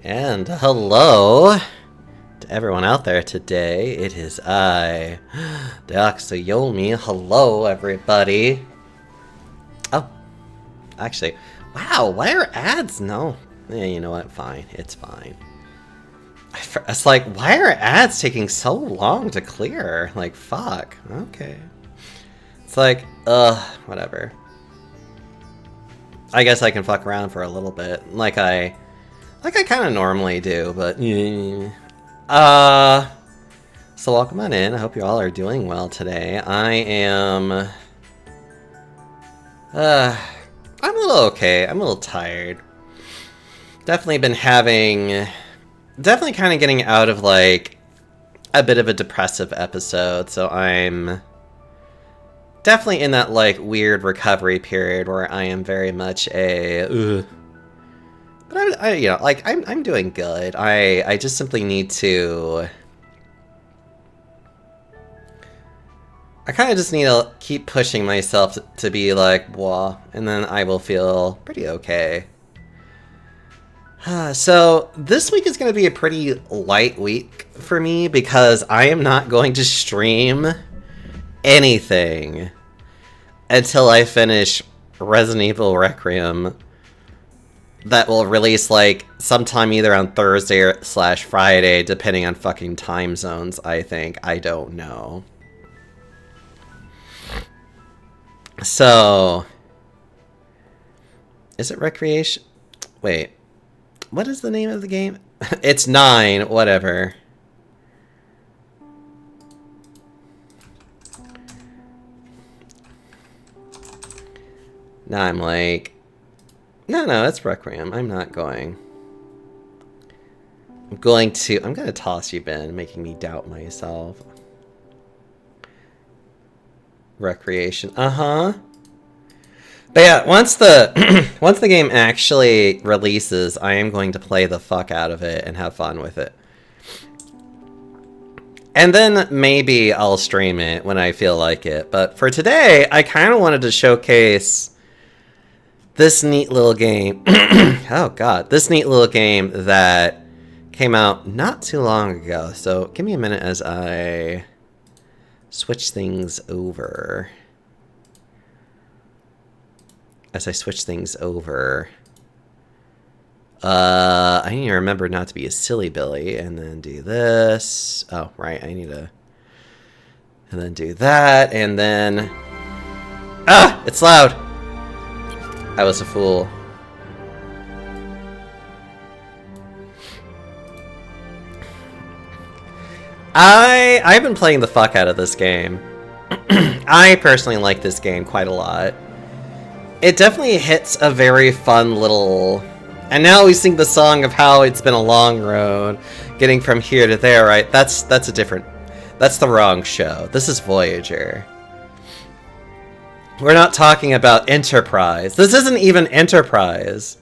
And hello to everyone out there today. It is I, Deoxyomi. Hello, everybody. Oh, actually, wow, why are ads? No. Yeah, you know what? Fine. It's fine. It's like, why are ads taking so long to clear? Like, fuck. Okay. It's like, whatever. I guess I can fuck around for a little bit. Like I kind of normally do, but so welcome on in. I hope you all are doing well today. I am I'm a little okay. I'm a little tired. Definitely kind of getting out of like a bit of a depressive episode, so I'm definitely in that like weird recovery period where I am very much a but I'm doing good. I just simply need to. I kind of just need to keep pushing myself to be like, blah, and then I will feel pretty okay. So this week is going to be a pretty light week for me because I am not going to stream anything until I finish Resident Evil Requiem. That will release like sometime either on Thursday or / Friday, depending on fucking time zones, I think. I don't know. So, is it Recreation? Wait, what is the name of the game? It's 9, whatever. Now I'm like, no, it's Requiem. I'm not going. I'm going to toss you, Ben, making me doubt myself. Recreation. Uh-huh. But yeah, once the once the game actually releases, I am going to play the fuck out of it and have fun with it. And then maybe I'll stream it when I feel like it. But for today, I kind of wanted to showcase this neat little game. Oh god, this neat little game that came out not too long ago. So give me a minute as I switch things over. I need to remember not to be a silly Billy and then do this. Oh, right, I need to. And then do that, and then. Ah! It's loud! I was a fool. I've been playing the fuck out of this game. I personally like this game quite a lot. It definitely hits a very fun little... And now we sing the song of how it's been a long road, getting from here to there, right? That's a different... That's the wrong show. This is Voyager. We're not talking about Enterprise. This isn't even Enterprise.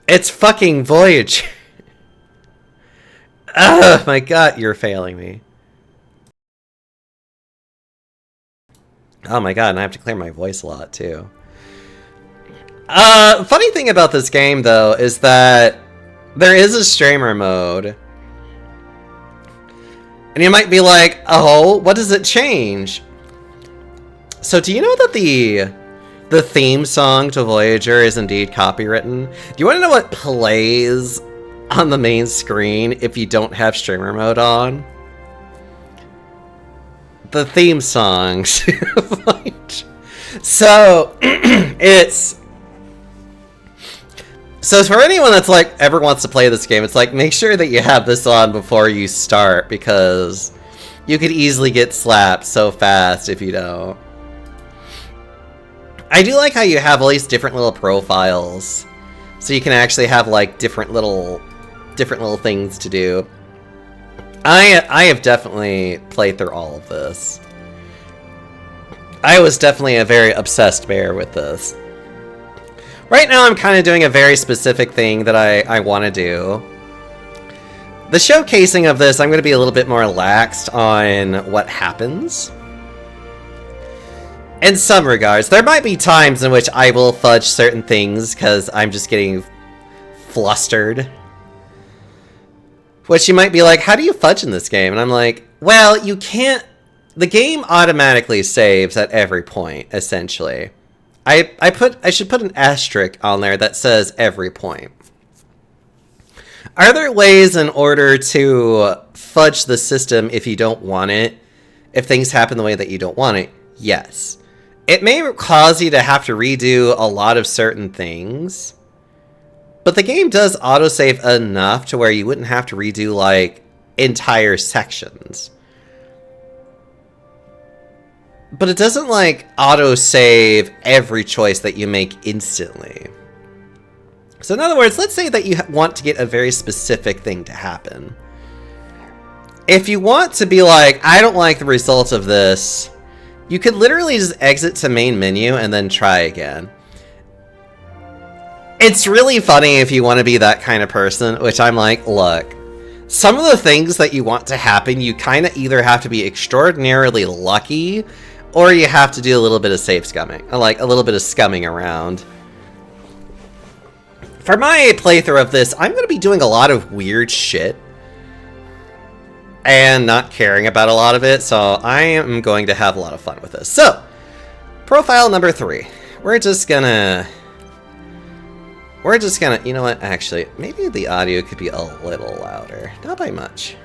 It's fucking Voyager. Oh my god, you're failing me. Oh my god, and I have to clear my voice a lot too. Funny thing about this game though is that there is a streamer mode. And you might be like, oh, what does it change? So do you know that the theme song to Voyager is indeed copywritten? Do you want to know what plays on the main screen if you don't have streamer mode on? The theme songs. So it's... So for anyone that's like ever wants to play this game, it's like make sure that you have this on before you start because you could easily get slapped so fast if you don't. I do like how you have all these different little profiles, so you can actually have like different little things to do. I have definitely played through all of this. I was definitely a very obsessed bear with this. Right now I'm kind of doing a very specific thing that I want to do. The showcasing of this, I'm going to be a little bit more laxed on what happens. In some regards, there might be times in which I will fudge certain things because I'm just getting flustered. Which you might be like, how do you fudge in this game? And I'm like, well, you can't... The game automatically saves at every point, essentially. I should put an asterisk on there that says every point. Are there ways in order to fudge the system if you don't want it? If things happen the way that you don't want it? Yes. It may cause you to have to redo a lot of certain things. But the game does autosave enough to where you wouldn't have to redo, like, entire sections. But it doesn't, like, autosave every choice that you make instantly. So in other words, let's say that you want to get a very specific thing to happen. If you want to be like, I don't like the result of this, you could literally just exit to main menu and then try again. It's really funny if you want to be that kind of person, which I'm like, look, some of the things that you want to happen, you kind of either have to be extraordinarily lucky, or you have to do a little bit of safe scumming, like a little bit of scumming around. For my playthrough of this, I'm going to be doing a lot of weird shit and not caring about a lot of it, so I am going to have a lot of fun with this. So, profile number 3. We're just gonna, you know what, actually, maybe the audio could be a little louder. Not by much.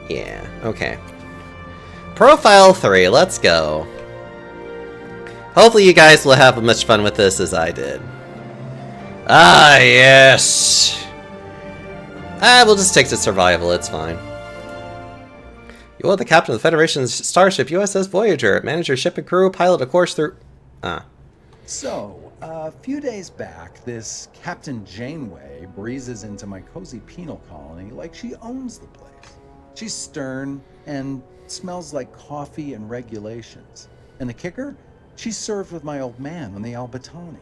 Yeah, okay. Profile 3, let's go. Hopefully you guys will have as much fun with this as I did. Ah, yes! We'll just stick to survival, it's fine. You are the captain of the Federation's starship USS Voyager. Manage your ship and crew, pilot a course through... So, a few days back, this Captain Janeway breezes into my cozy penal colony like she owns the place. She's stern and smells like coffee and regulations. And the kicker? She's served with my old man on the Albatani.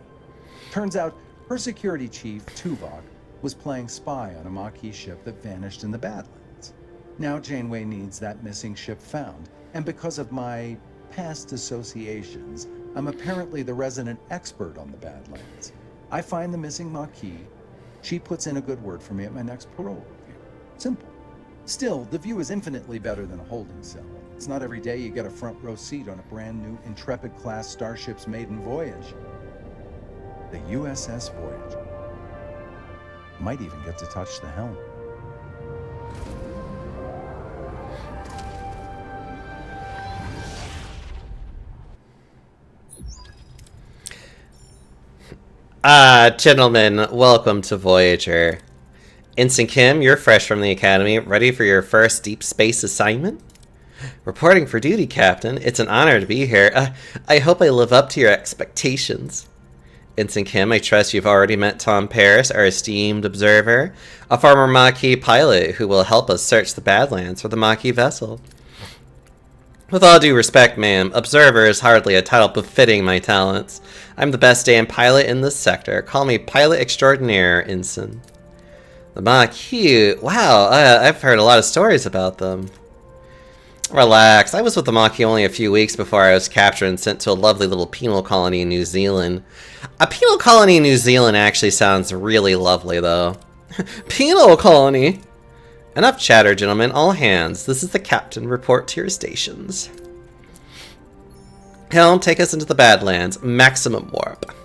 Turns out, her security chief, Tuvok, was playing spy on a Maquis ship that vanished in the Badlands. Now Janeway needs that missing ship found, and because of my past associations, I'm apparently the resident expert on the Badlands. I find the missing Maquis, she puts in a good word for me at my next parole review. Simple. Still, the view is infinitely better than a holding cell. It's not every day you get a front row seat on a brand new Intrepid-class starship's maiden voyage. The USS Voyager. Might even get to touch the helm. Gentlemen, welcome to Voyager. Ensign Kim, you're fresh from the Academy, ready for your first deep space assignment? Reporting for duty, Captain. It's an honor to be here. I hope I live up to your expectations. Ensign Kim, I trust you've already met Tom Paris, our esteemed observer, a former Maquis pilot who will help us search the Badlands for the Maquis vessel. With all due respect, ma'am, observer is hardly a title befitting my talents. I'm the best damn pilot in this sector. Call me pilot extraordinaire, Ensign. The Maquis, wow, I've heard a lot of stories about them. Relax, I was with the Maquis only a few weeks before I was captured and sent to a lovely little penal colony in New Zealand. A penal colony in New Zealand actually sounds really lovely, though. Penal colony! Enough chatter, gentlemen. All hands. This is the captain. Report to your stations. Helm, take us into the Badlands. Maximum warp.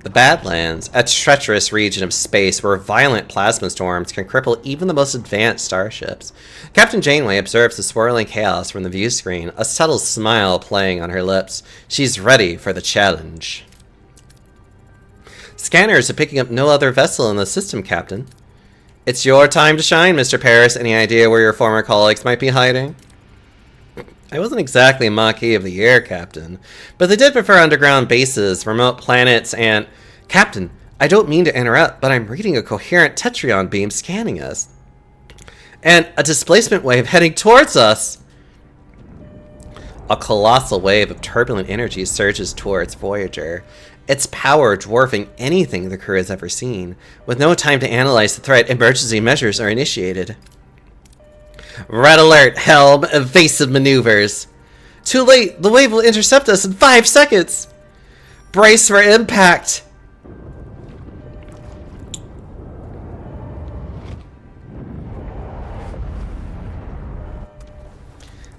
The Badlands, a treacherous region of space where violent plasma storms can cripple even the most advanced starships. Captain Janeway observes the swirling chaos from the view screen, a subtle smile playing on her lips. She's ready for the challenge. Scanners are picking up no other vessel in the system, Captain. It's your time to shine, Mr. Paris. Any idea where your former colleagues might be hiding? I wasn't exactly a Maquis of the Year, Captain, but they did prefer underground bases, remote planets, and... Captain, I don't mean to interrupt, but I'm reading a coherent Tetrion beam scanning us. And a displacement wave heading towards us! A colossal wave of turbulent energy surges towards Voyager, its power dwarfing anything the crew has ever seen. With no time to analyze the threat, emergency measures are initiated. Red alert, helm, evasive maneuvers. Too late, the wave will intercept us in 5 seconds. Brace for impact.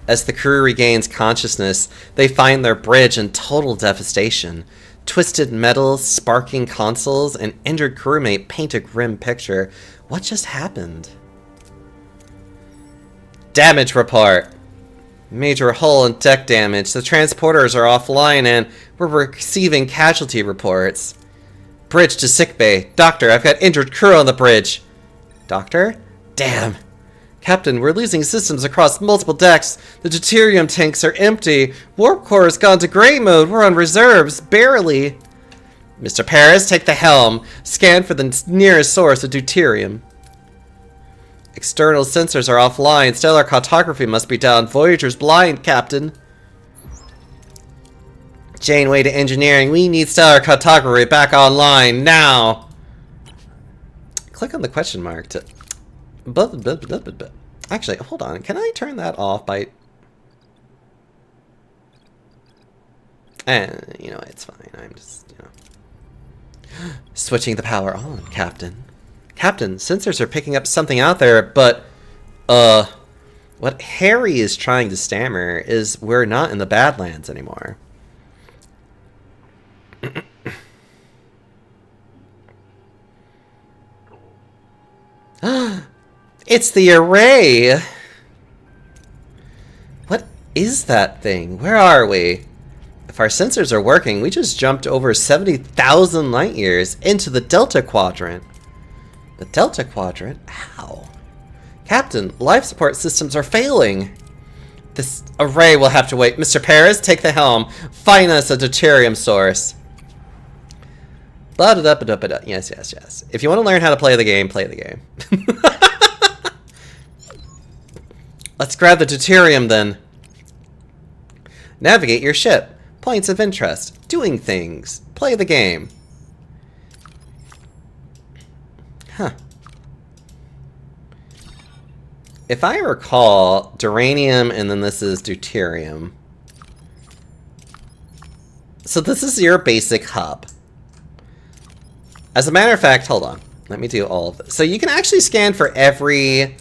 As the crew regains consciousness, they find their bridge in total devastation. Twisted metal, sparking consoles, and injured crewmate paint a grim picture. What just happened? Damage report. Major hull and deck damage. The transporters are offline and we're receiving casualty reports. Bridge to sickbay. Doctor, I've got injured crew on the bridge. Doctor? Damn. Captain, we're losing systems across multiple decks. The deuterium tanks are empty. Warp core has gone to gray mode. We're on reserves. Barely. Mr. Paris, take the helm. Scan for the nearest source of deuterium. External sensors are offline. Stellar cartography must be down. Voyager's blind, Captain. Janeway to engineering. We need stellar cartography back online now. Click on the question mark to... Actually, hold on. Can I turn that off by... you know, it's fine. I'm just, you know... Switching the power on, Captain. Captain, sensors are picking up something out there, but... What Harry is trying to stammer is we're not in the Badlands anymore. It's the array! What is that thing? Where are we? If our sensors are working, we just jumped over 70,000 light years into the Delta Quadrant. The Delta Quadrant? How? Captain, life support systems are failing. This array will have to wait. Mr. Paris, take the helm. Find us a deuterium source. Ba-da-da-ba-da-ba-da. Yes, yes, yes. If you want to learn how to play the game, play the game. Let's grab the deuterium then. Navigate your ship. Points of interest. Doing things. Play the game. Huh. If I recall, duranium and then this is deuterium. So this is your basic hub. As a matter of fact, hold on. Let me do all of this. So you can actually scan for every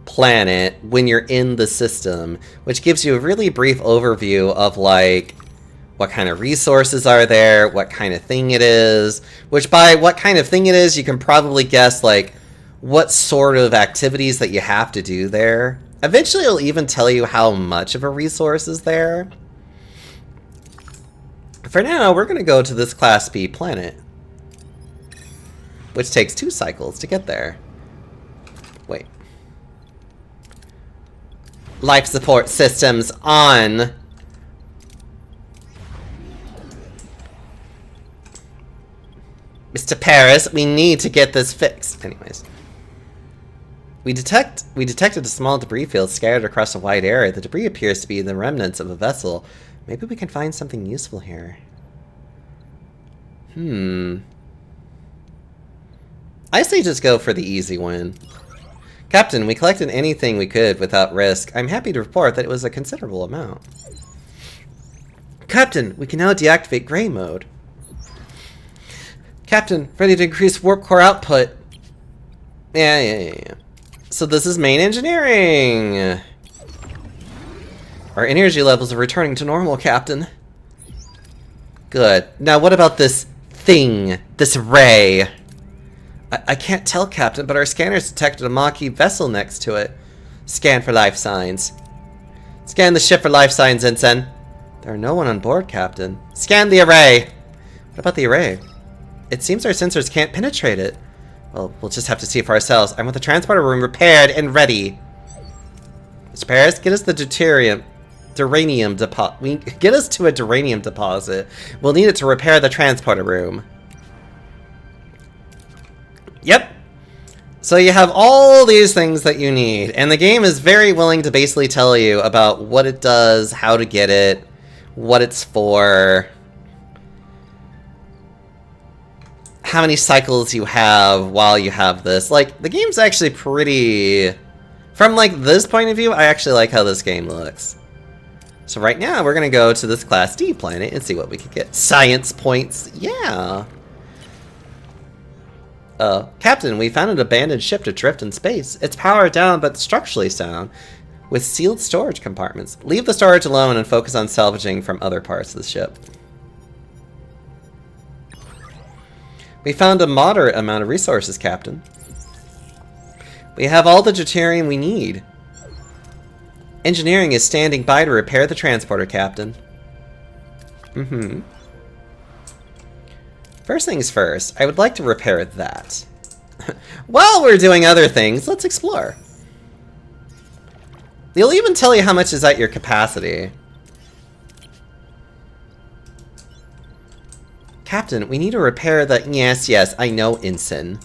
planet when you're in the system, which gives you a really brief overview of like what kind of resources are there, what kind of thing it is, which by what kind of thing it is, you can probably guess like what sort of activities that you have to do there. Eventually it'll even tell you how much of a resource is there. For now, we're going to go to this Class B planet, which takes 2 cycles to get there. Wait. Life support systems on. Mr. Paris, we need to get this fixed. Anyways. We detected a small debris field scattered across a wide area. The debris appears to be the remnants of a vessel. Maybe we can find something useful here. I say just go for the easy one. Captain, we collected anything we could without risk. I'm happy to report that it was a considerable amount. Captain, we can now deactivate gray mode. Captain, ready to increase warp core output. Yeah. So this is main engineering. Our energy levels are returning to normal, Captain. Good. Now what about this thing? This array? I can't tell, Captain, but our scanners detected a Maquis vessel next to it. Scan for life signs. Scan the ship for life signs, Ensign. There are no one on board, Captain. Scan the array. What about the array? It seems our sensors can't penetrate it. Well, we'll just have to see for ourselves. I want the transporter room repaired and ready. Mr. Paris, get us the duranium deposit. Get us to a duranium deposit. We'll need it to repair the transporter room. Yep. So you have all these things that you need, and the game is very willing to basically tell you about what it does, how to get it, what it's for, how many cycles you have while you have this. Like, the game's actually pretty From, like, this point of view, I actually like how this game looks. So right now, we're gonna go to this Class D planet and see what we can get. Science points, yeah! Captain, we found an abandoned ship adrift in space. It's powered down, but structurally sound, with sealed storage compartments. Leave the storage alone and focus on salvaging from other parts of the ship. We found a moderate amount of resources, Captain. We have all the deuterium we need. Engineering is standing by to repair the transporter, Captain. First things first, I would like to repair that. While we're doing other things, let's explore. They'll even tell you how much is at your capacity. Captain, we need to repair the... Yes, I know, Ensign.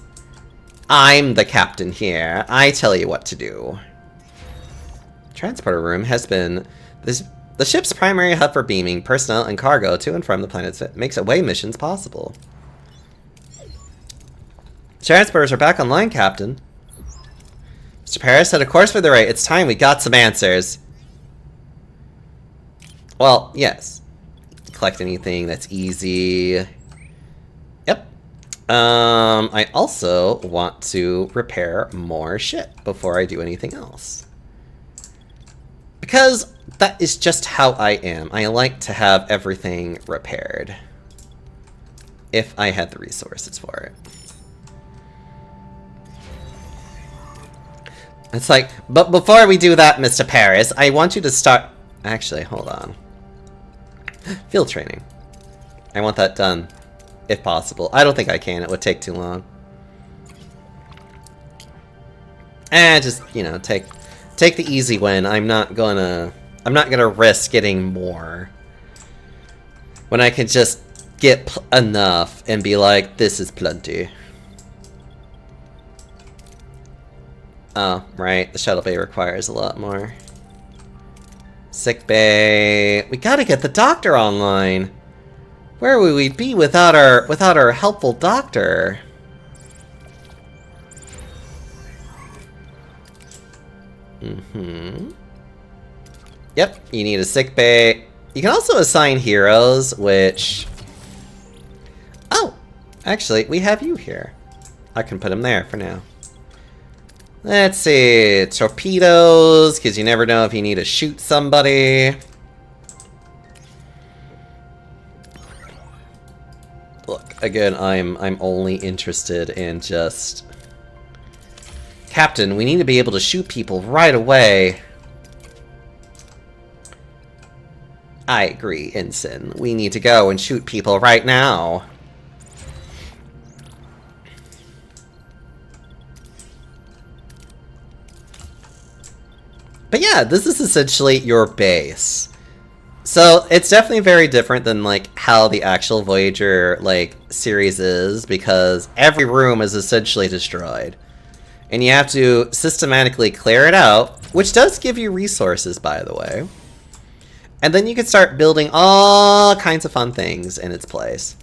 I'm the captain here. I tell you what to do. Transporter room has been... The ship's primary hub for beaming personnel and cargo to and from the planets. It makes away missions possible. Transporters are back online, Captain. Mr. Paris, set a course for the right. It's time we got some answers. Well, yes. Collect anything that's easy. Yep. I also want to repair more shit before I do anything else. Because that is just how I am. I like to have everything repaired. If I had the resources for it. It's like, but before we do that, Mr. Paris, I want you to start... Actually, hold on. Field training. I want that done, if possible. I don't think I can. It would take too long. And just, you know, take the easy win. I'm not gonna risk getting more when I can just get enough and be like, this is plenty. Oh, right. The shuttle bay requires a lot more. Sick bay. We gotta get the doctor online. Where would we be without our helpful doctor? Yep, you need a sick bay. You can also assign heroes, which... Oh! Actually, we have you here. I can put him there for now. Let's see, torpedoes, because you never know if you need to shoot somebody. Look, again, I'm only interested in just... Captain, we need to be able to shoot people right away. I agree, Ensign. We need to go and shoot people right now. But yeah, this is essentially your base. So it's definitely very different than like how the actual Voyager like series is, because every room is essentially destroyed. And you have to systematically clear it out, which does give you resources, by the way. And then you can start building all kinds of fun things in its place.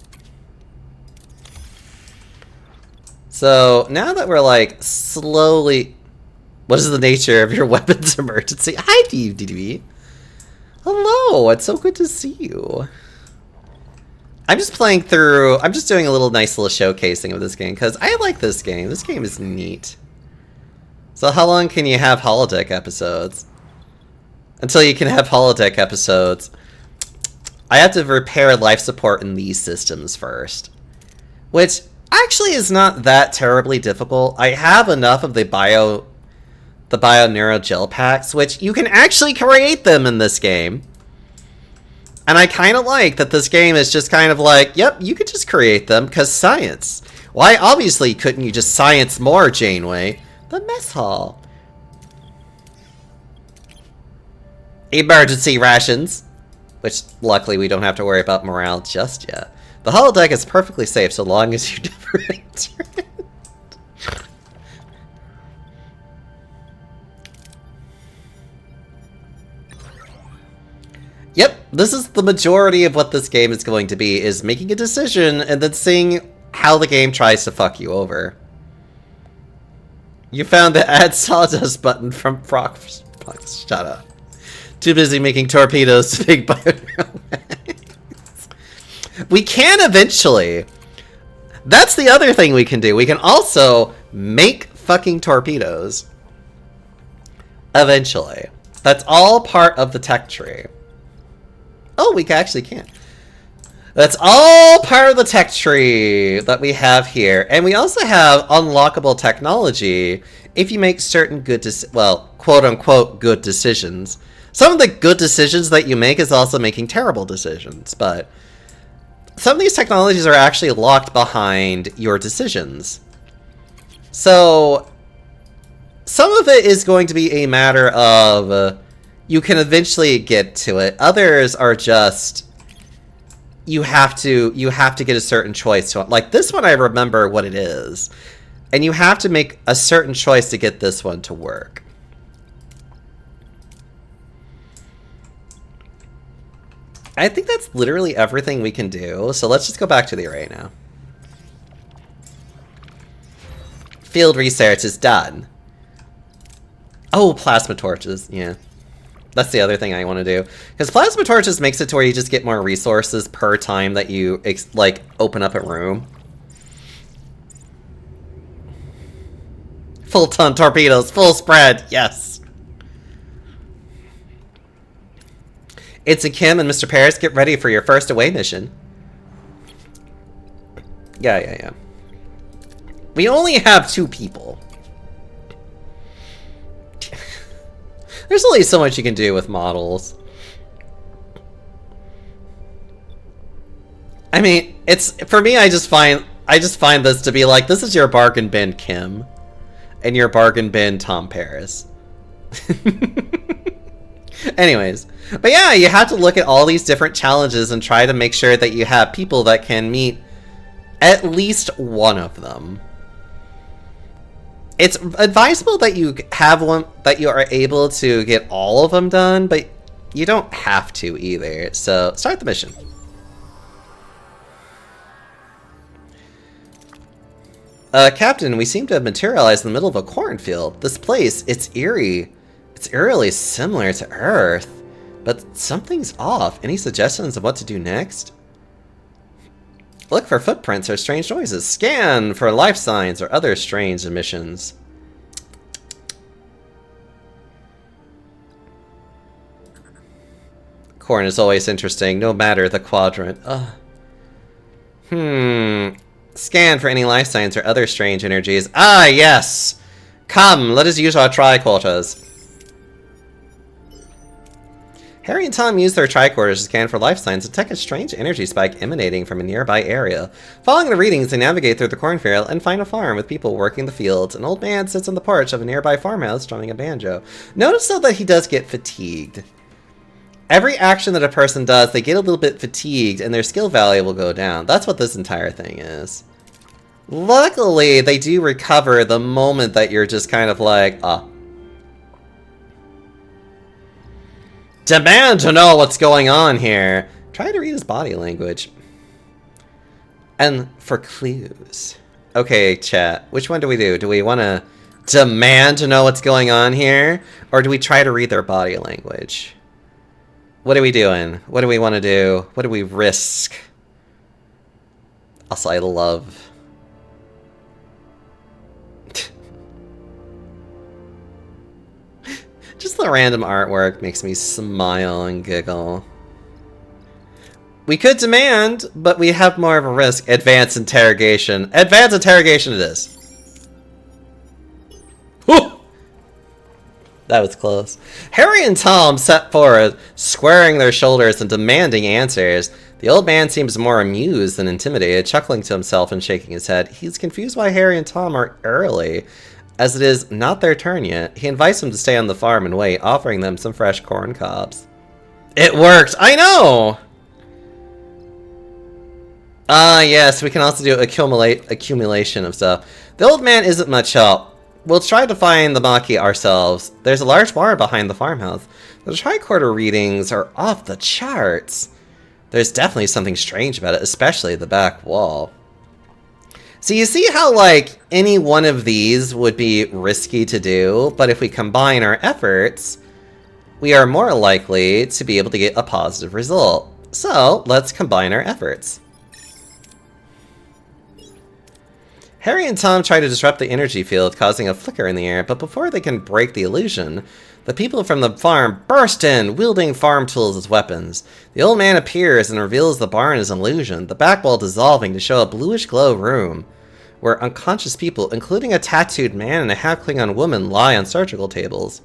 So now that we're like slowly... What is the nature of your weapons emergency? Hi, DDB. Hello, it's so good to see you. I'm just playing through... I'm just doing a nice little showcasing of this game, because I like this game. This game is neat. So how long can you have holodeck episodes? Until you can have holodeck episodes, I have to repair life support in these systems first. Which actually is not that terribly difficult. I have enough of the bio neuro gel packs, which you can actually create them in this game. And I kind of like that this game is just kind of like, yep, you could just create them, because science. Why, obviously, couldn't you just science more, Janeway? The mess hall. Emergency rations. Which, luckily, we don't have to worry about morale just yet. The holodeck is perfectly safe so long as you never enter it. Yep, this is the majority of what this game is going to be, is making a decision and then seeing how the game tries to fuck you over. You found the add sawdust button from Frog. Shut up. Too busy making torpedoes to big bio. We can eventually. That's the other thing we can do. We can also make fucking torpedoes. Eventually. That's all part of the tech tree. Oh, we actually can. That's all part of the tech tree that we have here. And we also have unlockable technology if you make certain good, quote-unquote good decisions. Some of the good decisions that you make is also making terrible decisions, but some of these technologies are actually locked behind your decisions. So some of it is going to be a matter of you can eventually get to it. Others are just you have to get a certain choice to it. Like this one, I remember what it is, and you have to make a certain choice to get this one to work. I think that's literally everything we can do. So let's just go back to the array now. Field research is done. Oh, plasma torches. Yeah. That's the other thing I want to do. Because plasma torches makes it to where you just get more resources per time that you, like, open up a room. Full ton torpedoes, full spread, yes. It's a Kim and Mr. Paris, get ready for your first away mission. Yeah. We only have 2 people. There's only so much you can do with models. I mean, it's for me. I just find this to be like, this is your bargain bin Kim, and your bargain bin Tom Paris. Anyways, but yeah, you have to look at all these different challenges and try to make sure that you have people that can meet at least one of them. It's advisable that you have one that you are able to get all of them done, but you don't have to either. So start the mission. Captain, we seem to have materialized in the middle of a cornfield. This place, it's eerie. It's eerily similar to Earth, but something's off. Any suggestions of what to do next? Look for footprints or strange noises. Scan for life signs or other strange emissions. Corn is always interesting, no matter the quadrant. Scan for any life signs or other strange energies. Ah, yes! Come, let us use our tricorders. Harry and Tom use their tricorders to scan for life signs and detect a strange energy spike emanating from a nearby area. Following the readings, they navigate through the cornfield and find a farm with people working the fields. An old man sits on the porch of a nearby farmhouse strumming a banjo. Notice though that he does get fatigued. Every action that a person does, they get a little bit fatigued and their skill value will go down. That's what this entire thing is. Luckily, they do recover the moment that you're just kind of like, Demand to know what's going on here. Try to read his body language. And for clues. Okay, chat. Which one do we do? Do we want to demand to know what's going on here? Or do we try to read their body language? What are we doing? What do we want to do? What do we risk? Also, I love... Just the random artwork makes me smile and giggle. We could demand, but we have more of a risk. Advanced interrogation. Advanced interrogation it is. Whew! That was close. Harry and Tom set forward, squaring their shoulders and demanding answers. The old man seems more amused than intimidated, chuckling to himself and shaking his head. He's confused why Harry and Tom are early, as it is not their turn yet. He invites them to stay on the farm and wait, offering them some fresh corn cobs. It worked! I know! Yes, we can also do accumulation of stuff. The old man isn't much help. We'll try to find the Maki ourselves. There's a large bar behind the farmhouse. The tricorder readings are off the charts. There's definitely something strange about it, especially the back wall. So you see how, like, any one of these would be risky to do, but if we combine our efforts, we are more likely to be able to get a positive result. So, let's combine our efforts. Harry and Tom try to disrupt the energy field, causing a flicker in the air, but before they can break the illusion, the people from the farm burst in, wielding farm tools as weapons. The old man appears and reveals the barn is an illusion, the back wall dissolving to show a bluish glow room, where unconscious people, including a tattooed man and a half-Klingon woman, lie on surgical tables.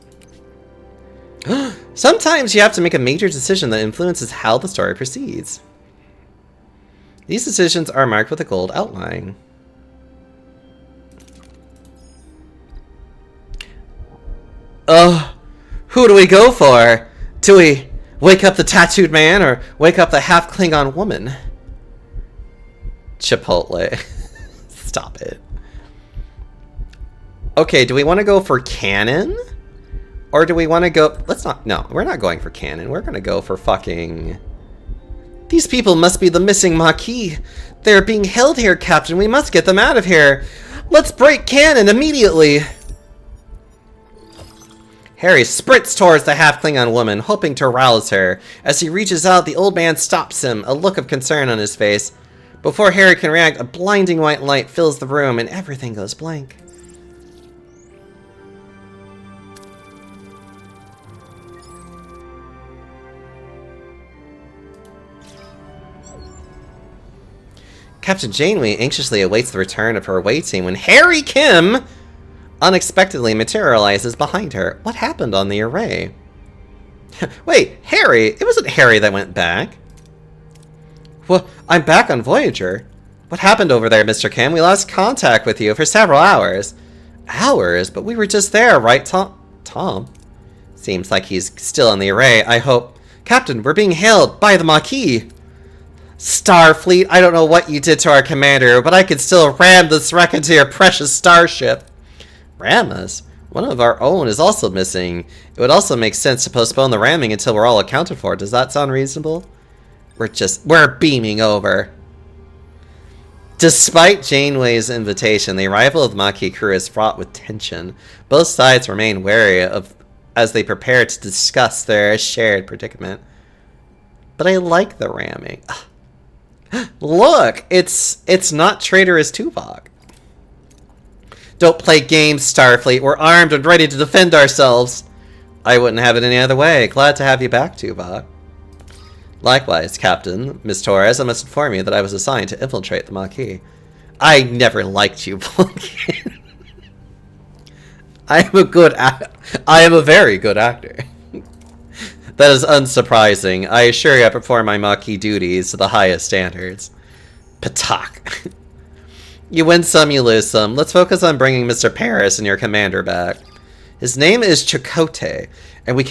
Sometimes you have to make a major decision that influences how the story proceeds. These decisions are marked with a gold outline. Who do we go for? Do we wake up the tattooed man or wake up the half-Klingon woman? Chipotle. Stop it. Okay, do we want to go for canon? Or do we want to go... Let's not... No, we're not going for canon. We're going to go for fucking... These people must be the missing Maquis. They're being held here, Captain. We must get them out of here. Let's break canon immediately. Harry sprints towards the half-Klingon woman, hoping to rouse her. As he reaches out, the old man stops him, a look of concern on his face. Before Harry can react, a blinding white light fills the room and everything goes blank. Captain Janeway anxiously awaits the return of her away team when Harry Kim unexpectedly materializes behind her. What happened on the array? Wait, Harry? It wasn't Harry that went back. Well, I'm back on Voyager. What happened over there, Mr. Kim? We lost contact with you for several hours. Hours? But we were just there, right, Tom? Tom? Seems like he's still on the array. I hope... Captain, we're being hailed by the Maquis. Starfleet, I don't know what you did to our commander, but I could still ram this wreck into your precious starship. Ram us? One of our own is also missing. It would also make sense to postpone the ramming until we're all accounted for. Does that sound reasonable? We're beaming over. Despite Janeway's invitation, the arrival of the Maquis crew is fraught with tension. Both sides remain wary of as they prepare to discuss their shared predicament. But I like the ramming. Look, it's not traitorous Tuvok. Don't play games, Starfleet. We're armed and ready to defend ourselves. I wouldn't have it any other way. Glad to have you back, Tuvok. Likewise, Captain. Miss Torres, I must inform you that I was assigned to infiltrate the Maquis. I never liked you, Vulcan. I am a very good actor. That is unsurprising. I assure you I perform my Maquis duties to the highest standards. Patak. You win some, you lose some. Let's focus on bringing Mr. Paris and your commander back. His name is Chakotay, and we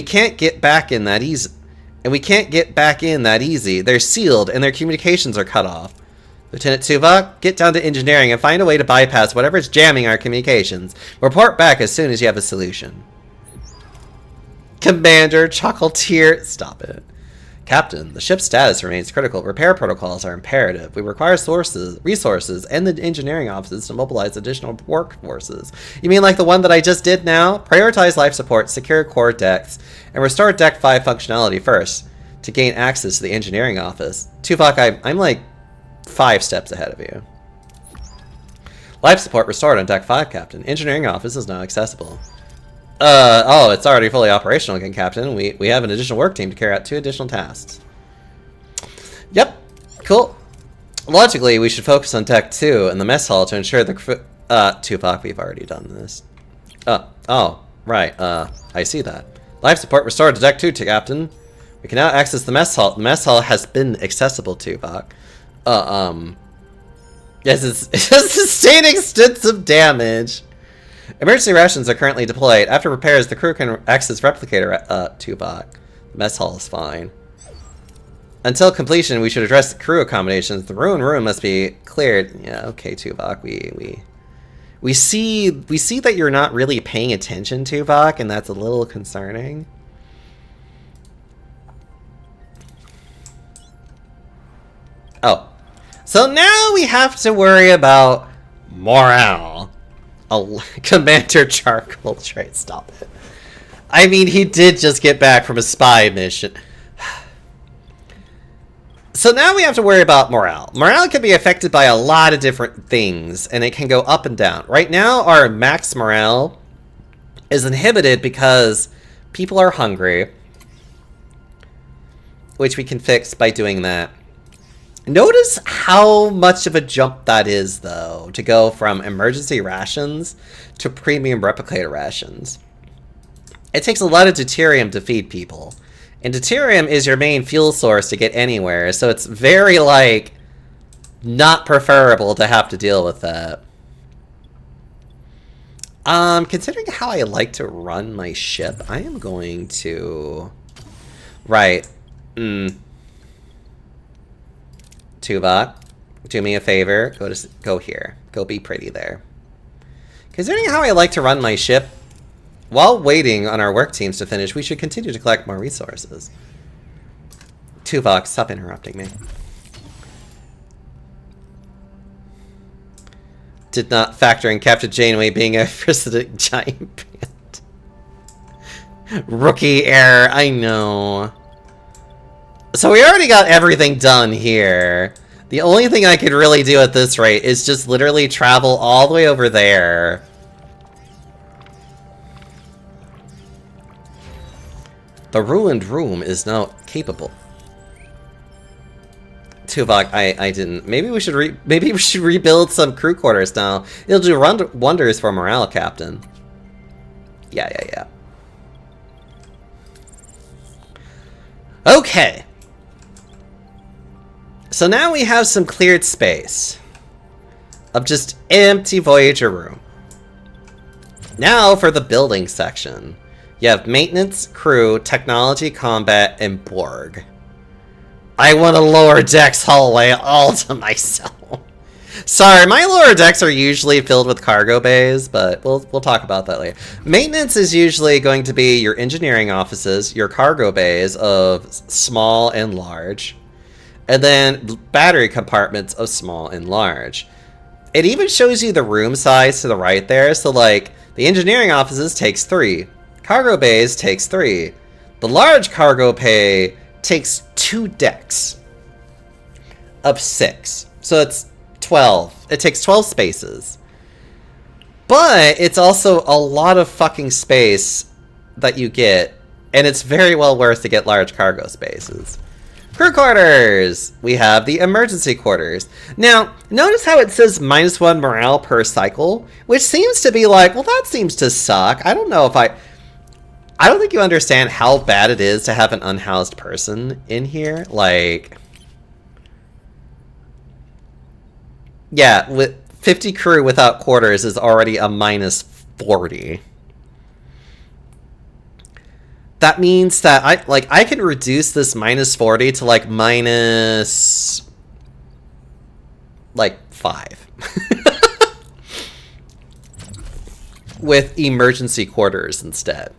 can't get back in that easy. They're sealed, and their communications are cut off. Lieutenant Tuvok, get down to engineering and find a way to bypass whatever's jamming our communications. Report back as soon as you have a solution. Commander, Chocolatier, stop it. Captain, the ship's status remains critical. Repair protocols are imperative. We require resources, and the engineering offices to mobilize additional workforces. You mean like the one that I just did now? Prioritize life support, secure core decks, and restore Deck 5 functionality first to gain access to the engineering office. Tuvok, I'm like 5 steps ahead of you. Life support restored on Deck 5, Captain. Engineering office is now accessible. Oh, it's already fully operational again, Captain. We have an additional work team to carry out 2 additional tasks. Yep, cool. Logically, we should focus on Deck 2 and the mess hall to ensure the crew... Tuvok, we've already done this. Oh, right, I see that. Life support restored to Deck 2, Captain. We can now access the mess hall. The mess hall has been accessible, Tuvok. Yes, it's sustained extensive damage. Emergency rations are currently deployed. After repairs, the crew can access replicator Tuvok. The mess hall is fine. Until completion, we should address the crew accommodations. The ruined room must be cleared. Yeah, okay, Tuvok. We see that you're not really paying attention, Tuvok, and that's a little concerning. Oh. So now we have to worry about morale. Commander Charcoal Trait, stop it. I mean, he did just get back from a spy mission. So now we have to worry about morale. Morale can be affected by a lot of different things, and it can go up and down. Right now, our max morale is inhibited because people are hungry, which we can fix by doing that. Notice how much of a jump that is, though, to go from emergency rations to premium replicator rations. It takes a lot of deuterium to feed people. And deuterium is your main fuel source to get anywhere, so it's very, like, not preferable to have to deal with that. Considering how I like to run my ship, I am going to... Right. Tuvok, do me a favor. Go here. Go be pretty there. Considering how I like to run my ship, while waiting on our work teams to finish, we should continue to collect more resources. Tuvok, stop interrupting me. Did not factor in Captain Janeway being a president giant band. Rookie error, I know. So we already got everything done here. The only thing I could really do at this rate is just literally travel all the way over there. The ruined room is now capable. Tuvok, I didn't. Maybe we should rebuild some crew quarters now. It'll do wonders for morale, Captain. Yeah. Okay. So now we have some cleared space of just empty Voyager room. Now for the building section. You have maintenance, crew, technology, combat, and Borg. I want a lower decks hallway all to myself. Sorry, my lower decks are usually filled with cargo bays, but we'll talk about that later. Maintenance is usually going to be your engineering offices, your cargo bays of small and large, and then battery compartments of small and large. It even shows you the room size to the right there, so like, the engineering offices takes 3. Cargo bays takes 3. The large cargo bay takes 2 decks of 6. So it's 12. It takes 12 spaces. But it's also a lot of fucking space that you get, and it's very well worth to get large cargo spaces. Crew quarters! We have the emergency quarters. Now, notice how it says -1 morale per cycle, which seems to be like, well, that seems to suck. I don't know if I don't think you understand how bad it is to have an unhoused person in here. Like, yeah, with 50 crew without quarters is already a -40. That means that I can reduce this -40 to like -5 with emergency quarters instead.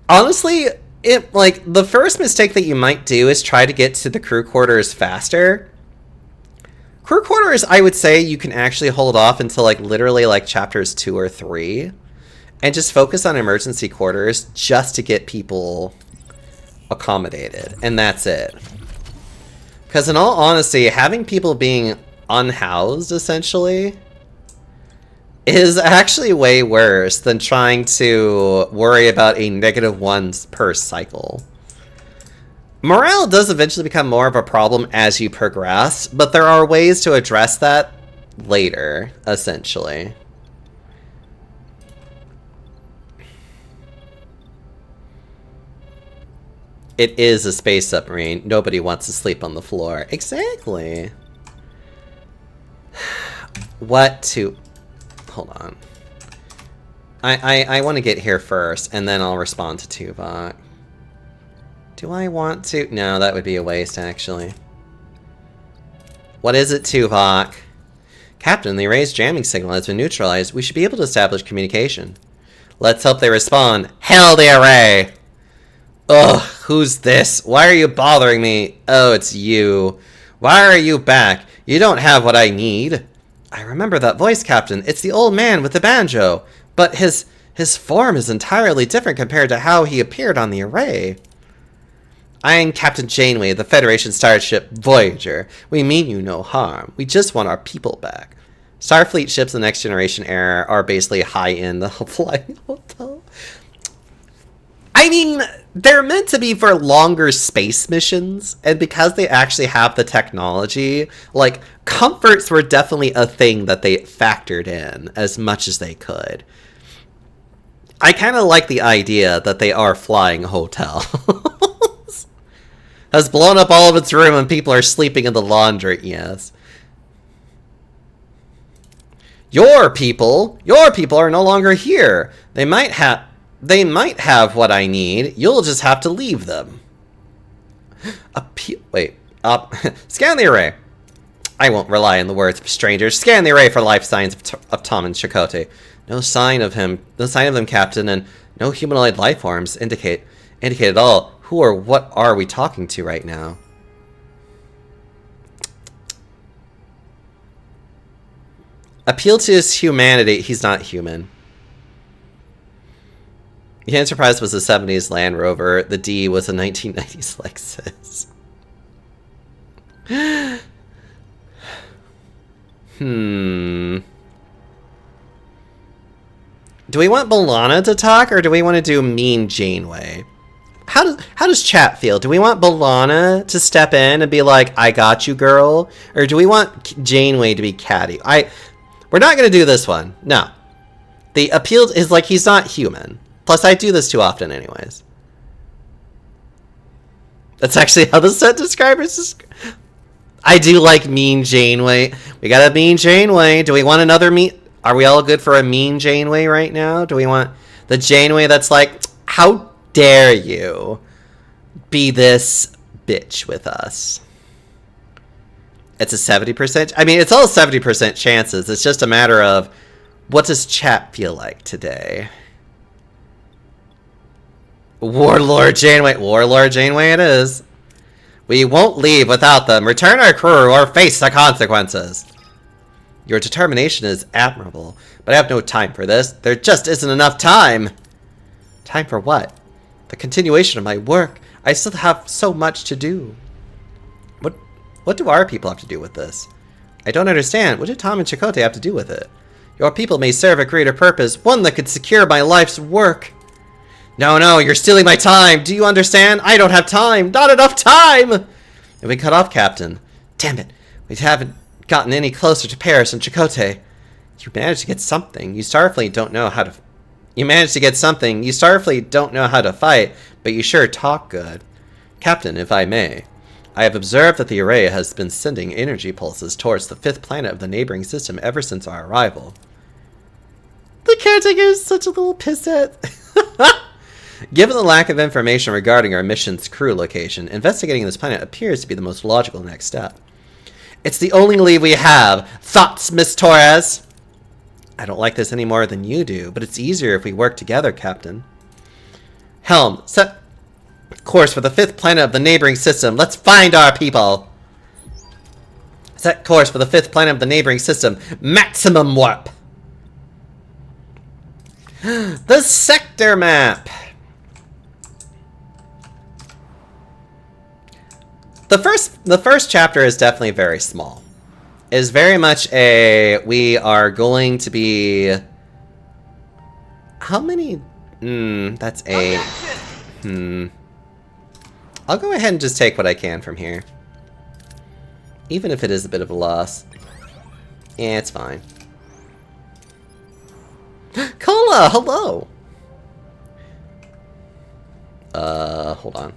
Honestly, the first mistake that you might do is try to get to the crew quarters faster. Crew quarters, I would say you can actually hold off until like literally like chapters 2 or 3 and just focus on emergency quarters just to get people accommodated, and that's it. Because in all honesty, having people being unhoused essentially is actually way worse than trying to worry about a -1 per cycle. Morale does eventually become more of a problem as you progress, but there are ways to address that later, essentially. It is a space submarine. Nobody wants to sleep on the floor. Exactly. What to... Hold on. I want to get here first, and then I'll respond to Tuvok. Do I want to? No, that would be a waste, actually. What is it, Tuvok? Captain, the array's jamming signal has been neutralized. We should be able to establish communication. Let's hope they respond. Hail the array! Ugh, who's this? Why are you bothering me? Oh, it's you. Why are you back? You don't have what I need. I remember that voice, Captain. It's the old man with the banjo. But his form is entirely different compared to how he appeared on the array. I am Captain Janeway, the Federation starship Voyager. We mean you no harm. We just want our people back. Starfleet ships of the Next Generation era are basically high-end flying hotel. I mean, they're meant to be for longer space missions, and because they actually have the technology, like, comforts were definitely a thing that they factored in as much as they could. I kind of like the idea that they are flying hotels. Has blown up all of its room and people are sleeping in the laundry, yes. Your people are no longer here. They might have what I need. You'll just have to leave them. Scan the array. I won't rely on the words of strangers. Scan the array for life signs of Tom and Chakotay. No sign of them, Captain, and no humanoid life forms indicate at all. Who or what are we talking to right now? Appeal to his humanity. He's not human. The Enterprise was a 70s Land Rover. The D was a 1990s Lexus. Do we want B'Elanna to talk, or do we want to do Mean Janeway? How does chat feel? Do we want B'Elanna to step in and be like, I got you, girl? Or do we want Janeway to be catty? We're not going to do this one. No. The appeal is like he's not human. Plus, I do this too often anyways. That's actually how the set describers describe. I do like Mean Janeway. We got a Mean Janeway. Do we want another mean? Are we all good for a Mean Janeway right now? Do we want the Janeway that's like, how dare you be this bitch with us? It's a 70%. I mean, it's all 70% chances. It's just a matter of what does chat feel like today? Warlord Janeway. Warlord Janeway it is. We won't leave without them. Return our crew or face the consequences. Your determination is admirable, but I have no time for this. There just isn't enough time. Time for what? The continuation of my work. I still have so much to do. What do our people have to do with this? I don't understand. What did Tom and Chakotay have to do with it? Your people may serve a greater purpose, one that could secure my life's work. No, you're stealing my time. Do you understand? I don't have time. Not enough time. And we cut off, Captain. Damn it. We haven't gotten any closer to Paris and Chakotay. You managed to get something. You Starfleet don't know how to... You managed to get something. You Starfleet don't know how to fight, but you sure talk good. Captain, if I may, I have observed that the array has been sending energy pulses towards the 5th planet of the neighboring system ever since our arrival. The caretaker is such a little pisshead. Given the lack of information regarding our mission's crew location, investigating this planet appears to be the most logical next step. It's the only lead we have. Thoughts, Miss Torres? I don't like this any more than you do, but it's easier if we work together, Captain. Helm, set course for the 5th planet of the neighboring system. Let's find our people. Set course for the 5th planet of the neighboring system. Maximum warp. The sector map. The first chapter is definitely very small. It is very much a, we are going to be, how many, that's 8. I'll go ahead and just take what I can from here. Even if it is a bit of a loss. Yeah, it's fine. Cola, hello! Hold on.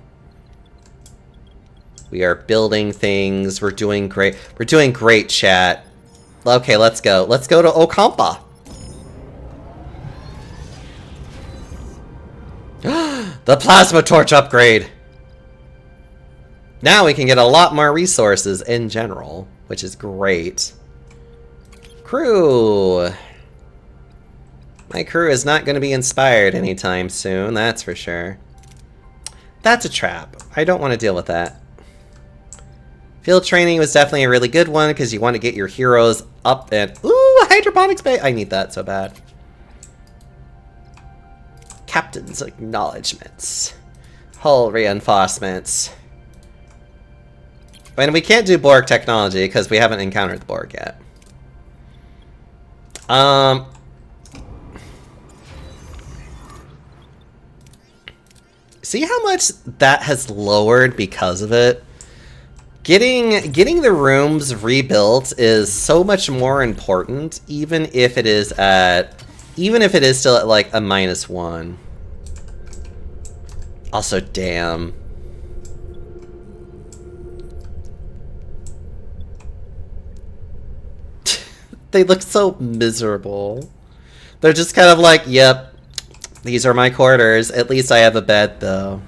We are building things. We're doing great. We're doing great, chat. Okay, let's go. Let's go to Ocampa. The plasma torch upgrade. Now we can get a lot more resources in general, which is great. Crew. My crew is not going to be inspired anytime soon, that's for sure. That's a trap. I don't want to deal with that. Field training was definitely a really good one because you want to get your heroes up and... Ooh, hydroponics bay! I need that so bad. Captain's acknowledgements. Hull reinforcements. And we can't do Borg technology because we haven't encountered the Borg yet. See how much that has lowered because of it? Getting the rooms rebuilt is so much more important, even if it is still at like a -1. Also, damn. They look so miserable. They're just kind of like, yep, these are my quarters. At least I have a bed, though.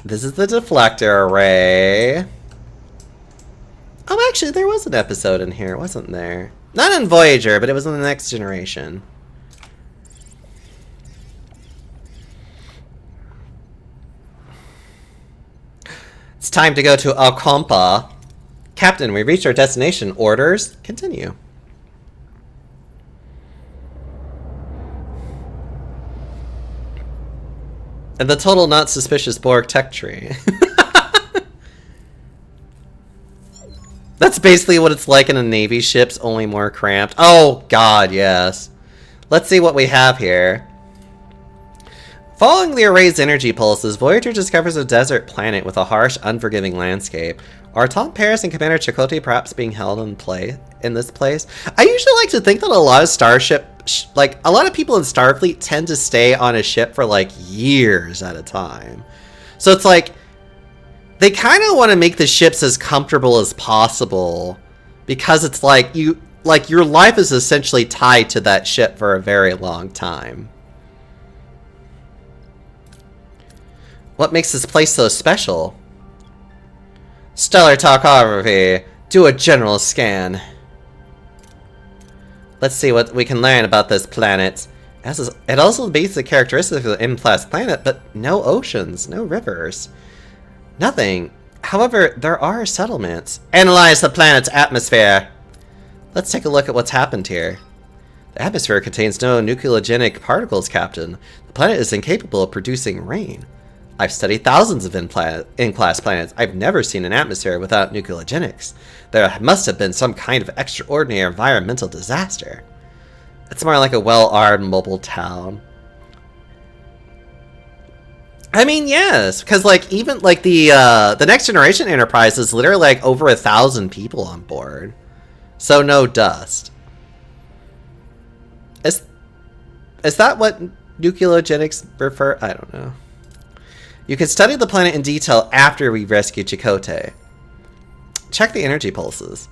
This is the deflector array. Oh, actually, there was an episode in here, wasn't there? Not in Voyager, but it was in the Next Generation. It's time to go to Alcompa. Captain, we reached our destination. Orders? Continue. And the total not suspicious Borg tech tree. That's basically what it's like in a Navy ship's only more cramped. Oh, God, yes. Let's see what we have here. Following the array's energy pulses, Voyager discovers a desert planet with a harsh, unforgiving landscape. Are Tom Paris and Commander Chakotay perhaps being held in this place? I usually like to think that a lot of a lot of people in Starfleet tend to stay on a ship for like years at a time. So it's like, they kind of want to make the ships as comfortable as possible because it's like your life is essentially tied to that ship for a very long time. What makes this place so special? Stellar topography. Do a general scan. Let's see what we can learn about this planet. It also beats the characteristics of the M-class planet, but no oceans, no rivers. Nothing. However, there are settlements. Analyze the planet's atmosphere. Let's take a look at what's happened here. The atmosphere contains no nucleogenic particles, Captain. The planet is incapable of producing rain. I've studied thousands of in-class planets. I've never seen an atmosphere without nucleogenics. There must have been some kind of extraordinary environmental disaster. It's more like a well-armed mobile town. I mean, yes, because like even like the Next Generation Enterprise is literally like over 1,000 people on board, so no dust. Is that what nucleogenics refer? I don't know. You can study the planet in detail after we rescue Chakotay. Check the energy pulses.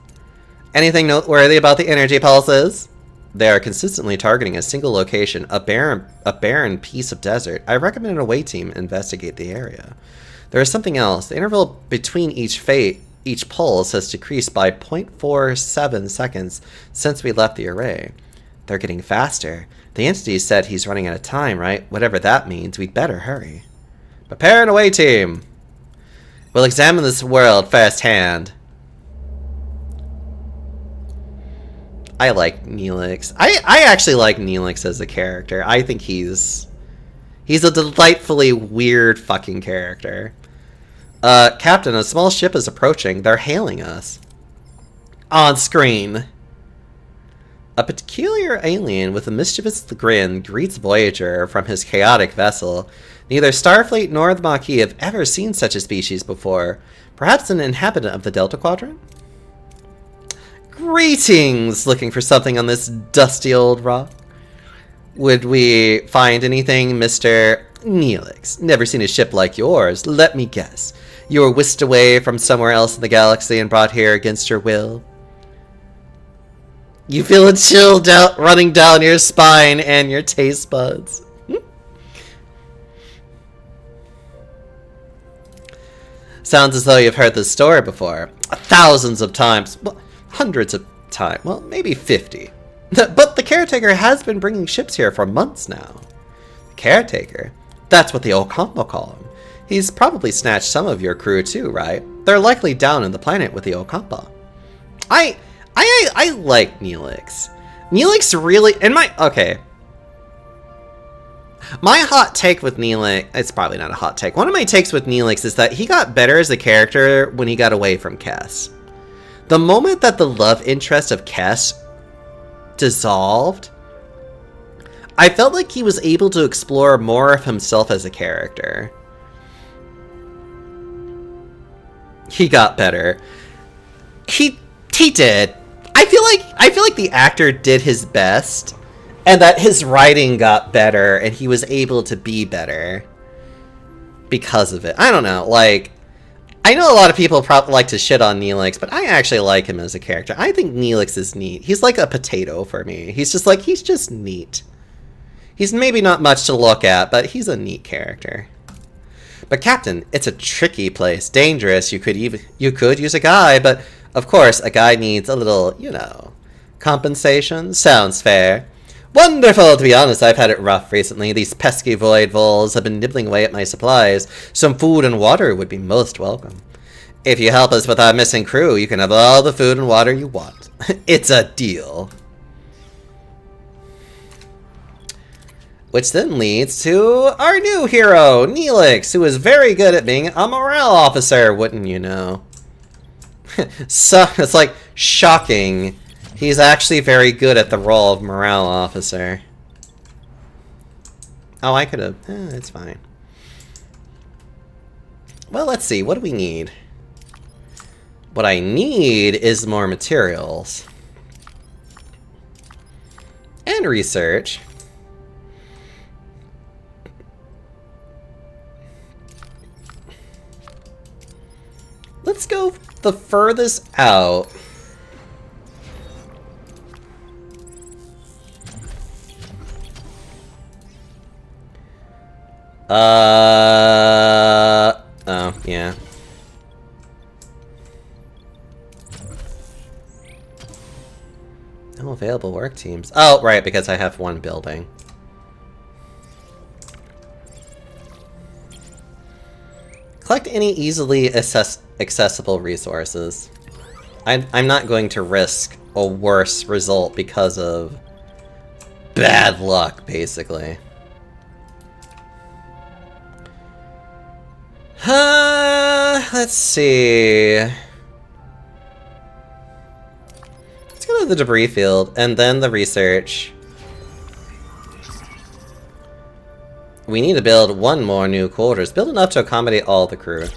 Anything noteworthy about the energy pulses? They are consistently targeting a single location, a barren piece of desert. I recommend an away team investigate the area. There is something else. The interval between each pulse has decreased by 0.47 seconds since we left the array. They're getting faster. The entity said he's running out of time, right? Whatever that means, we'd better hurry. Prepare an away team. We'll examine this world firsthand. I like Neelix. I actually like Neelix as a character. I think he's a delightfully weird fucking character. Captain, a small ship is approaching. They're hailing us. On screen. A peculiar alien with a mischievous grin greets Voyager from his chaotic vessel. Neither Starfleet nor the Maquis have ever seen such a species before. Perhaps an inhabitant of the Delta Quadrant? Greetings! Looking for something on this dusty old rock? Would we find anything, Mr. Neelix? Never seen a ship like yours. Let me guess. You were whisked away from somewhere else in the galaxy and brought here against your will? You feel a chill running down your spine and your taste buds. Sounds as though you've heard this story before. Thousands of times. Well, hundreds of times. Well, maybe 50. But the caretaker has been bringing ships here for months now. Caretaker? That's what the Ocampo call him. He's probably snatched some of your crew too, right? They're likely down in the planet with the Ocampo. I like Neelix. Neelix really, okay. My hot take with Neelix, it's probably not a hot take. One of my takes with Neelix is that he got better as a character when he got away from Kess. The moment that the love interest of Kess dissolved, I felt like he was able to explore more of himself as a character. He got better. He did. I feel like the actor did his best, and that his writing got better, and he was able to be better because of it. I don't know, like, I know a lot of people probably like to shit on Neelix, but I actually like him as a character. I think Neelix is neat. He's like a potato for me. He's just neat. He's maybe not much to look at, but he's a neat character. But Captain, it's a tricky place, dangerous. You could use a guy, but of course a guy needs a little, compensation. Sounds fair. Wonderful, to be honest, I've had it rough recently. These pesky void voles have been nibbling away at my supplies. Some food and water would be most welcome. If you help us with our missing crew, you can have all the food and water you want. It's a deal. Which then leads to our new hero, Neelix, who is very good at being a morale officer, wouldn't you know? So, it's like shocking. He's actually very good at the role of morale officer. Oh, I could have. It's fine. Well, let's see. What do we need? What I need is more materials. And research. Let's go the furthest out. Oh, yeah. No available work teams. Oh, right, because I have one building. Collect any easily accessible resources. I'm not going to risk a worse result because of bad luck, basically. Let's see. Let's go to the debris field and then the research. We need to build one more new quarters. Build enough to accommodate all the crew.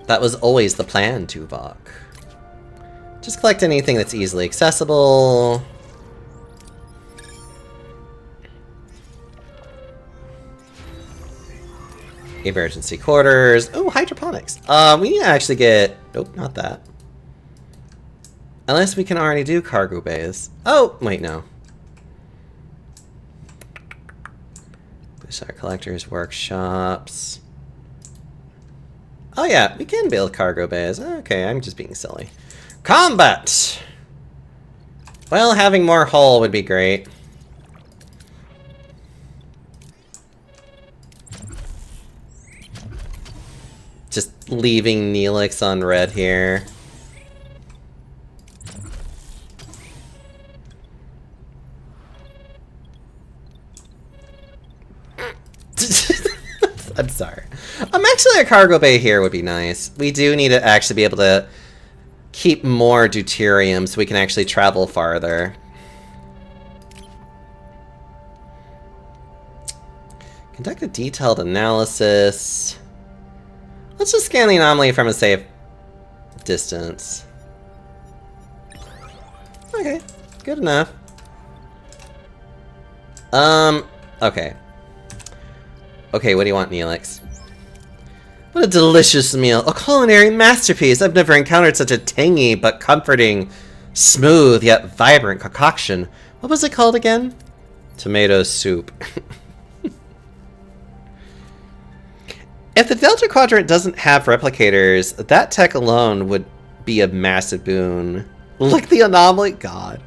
That was always the plan, Tuvok. Just collect anything that's easily accessible. Emergency quarters. Oh, hydroponics. We need to actually get... Nope, not that. Unless we can already do cargo bays. Oh, wait, no. Our collectors, workshops. Oh yeah, we can build cargo bays. Okay, I'm just being silly. Combat! Well, having more hull would be great. Just leaving Neelix on red here. I'm sorry. Actually, a cargo bay here would be nice. We do need to actually be able to keep more deuterium so we can actually travel farther. Conduct a detailed analysis. Let's just scan the anomaly from a safe distance. Okay, good enough. Okay. Okay, what do you want, Neelix? What a delicious meal. A culinary masterpiece. I've never encountered such a tangy but comforting, smooth yet vibrant concoction. What was it called again? Tomato soup. If the Delta Quadrant doesn't have replicators, that tech alone would be a massive boon. Like the anomaly, God.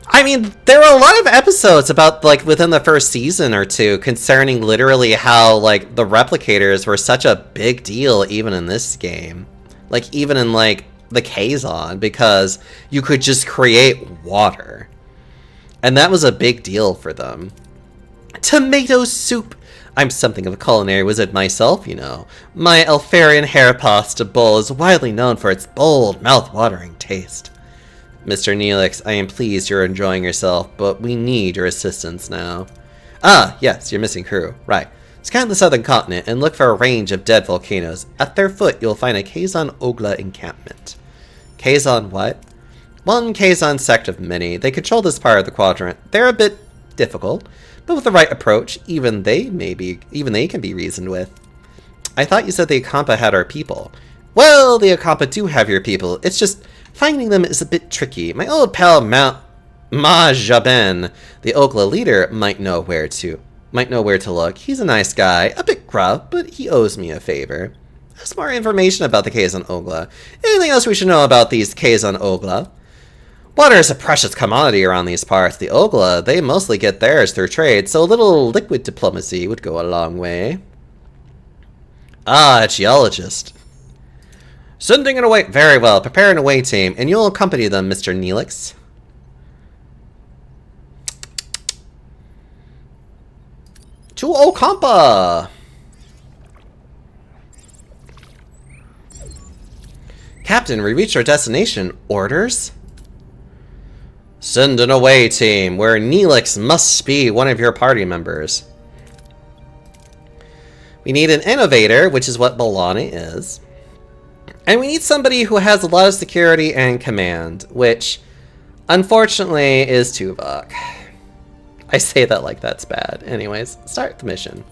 I mean, there were a lot of episodes about, like, within the first season or two concerning literally how, like, the replicators were such a big deal even in this game. Like, even in, like, the Kazon, because you could just create water. And that was a big deal for them. Tomato soup! I'm something of a culinary wizard myself, you know. My Elfarian hair pasta bowl is widely known for its bold, mouth-watering taste. Mr. Neelix, I am pleased you're enjoying yourself, but we need your assistance now. Ah, yes, your missing crew. Right. Scan the southern continent and look for a range of dead volcanoes. At their foot, you'll find a Kazon Ogla encampment. Kazon what? One Kazon sect of many. They control this part of the quadrant. They're a bit difficult, but with the right approach, even they can be reasoned with. I thought you said the Akampa had our people. Well, the Akampa do have your people. It's just finding them is a bit tricky. My old pal Ma Jaben, the Ogla leader, might know where to look. He's a nice guy, a bit gruff, but he owes me a favor. There's more information about the Kazon Ogla. Anything else we should know about these Kazon Ogla? Water is a precious commodity around these parts. The Ogla, they mostly get theirs through trade, so a little liquid diplomacy would go a long way. Ah, a geologist. Sending an away. Very well. Prepare an away team, and you'll accompany them, Mr. Neelix. To Okampa! Captain, we reached our destination. Orders? Send an away team, where Neelix must be one of your party members. We need an innovator, which is what Bolani is. And we need somebody who has a lot of security and command, which, unfortunately, is Tuvok. I say that like that's bad. Anyways, start the mission.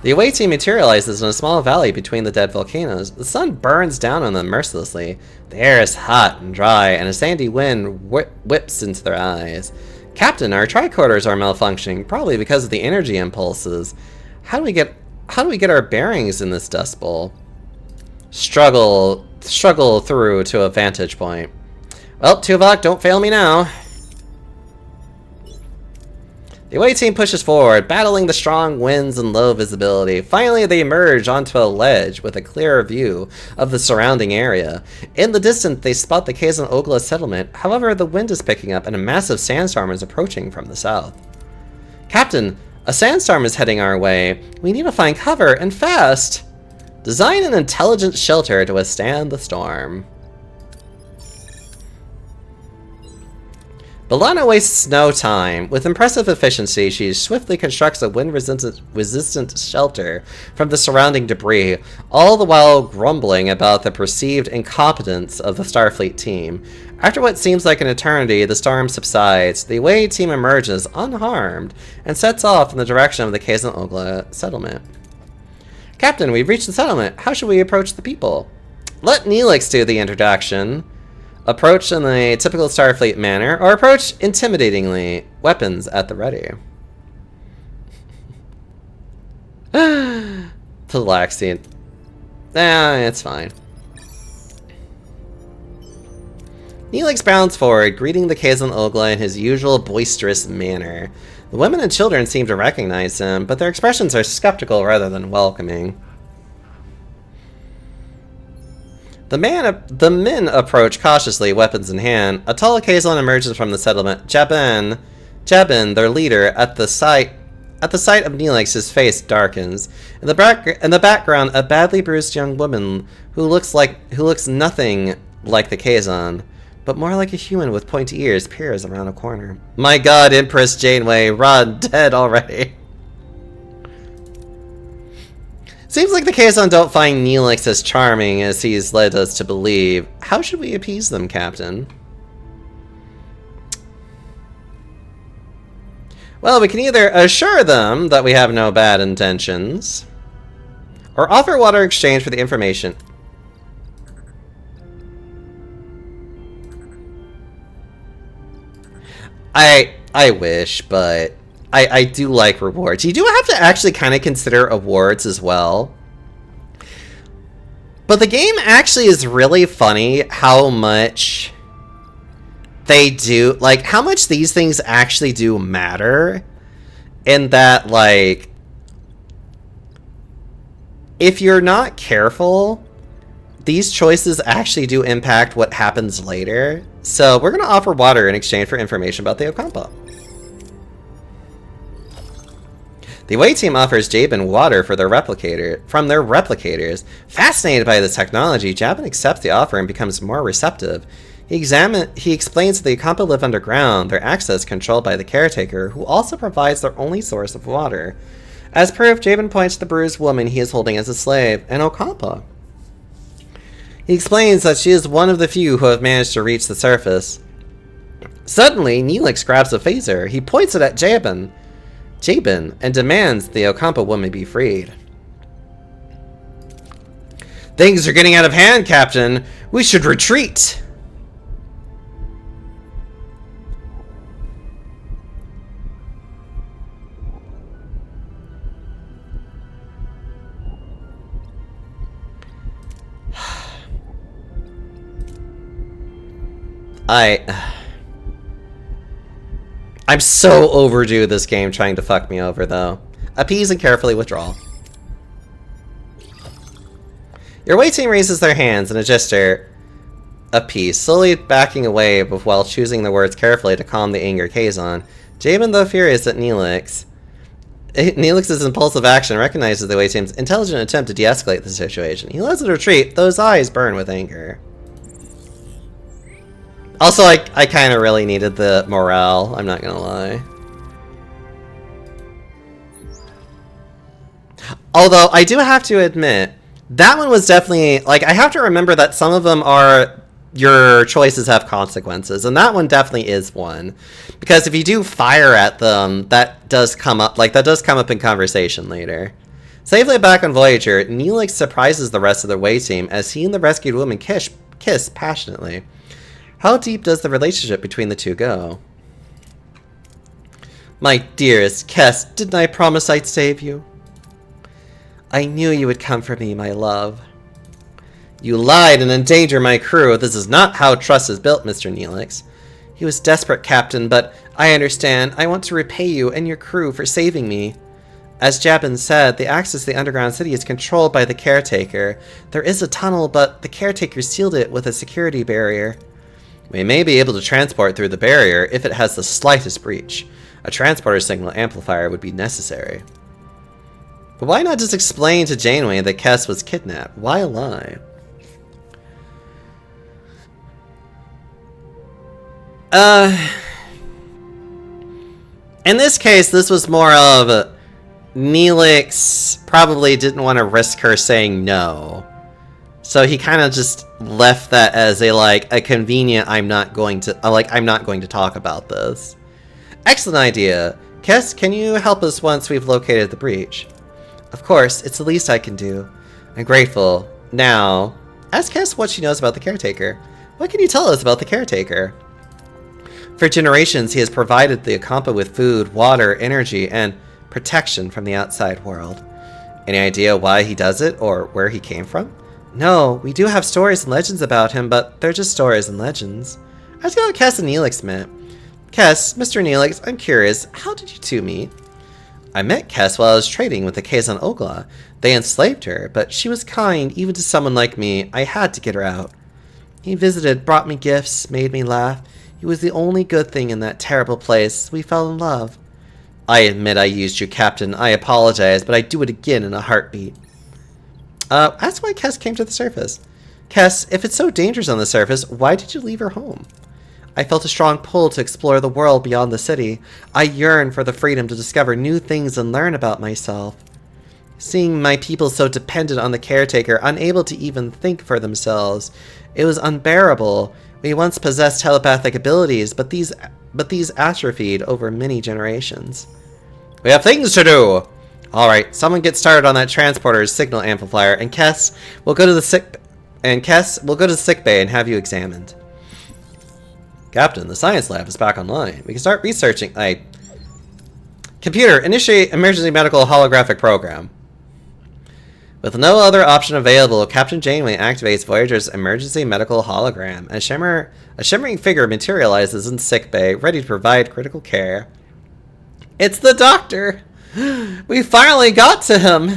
The away team materializes in a small valley between the dead volcanoes. The sun burns down on them mercilessly. The air is hot and dry, and a sandy wind whips into their eyes. Captain, our tricorders are malfunctioning, probably because of the energy impulses. How do we get our bearings in this dust bowl? Struggle through to a vantage point. Well, Tuvok, don't fail me now. The away team pushes forward, battling the strong winds and low visibility. Finally, they emerge onto a ledge with a clearer view of the surrounding area. In the distance, they spot the Kazon Ogla settlement. However, the wind is picking up and a massive sandstorm is approaching from the south. Captain, a sandstorm is heading our way. We need to find cover, and fast. Design an intelligent shelter to withstand the storm. B'Elanna wastes no time. With impressive efficiency, she swiftly constructs a wind-resistant shelter from the surrounding debris, all the while grumbling about the perceived incompetence of the Starfleet team. After what seems like an eternity, the storm subsides. The away team emerges unharmed and sets off in the direction of the Kazon Ogla settlement. Captain, we've reached the settlement. How should we approach the people? Let Neelix do the introduction. Approach in the typical Starfleet manner, or approach intimidatingly, weapons at the ready. Talaxian. It's fine. Neelix bounds forward, greeting the Kazon Ogla in his usual boisterous manner. The women and children seem to recognize him, but their expressions are skeptical rather than welcoming. The men approach cautiously, weapons in hand. A tall Kazon emerges from the settlement. Jabin, their leader, at the sight of Neelix's face darkens. In the background, a badly bruised young woman who looks nothing like the Kazon, but more like a human with pointy ears, peers around a corner. My God, Empress Janeway, run, dead already. Seems like the Kazon don't find Neelix as charming as he's led us to believe. How should we appease them, Captain? Well, we can either assure them that we have no bad intentions, or offer water exchange for the information. I wish, but I do like rewards. You do have to actually kind of consider awards as well. But the game actually is really funny how much they do, like, how much these things actually do matter. In that, like, if you're not careful, these choices actually do impact what happens later. So we're going to offer water in exchange for information about the Ocampa. The away team offers Jabin water from their replicators. Fascinated by the technology, Jabin accepts the offer and becomes more receptive. He explains that the Ocampa live underground, their access controlled by the caretaker, who also provides their only source of water. As proof, Jabin points to the bruised woman he is holding as a slave, an Ocampa. He explains that she is one of the few who have managed to reach the surface. Suddenly, Neelix grabs a phaser. He points it at Jabin, and demands the Ocampa woman be freed. Things are getting out of hand, Captain. We should retreat. I'm so overdue this game trying to fuck me over, though. Appease and carefully withdraw. Your away team raises their hands in a gesture of peace, slowly backing away while choosing the words carefully to calm the anger Kazon. Jabin, though furious at Neelix's impulsive action, recognizes the away team's intelligent attempt to de-escalate the situation. He lets it retreat, though his eyes burn with anger. Also, I kind of really needed the morale, I'm not gonna lie. Although, I do have to admit, that one was definitely, like, I have to remember that some of them are, your choices have consequences, and that one definitely is one. Because if you do fire at them, that does come up, in conversation later. Safely back on Voyager, Neelix surprises the rest of the away team as he and the rescued woman kiss passionately. How deep does the relationship between the two go? My dearest Kes, didn't I promise I'd save you? I knew you would come for me, my love. You lied and endangered my crew. This is not how trust is built, Mr. Neelix. He was desperate, Captain, but I understand. I want to repay you and your crew for saving me. As Jabin said, the access to the underground city is controlled by the caretaker. There is a tunnel, but the caretaker sealed it with a security barrier. We may be able to transport through the barrier if it has the slightest breach. A transporter signal amplifier would be necessary. But why not just explain to Janeway that Kes was kidnapped? Why lie? In this case, this was more of Neelix probably didn't want to risk her saying no. So he kind of just left that as a convenient I'm not going to talk about this. Excellent idea. Kes, can you help us once we've located the breach? Of course, it's the least I can do. I'm grateful. Now, ask Kes what she knows about the caretaker. What can you tell us about the caretaker? For generations, he has provided the Ocampa with food, water, energy, and protection from the outside world. Any idea why he does it or where he came from? No, we do have stories and legends about him, but they're just stories and legends. Ask how Kes and Neelix met. Kes, Mr. Neelix, I'm curious, how did you two meet? I met Kes while I was trading with the Kazon Ogla. They enslaved her, but she was kind even to someone like me. I had to get her out. He visited, brought me gifts, made me laugh. He was the only good thing in that terrible place. We fell in love. I admit I used you, Captain. I apologize, but I'd do it again in a heartbeat. Ask why Kes came to the surface. Kes, if it's so dangerous on the surface, why did you leave your home? I felt a strong pull to explore the world beyond the city. I yearn for the freedom to discover new things and learn about myself. Seeing my people so dependent on the caretaker, unable to even think for themselves, it was unbearable. We once possessed telepathic abilities, but these atrophied over many generations. We have things to do! Alright, someone get started on that transporter's signal amplifier, and Kes, we'll go to the sick bay and have you examined. Captain, the science lab is back online. We can start researching. Computer, initiate emergency medical holographic program. With no other option available, Captain Janeway activates Voyager's emergency medical hologram. A shimmering figure materializes in sickbay, ready to provide critical care. It's the Doctor! We finally got to him!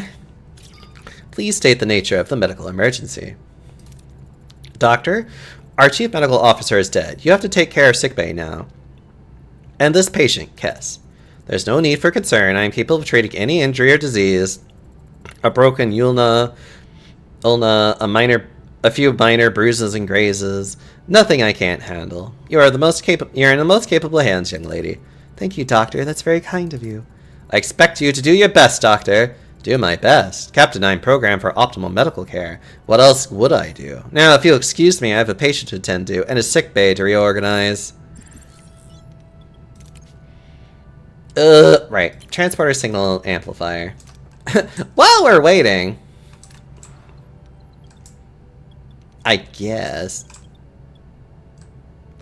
Please state the nature of the medical emergency. Doctor, our chief medical officer is dead. You have to take care of sickbay now. And this patient, Kess. There's no need for concern. I am capable of treating any injury or disease. A broken ulna, a few minor bruises and grazes. Nothing I can't handle. You're in the most capable hands, young lady. Thank you, Doctor. That's very kind of you. I expect you to do your best, Doctor. Do my best. Captain, I'm programmed for optimal medical care. What else would I do? Now, if you'll excuse me, I have a patient to attend to and a sick bay to reorganize. Right. Transporter signal amplifier. While we're waiting, I guess.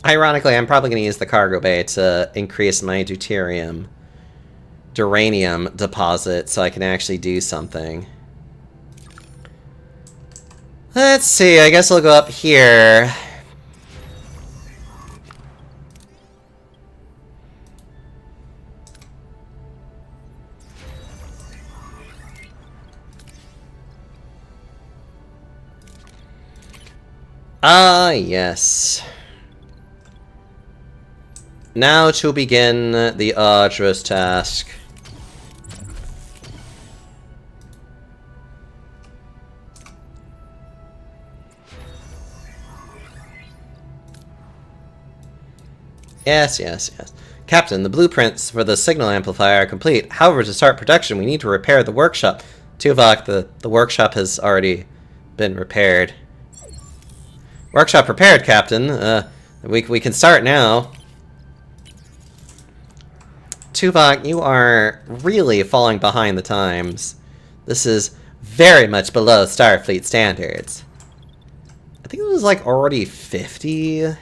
Ironically, I'm probably going to use the cargo bay to increase my deuterium deposit so I can actually do something. Let's see, I guess I'll go up here. Ah, yes. Now to begin the arduous task. Yes. Captain, the blueprints for the signal amplifier are complete. However, to start production, we need to repair the workshop. Tuvok, the workshop has already been repaired. Workshop repaired, Captain. We can start now. Tuvok, you are really falling behind the times. This is very much below Starfleet standards. I think it was like already 50.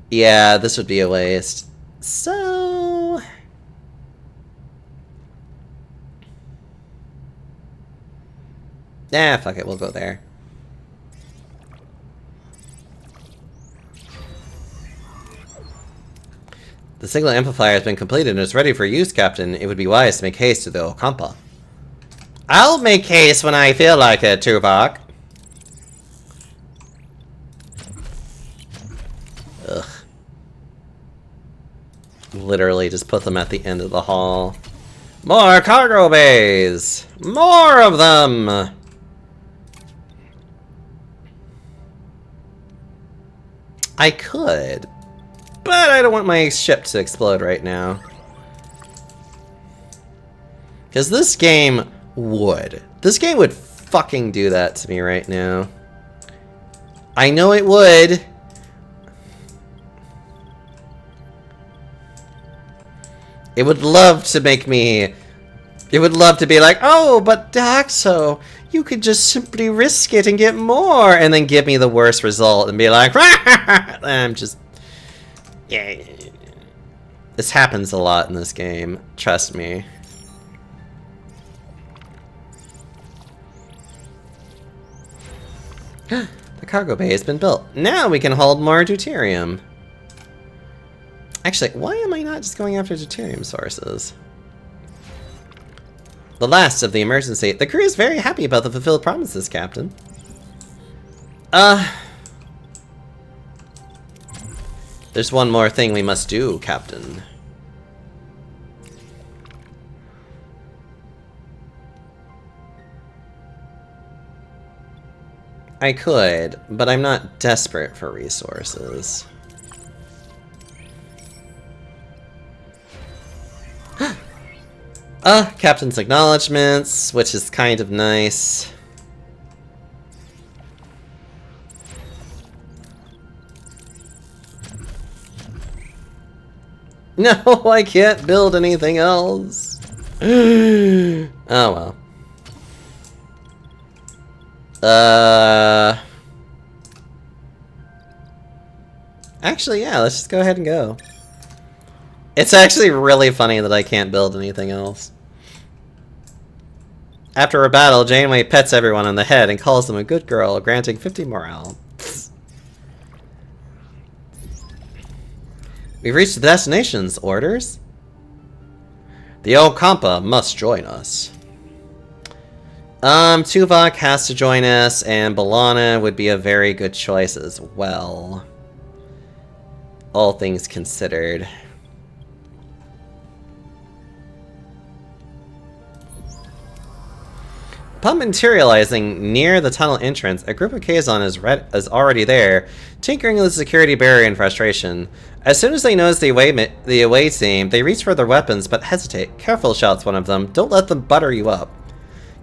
Yeah, this would be a waste. So... nah, fuck it, we'll go there. The signal amplifier has been completed and is ready for use, Captain. It would be wise to make haste to the Ocampa. I'll make haste when I feel like it, Tuvok. Ugh. Literally just put them at the end of the hall. More cargo bays! More of them! I could, but I don't want my ship to explode right now. Because this game would. This game would fucking do that to me right now. I know it would. It would love to make me... It would love to be like, oh, but Daxo, you could just simply risk it and get more, and then give me the worst result and be like, I'm just... Yeah. This happens a lot in this game, trust me. The cargo bay has been built. Now we can hold more deuterium. Actually, why am I not just going after deuterium sources? The last of the emergency. The crew is very happy about the fulfilled promises, Captain. There's one more thing we must do, Captain. I could, but I'm not desperate for resources. Captain's acknowledgements, which is kind of nice. No, I can't build anything else. Oh well. Actually, yeah, let's just go ahead and go. It's actually really funny that I can't build anything else. After a battle, Janeway pets everyone on the head and calls them a good girl, granting 50 morale. We've reached the destination's orders. The Okampa must join us. Tuvok has to join us, and B'Elanna would be a very good choice as well. All things considered. Upon materializing near the tunnel entrance, a group of Kazon is already there, tinkering with the security barrier in frustration. As soon as they notice the away team, they reach for their weapons but hesitate. Careful, shouts one of them. Don't let them butter you up.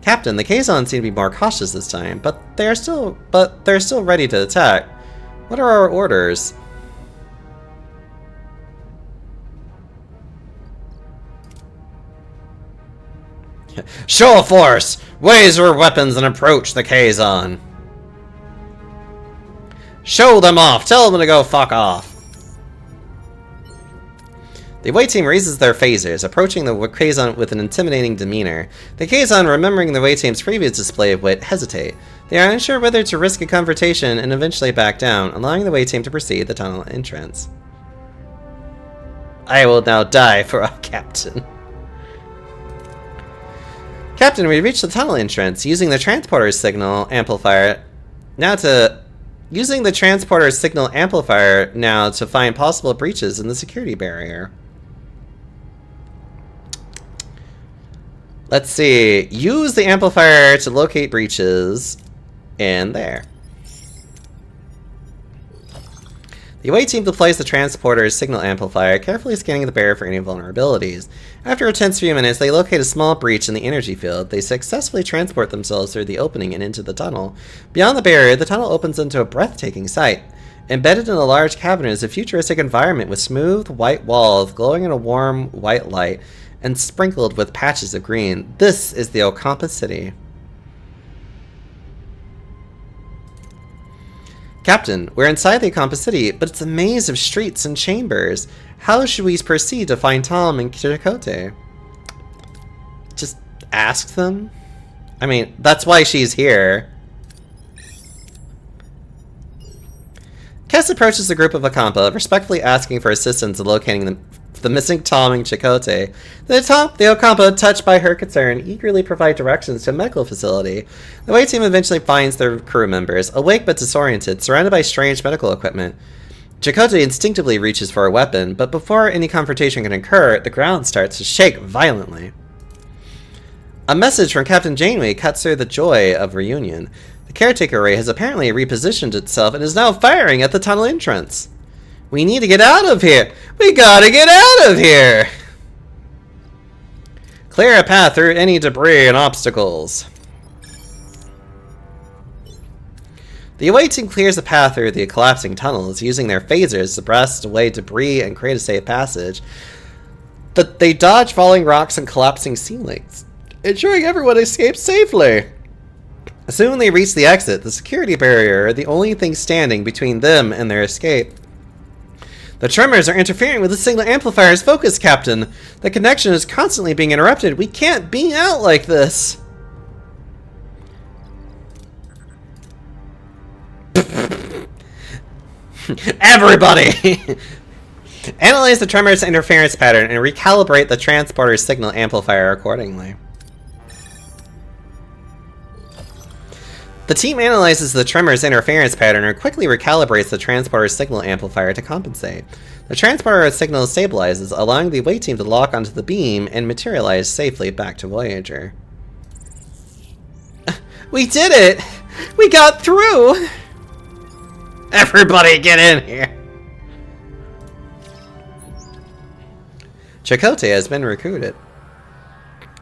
Captain, the Kazon seem to be more cautious this time, but they're still ready to attack. What are our orders? Show of force! Raise your weapons and approach the Kazon. Show them off! Tell them to go fuck off! The away team raises their phasers, approaching the Kazon with an intimidating demeanor. The Kazon, remembering the away team's previous display of wit, hesitate. They are unsure whether to risk a confrontation and eventually back down, allowing the away team to proceed the tunnel entrance. I will now die for our captain. Captain, we reached the tunnel entrance, using the transporter's signal amplifier now to find possible breaches in the security barrier. Let's see. Use the amplifier to locate breaches in there. The away team deploys the transporter's signal amplifier, carefully scanning the barrier for any vulnerabilities. After a tense few minutes, they locate a small breach in the energy field. They successfully transport themselves through the opening and into the tunnel. Beyond the barrier, the tunnel opens into a breathtaking sight. Embedded in a large cavern is a futuristic environment with smooth white walls glowing in a warm white light and sprinkled with patches of green. This is the Okampa City. Captain, we're inside the Okampa City, but it's a maze of streets and chambers. How should we proceed to find Tom and Chakotay? Just ask them? I mean, that's why she's here. Kes approaches the group of Okampa, respectfully asking for assistance in locating the missing Tom and Chakotay. The Okampa, touched by her concern, eagerly provide directions to a medical facility. The away team eventually finds their crew members, awake but disoriented, surrounded by strange medical equipment. Chakotay instinctively reaches for a weapon, but before any confrontation can occur, the ground starts to shake violently. A message from Captain Janeway cuts through the joy of reunion. The caretaker array has apparently repositioned itself and is now firing at the tunnel entrance. We need to get out of here! We gotta get out of here! Clear a path through any debris and obstacles. The away team clears a path through the collapsing tunnels, using their phasers to blast away debris and create a safe passage. But they dodge falling rocks and collapsing ceilings, ensuring everyone escapes safely. Soon they reach the exit, the security barrier, the only thing standing between them and their escape. The tremors are interfering with the signal amplifier's focus, Captain. The connection is constantly being interrupted. We can't beam out like this. Everybody! Analyze the tremors interference pattern and recalibrate the transporter's signal amplifier accordingly. The team analyzes the tremors interference pattern and quickly recalibrates the transporter's signal amplifier to compensate. The transporter's signal stabilizes, allowing the away team to lock onto the beam and materialize safely back to Voyager. We did it! We got through! Everybody get in here! Chakotay has been recruited.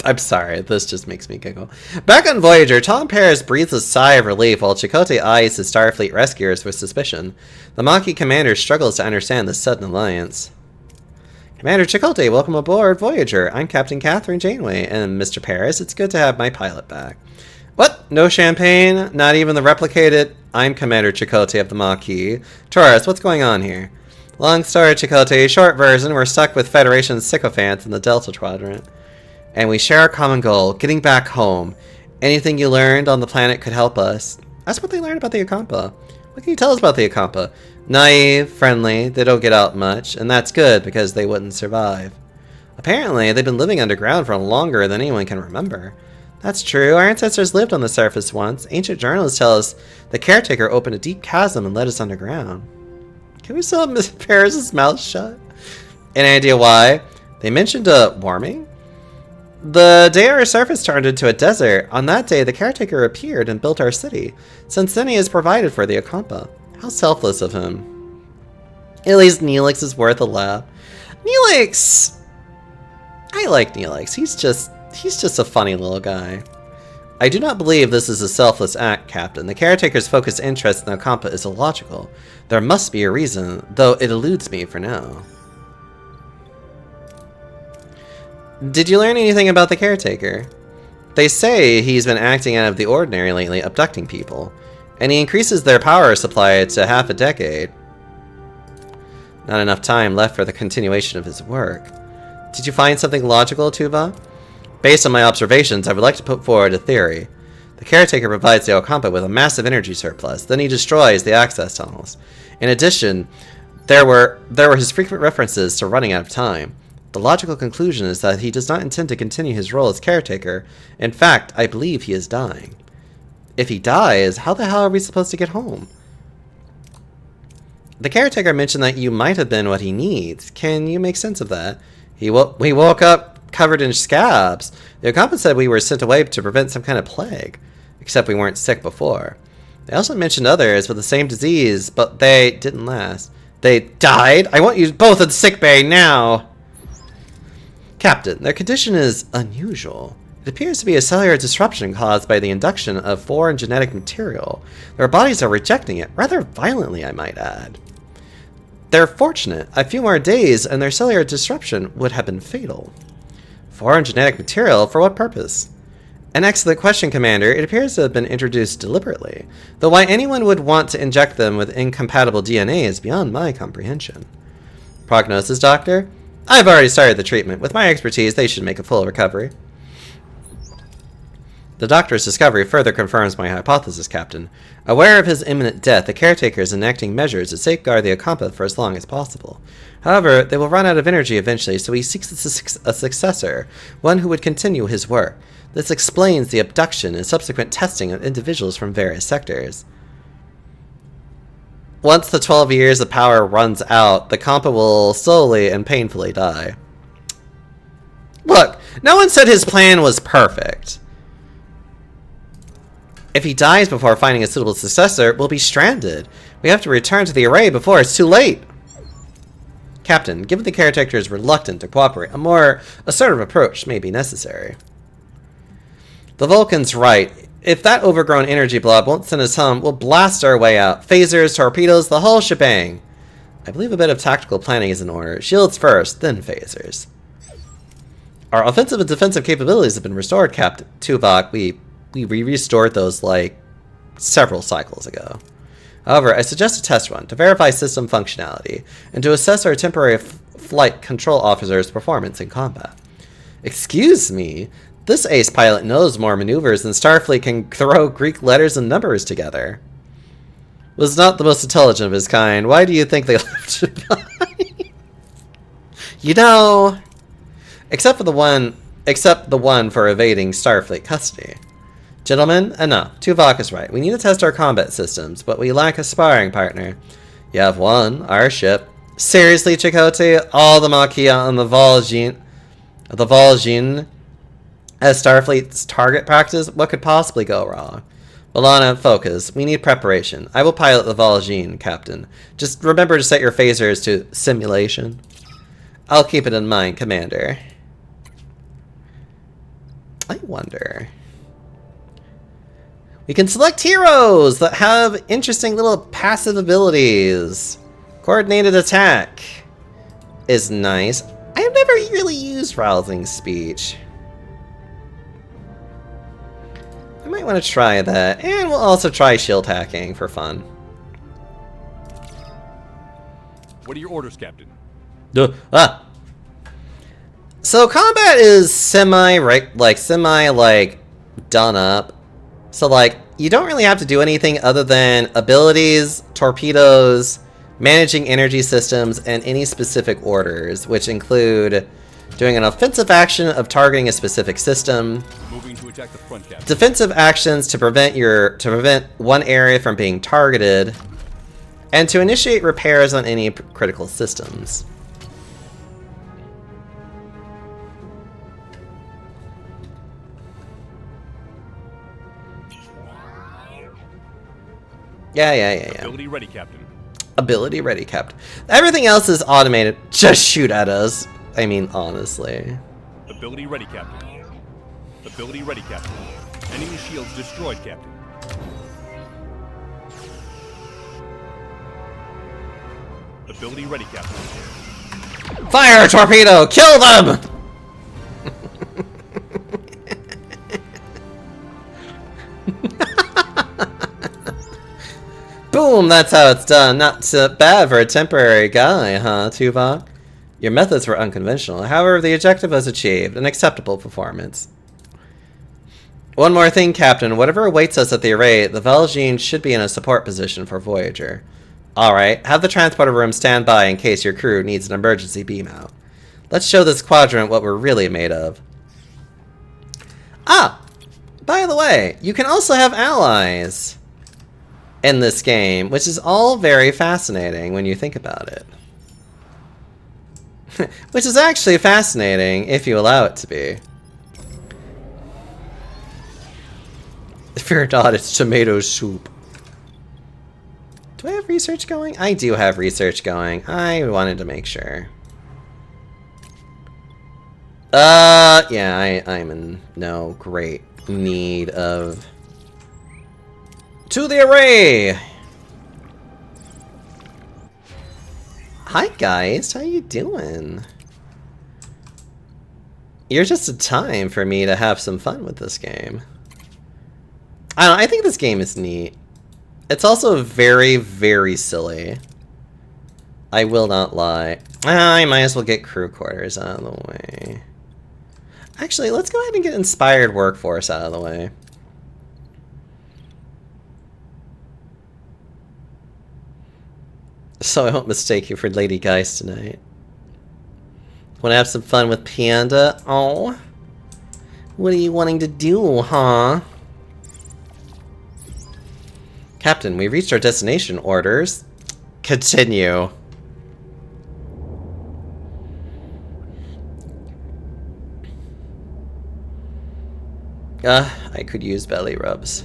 I'm sorry, this just makes me giggle. Back on Voyager, Tom Paris breathes a sigh of relief while Chakotay eyes his Starfleet rescuers with suspicion. The Maquis commander struggles to understand this sudden alliance. Commander Chakotay, welcome aboard Voyager. I'm Captain Catherine Janeway, and Mr. Paris, it's good to have my pilot back. What? No champagne? Not even the replicated... I'm Commander Chakotay of the Maquis. Taurus, what's going on here? Long story, Chakotay. Short version, we're stuck with Federation sycophants in the Delta Quadrant. And we share a common goal, getting back home. Anything you learned on the planet could help us. That's what they learned about the Akampa. What can you tell us about the Akampa? Naive, friendly, they don't get out much, and that's good because they wouldn't survive. Apparently, they've been living underground for longer than anyone can remember. That's true, our ancestors lived on the surface once. Ancient journals tell us the caretaker opened a deep chasm and led us underground. Can we still have Paris' mouth shut? Any idea why? They mentioned warming? The day our surface turned into a desert, on that day the caretaker appeared and built our city. Since then he has provided for the Akampa. How selfless of him. At least Neelix is worth a laugh. Neelix! I like Neelix. He's just a funny little guy. I do not believe this is a selfless act, Captain. The caretaker's focused interest in the Akampa is illogical. There must be a reason, though it eludes me for now. Did you learn anything about the caretaker? They say he's been acting out of the ordinary lately, abducting people. And he increases their power supply to half a decade. Not enough time left for the continuation of his work. Did you find something logical, Tuva? Based on my observations, I would like to put forward a theory. The caretaker provides the Akampa with a massive energy surplus, then he destroys the access tunnels. In addition, there were his frequent references to running out of time. The logical conclusion is that he does not intend to continue his role as caretaker. In fact, I believe he is dying. If he dies, how the hell are we supposed to get home? The caretaker mentioned that you might have been what he needs. Can you make sense of that? We woke up covered in scabs. The Akampa said we were sent away to prevent some kind of plague. Except we weren't sick before. They also mentioned others with the same disease, but they didn't last. They died? I want you both in sickbay now! Captain, their condition is unusual. It appears to be a cellular disruption caused by the induction of foreign genetic material. Their bodies are rejecting it, rather violently, I might add. They're fortunate. A few more days and their cellular disruption would have been fatal. Foreign genetic material? For what purpose? An excellent question, Commander. It appears to have been introduced deliberately, though why anyone would want to inject them with incompatible DNA is beyond my comprehension. Prognosis, Doctor? I've already started the treatment. With my expertise, they should make a full recovery. The doctor's discovery further confirms my hypothesis, Captain. Aware of his imminent death, the caretaker is enacting measures to safeguard the Akampa for as long as possible. However, they will run out of energy eventually, so he seeks a successor, one who would continue his work. This explains the abduction and subsequent testing of individuals from various sectors. Once the 12 years of power runs out, the Akampa will slowly and painfully die. Look, no one said his plan was perfect. If he dies before finding a suitable successor, we'll be stranded. We have to return to the array before it's too late. Captain, given the caretaker is reluctant to cooperate, a more assertive approach may be necessary. The Vulcan's right. If that overgrown energy blob won't send us home, we'll blast our way out. Phasers, torpedoes, the whole shebang. I believe a bit of tactical planning is in order. Shields first, then phasers. Our offensive and defensive capabilities have been restored, Captain Tuvok. We restored those like several cycles ago. However, I suggest a test run to verify system functionality and to assess our temporary flight control officer's performance in combat. Excuse me? This ace pilot knows more maneuvers than Starfleet can throw Greek letters and numbers together. Was not the most intelligent of his kind. Why do you think they left it behind? You know, except the one for evading Starfleet custody. Gentlemen, enough. Tuvok is right. We need to test our combat systems, but we lack a sparring partner. You have one, our ship. Seriously, Chakotay? All the Maquia on the Vol'jin as Starfleet's target practice? What could possibly go wrong? B'Elanna, focus. We need preparation. I will pilot the Vol'jin, Captain. Just remember to set your phasers to simulation. I'll keep it in mind, Commander. I wonder... We can select heroes that have interesting little passive abilities. Coordinated attack is nice. I have never really used rousing speech. I might want to try that. And we'll also try shield hacking for fun. What are your orders, Captain? So combat is semi done up. So like you don't really have to do anything other than abilities, torpedoes, managing energy systems, and any specific orders, which include doing an offensive action of targeting a specific system, Moving to attack the front, Captain. defensive actions to prevent one area from being targeted, and to initiate repairs on any critical systems. Yeah. Ability ready, Captain. Ability ready, Captain. Everything else is automated. Just shoot at us. I mean, honestly. Ability ready, Captain. Ability ready, Captain. Enemy shields destroyed, Captain. Ability ready, Captain. Fire a torpedo! Kill them! Boom, that's how it's done. Not so bad for a temporary guy, huh, Tuvok? Your methods were unconventional. However, the objective was achieved. An acceptable performance. One more thing, Captain. Whatever awaits us at the array, the Valjean should be in a support position for Voyager. Alright, have the transporter room stand by in case your crew needs an emergency beam out. Let's show this quadrant what we're really made of. Ah! By the way, you can also have allies in this game, which is all very fascinating when you think about it. Which is actually fascinating if you allow it to be. Fear not, it's tomato soup. Do I have research going? I do have research going. I wanted to make sure. Yeah, I'm in no great need of... To the array! Hi guys, how you doing? You're just a time for me to have some fun with this game. I don't know, I think this game is neat. It's also very, very silly. I will not lie. I might as well get crew quarters out of the way. Actually, let's go ahead and get inspired workforce out of the way. So I won't mistake you for Lady Geist tonight. Want to have some fun with Panda? Oh. What are you wanting to do, huh? Captain, we reached our destination. Orders. Continue. I could use belly rubs.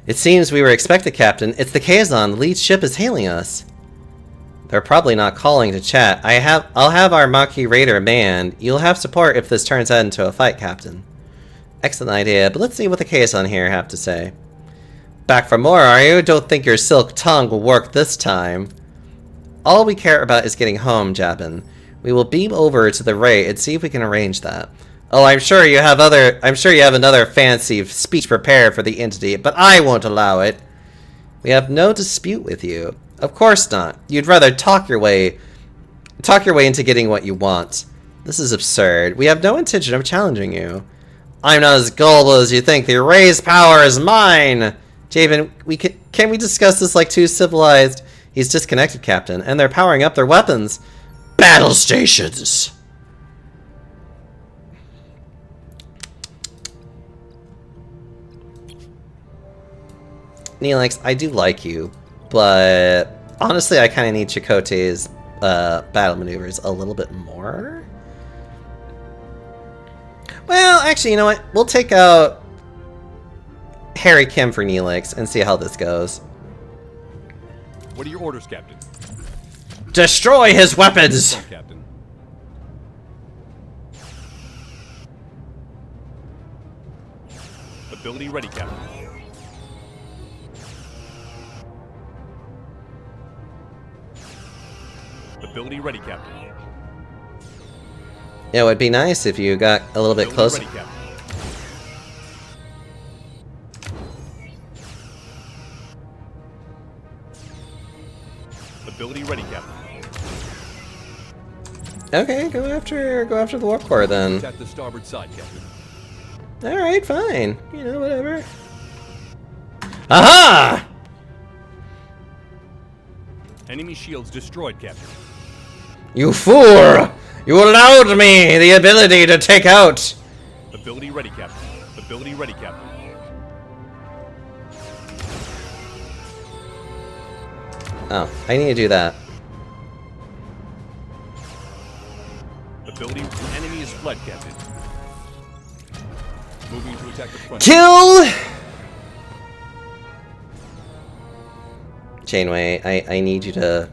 It seems we were expected, Captain. It's the Kazon. The lead ship is hailing us. They're probably not calling to chat. I'll have our Maquis Raider manned. You'll have support if this turns out into a fight, Captain. Excellent idea, but let's see what the Kazon here have to say. Back for more, are you? Don't think your silk tongue will work this time. All we care about is getting home, Jabin. We will beam over to the Ray and see if we can arrange that. Oh, I'm sure you have another fancy speech prepared for the entity, but I won't allow it. We have no dispute with you. Of course not. You'd rather talk your way into getting what you want. This is absurd. We have no intention of challenging you. I'm not as gullible as you think. The array's power is mine. Javen, can we discuss this like two civilized? He's disconnected, Captain, and they're powering up their weapons. Battle stations. Neelix, I do like you, but honestly, I kind of need Chakotay's battle maneuvers a little bit more. Well, actually, you know what? We'll take out Harry Kim for Neelix and see how this goes. What are your orders, Captain? Destroy his weapons! Captain. Ability ready, Captain. Ability ready, Captain. Yeah, it would be nice if you got a little bit closer. Ready, Captain. Okay, go after the warp core then. Attack the starboard side, Captain. Alright, fine. You know, whatever. Aha! Enemy shields destroyed, Captain. You fool! You allowed me the ability to take out. Ability ready, Captain. Ability ready, Captain. Oh, I need to do that. Ability. Enemy is fled, Captain. Moving to attack the front. Kill! Janeway, I need you to...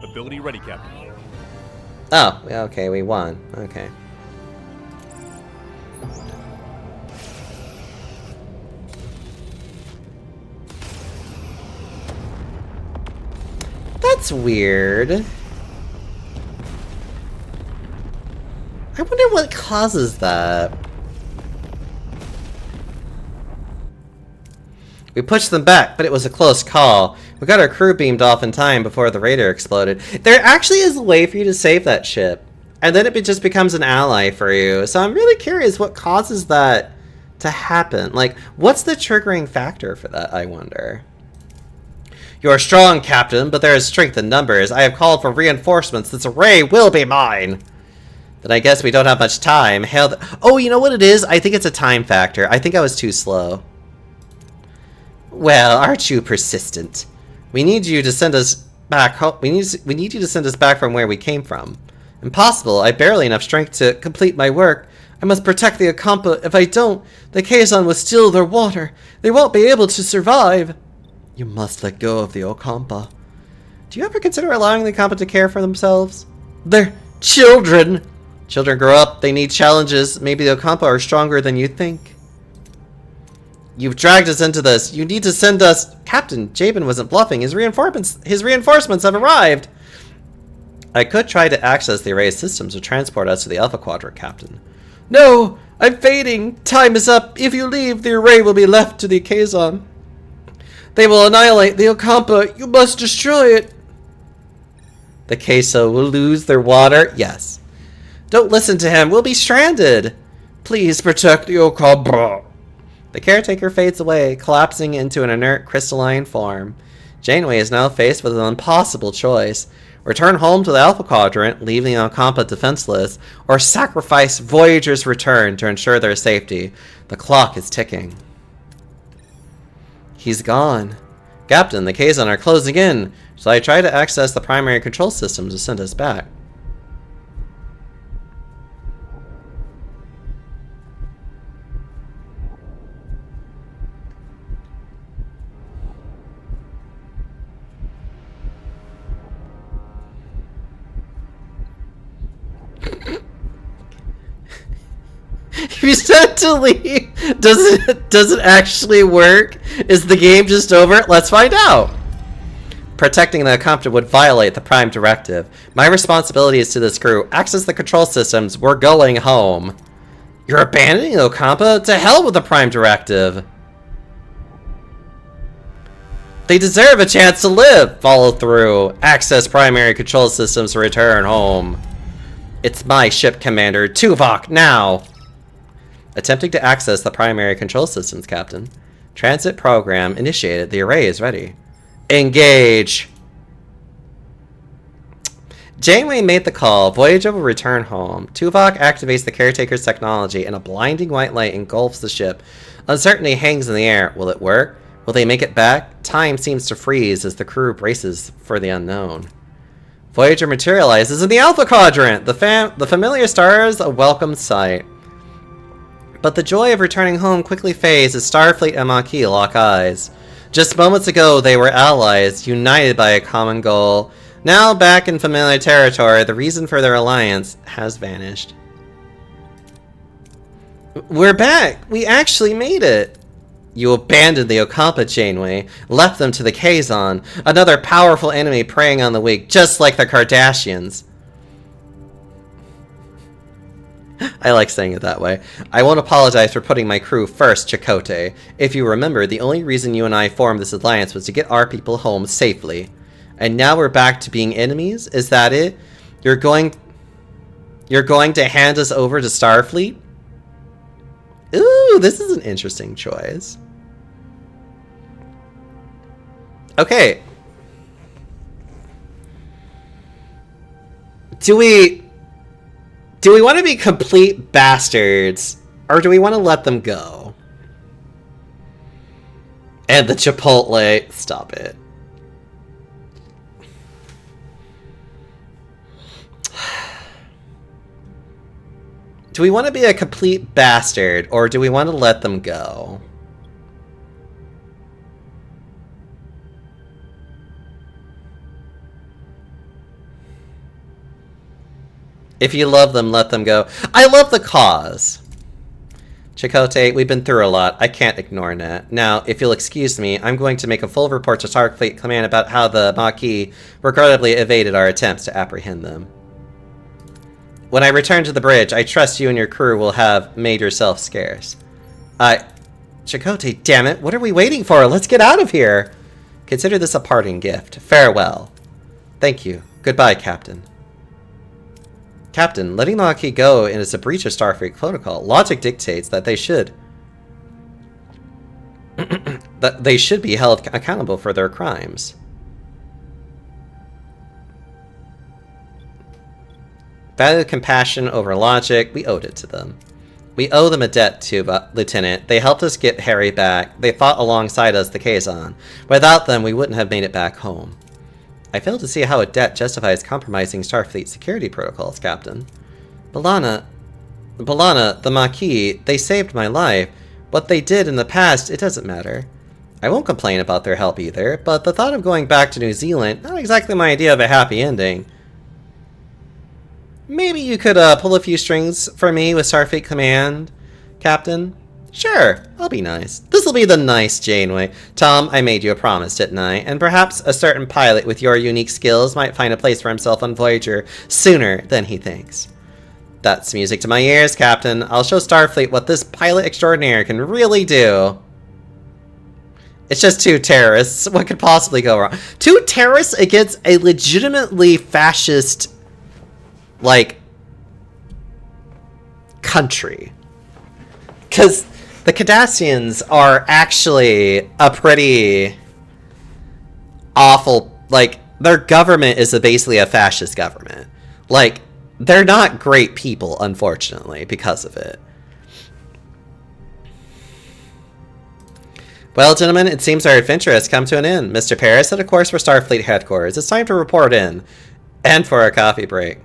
Ability ready, Captain. Oh, okay, we won. Okay. That's weird. I wonder what causes that. We pushed them back, but it was a close call. We got our crew beamed off in time before the raider exploded. There actually is a way for you to save that ship, and then it just becomes an ally for you. So I'm really curious what causes that to happen. Like, what's the triggering factor for that, I wonder? You are strong, Captain, but there is strength in numbers. I have called for reinforcements. This array will be mine. Then I guess we don't have much time. Hail the... Oh, you know what it is? I think it's a time factor. I think I was too slow. Well, aren't you persistent? We need you to send us back home. We need you to send us back from where we came from. Impossible. I barely enough strength to complete my work. I must protect the Ocampa. If I don't, the Kazon will steal their water. They won't be able to survive. You must let go of the Ocampa. Do you ever consider allowing the Ocampa to care for themselves? They're children. Children grow up. They need challenges. Maybe the Ocampa are stronger than you think. You've dragged us into this. You need to send us... Captain, Jabin wasn't bluffing. His reinforcements have arrived. I could try to access the array's systems to transport us to the Alpha Quadrant, Captain. No! I'm fading. Time is up. If you leave, the array will be left to the Kazon. They will annihilate the Ocampa. You must destroy it. The Queso will lose their water? Yes. Don't listen to him. We'll be stranded. Please protect the Ocampa. The caretaker fades away, collapsing into an inert crystalline form. Janeway is now faced with an impossible choice. Return home to the Alpha Quadrant, leaving the Ocampa defenseless, or sacrifice Voyager's return to ensure their safety. The clock is ticking. He's gone. Captain, the Kazon are closing in, so I try to access the primary control system to send us back. If you said to leave, does it actually work? Is the game just over? Let's find out. Protecting the Ocampa would violate the Prime Directive. My responsibility is to this crew. Access the control systems. We're going home. You're abandoning the Ocampa? To hell with the Prime Directive. They deserve a chance to live. Follow through. Access primary control systems to return home. It's my ship, Commander. Tuvok, now. Attempting to access the primary control systems, Captain. Transit program initiated. The array is ready. Engage! Janeway made the call. Voyager will return home. Tuvok activates the caretaker's technology, and a blinding white light engulfs the ship. Uncertainty hangs in the air. Will it work? Will they make it back? Time seems to freeze as the crew braces for the unknown. Voyager materializes in the Alpha Quadrant! The familiar star is a welcome sight. But the joy of returning home quickly fades as Starfleet and Maquis lock eyes. Just moments ago, they were allies, united by a common goal. Now, back in familiar territory, the reason for their alliance has vanished. We're back! We actually made it! You abandoned the Ocampa, Janeway, left them to the Kazon, another powerful enemy preying on the weak, just like the Cardassians. I like saying it that way. I won't apologize for putting my crew first, Chakotay. If you remember, the only reason you and I formed this alliance was to get our people home safely. And now we're back to being enemies? Is that it? You're going to hand us over to Starfleet? Ooh, this is an interesting choice. Okay. Do we want to be complete bastards, or do we want to let them go? And the Chipotle... Stop it. Do we want to be a complete bastard, or do we want to let them go? If you love them, let them go. I love the cause. Chakotay, we've been through a lot. I can't ignore that. Now, if you'll excuse me, I'm going to make a full report to Starfleet Command about how the Maquis regrettably evaded our attempts to apprehend them. When I return to the bridge, I trust you and your crew will have made yourself scarce. Chakotay, damn it, what are we waiting for? Let's get out of here! Consider this a parting gift. Farewell. Thank you. Goodbye, Captain. Captain, letting the Maquis go is a breach of Starfleet protocol. Logic dictates that they should be held accountable for their crimes. Value compassion over logic. We owed it to them. We owe them a debt to Lieutenant. They helped us get Harry back. They fought alongside us, the Kazon. Without them, we wouldn't have made it back home. I fail to see how a debt justifies compromising Starfleet security protocols, Captain. B'Elanna, the Maquis, they saved my life. What they did in the past, it doesn't matter. I won't complain about their help either, but the thought of going back to New Zealand, not exactly my idea of a happy ending. Maybe you could pull a few strings for me with Starfleet Command, Captain? Sure, I'll be nice. This'll be the nice Janeway. Tom, I made you a promise, didn't I? And perhaps a certain pilot with your unique skills might find a place for himself on Voyager sooner than he thinks. That's music to my ears, Captain. I'll show Starfleet what this pilot extraordinaire can really do. It's just two terrorists. What could possibly go wrong? Two terrorists against a legitimately fascist, like, country. Because the Cardassians are actually a pretty awful, like, their government is basically a fascist government. Like, they're not great people, unfortunately, because of it. Well, gentlemen, it seems our adventure has come to an end. Mr. Paris, set a course for Starfleet headquarters. It's time to report in. And for our coffee break.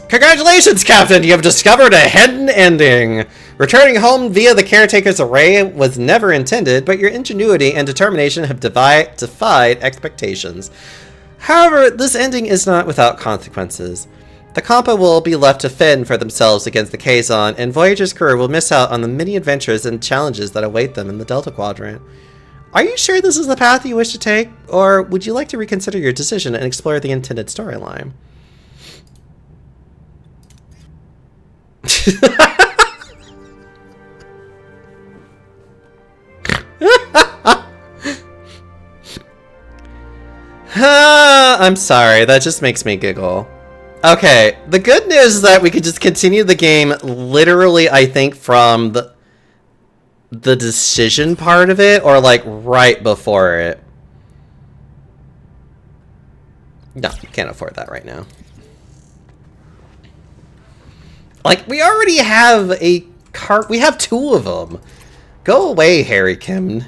Congratulations, Captain! You have discovered a hidden ending! Returning home via the Caretaker's array was never intended, but your ingenuity and determination have defied expectations. However, this ending is not without consequences. The Compa will be left to fend for themselves against the Kazon, and Voyager's crew will miss out on the many adventures and challenges that await them in the Delta Quadrant. Are you sure this is the path you wish to take, or would you like to reconsider your decision and explore the intended storyline? I'm sorry, that just makes me giggle. Okay, the good news is that we could just continue the game literally, I think, from the decision part of it, or like right before it. No, can't afford that right now. Like, we already have a cart. We have two of them. Go away, Harry Kim.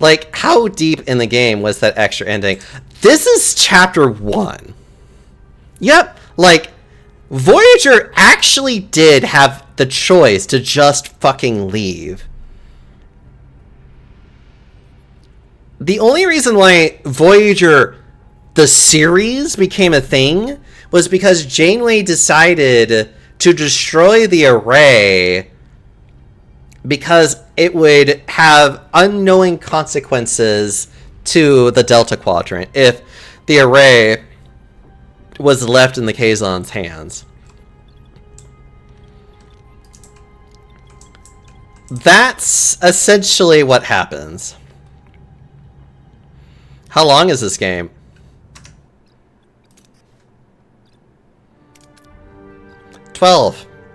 Like, how deep in the game was that extra ending? This is chapter 1. Yep. Like, Voyager actually did have the choice to just fucking leave. The only reason why Voyager, the series, became a thing was because Janeway decided to destroy the array because it would have unknowing consequences to the Delta Quadrant if the array was left in the Kazon's hands. That's essentially what happens. How long is this game?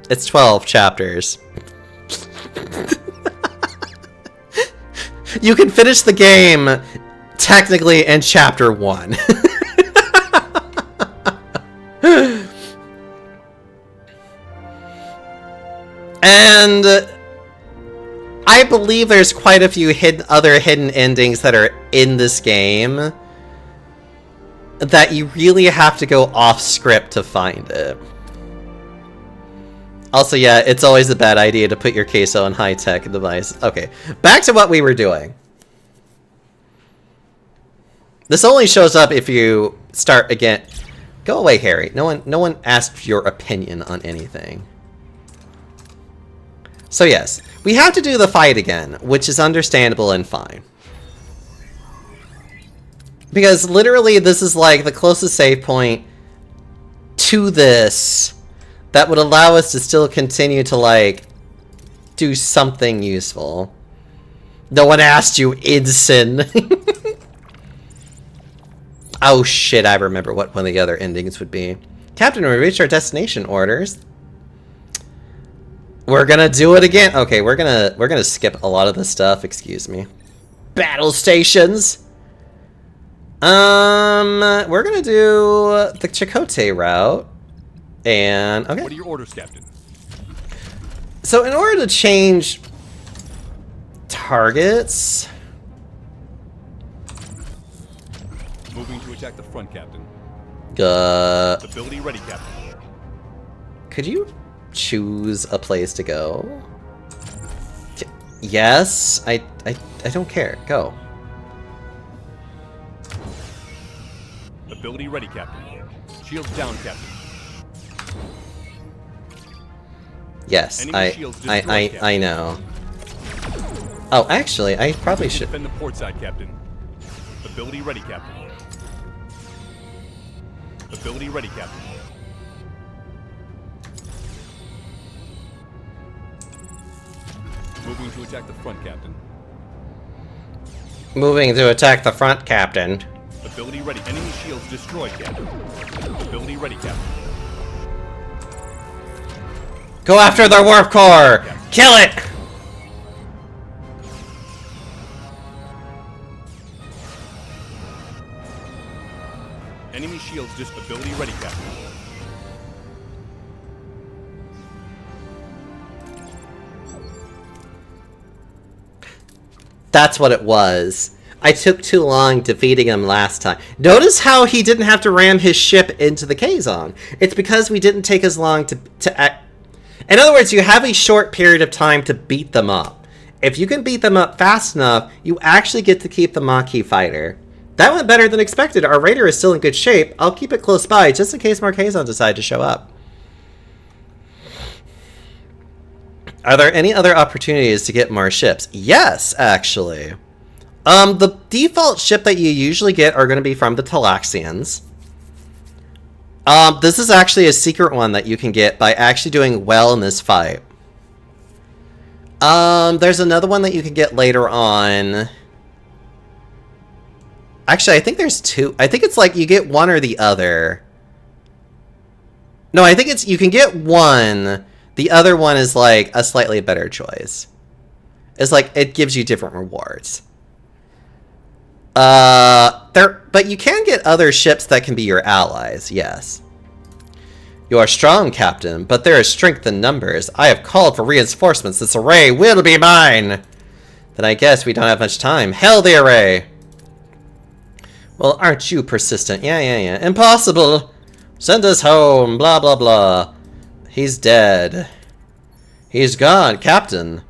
It's 12 chapters. You can finish the game technically in chapter 1. And I believe there's quite a few other hidden endings that are in this game that you really have to go off script to find it. Also, yeah, it's always a bad idea to put your queso in high-tech device. Okay, back to what we were doing. This only shows up if you start again. Go away, Harry. No one asked your opinion on anything. So yes, we have to do the fight again, which is understandable and fine. Because literally this is like the closest save point to this that would allow us to still continue to like do something useful. No one asked you, Idson. Oh shit, I remember what one of the other endings would be. Captain, we reached our destination orders. We're gonna do it again. Okay, we're gonna skip a lot of this stuff, excuse me. Battle stations! We're gonna do the Chakotay route. And okay. What are your orders, Captain? So in order to change targets, Moving to attack the front, Captain. Ability ready, Captain. Could you choose a place to go? Yes, I don't care. Go. Ability ready, Captain. Shields down, Captain. Yes, Enemy shields destroyed, I Captain. know. Oh, actually, I probably should. Defend the port side, Captain. Ability ready, Captain. Ability ready, Captain. Moving to attack the front, Captain. Moving to attack the front, Captain. Ability ready. Enemy shields destroyed, Captain. Ability ready, Captain. Go after their warp core! Kill it! Enemy shields just ability ready, Captain. That's what it was. I took too long defeating him last time. Notice how he didn't have to ram his ship into the Kazon. It's because we didn't take as long to act. In other words, you have a short period of time to beat them up. If you can beat them up fast enough, you actually get to keep the Maquis fighter. That went better than expected. Our raider is still in good shape. I'll keep it close by, just in case more Kazon decide to show up. Are there any other opportunities to get more ships? Yes, actually. The default ship that you usually get are going to be from the Talaxians. This is actually a secret one that you can get by actually doing well in this fight. There's another one that you can get later on. Actually, I think there's two. I think it's like you get one or the other. No, I think it's you can get one. The other one is like a slightly better choice. It's like it gives you different rewards. But you can get other ships that can be your allies, yes. You are strong, Captain, but there is strength in numbers. I have called for reinforcements. This array will be mine. Then I guess we don't have much time. Hail the array. Well, aren't you persistent? Yeah. Impossible. Send us home. Blah, blah, blah. He's dead. He's gone, Captain.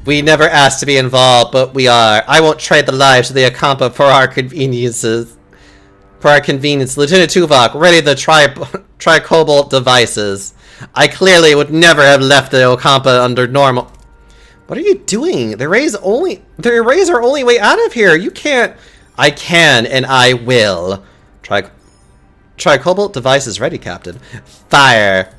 We never asked to be involved, but we are. I won't trade the lives of the Ocampa for our conveniences. For our convenience, Lieutenant Tuvok, ready the tri-cobalt devices. I clearly would never have left the Ocampa under normal... What are you doing? The rays are only way out of here. You can't. I can and I will. Try Cobalt devices ready, Captain. Fire.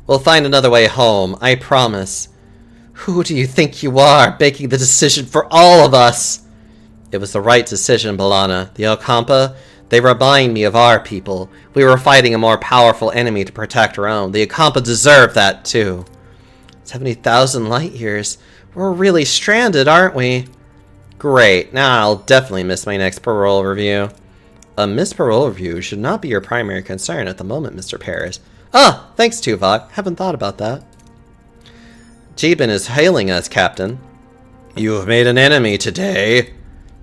We'll find another way home, I promise. Who do you think you are, making the decision for all of us? It was the right decision, B'Elanna. The Okampa, they remind me of our people. We were fighting a more powerful enemy to protect our own. The Okampa deserve that, too. 70,000 light years. We're really stranded, aren't we? Great. Now I'll definitely miss my next parole review. A missed parole review should not be your primary concern at the moment, Mr. Paris. Ah, thanks, Tuvok. Haven't thought about that. Jeebin is hailing us, Captain. You have made an enemy today.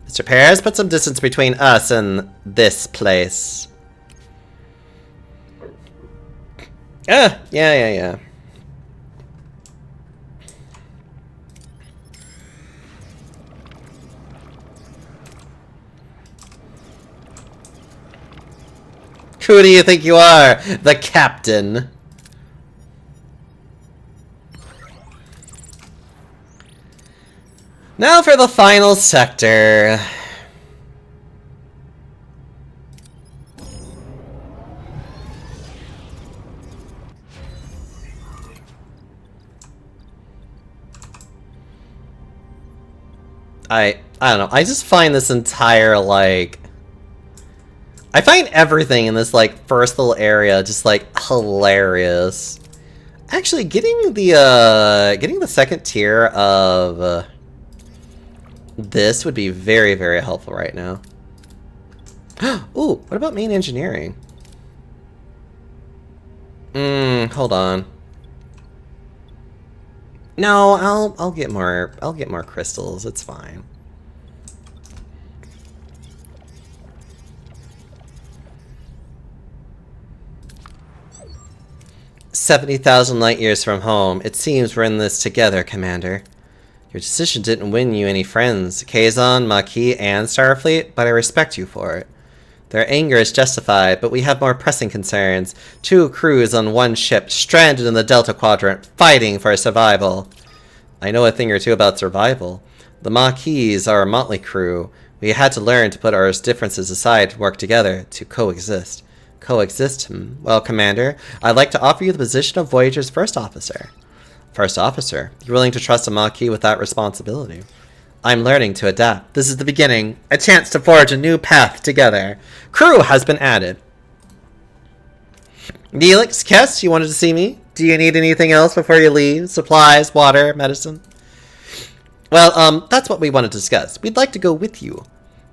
Mr. Paris, put some distance between us and this place. Yeah. Who do you think you are? The captain. Now for the final sector. I don't know. I just find this entire, like... I find everything in this, like, first little area just, like, hilarious. Actually, getting the second tier of this would be very, very helpful right now. Ooh, what about main engineering? Hold on. No, I'll get more crystals. It's fine. "70,000 light years from home. It seems we're in this together, Commander. Your decision didn't win you any friends, Kazon, Maquis, and Starfleet, but I respect you for it. Their anger is justified, but we have more pressing concerns. 2 crews on 1 ship, stranded in the Delta Quadrant, fighting for survival. I know a thing or two about survival. The Maquis are a motley crew. We had to learn to put our differences aside to work together, to coexist." Coexist? Well, Commander, I'd like to offer you the position of Voyager's first officer. First officer? You're willing to trust a Maquis with that responsibility? I'm learning to adapt. This is the beginning. A chance to forge a new path together. Crew has been added. Neelix, Kess, you wanted to see me? Do you need anything else before you leave? Supplies, water, medicine? Well, that's what we want to discuss. We'd like to go with you.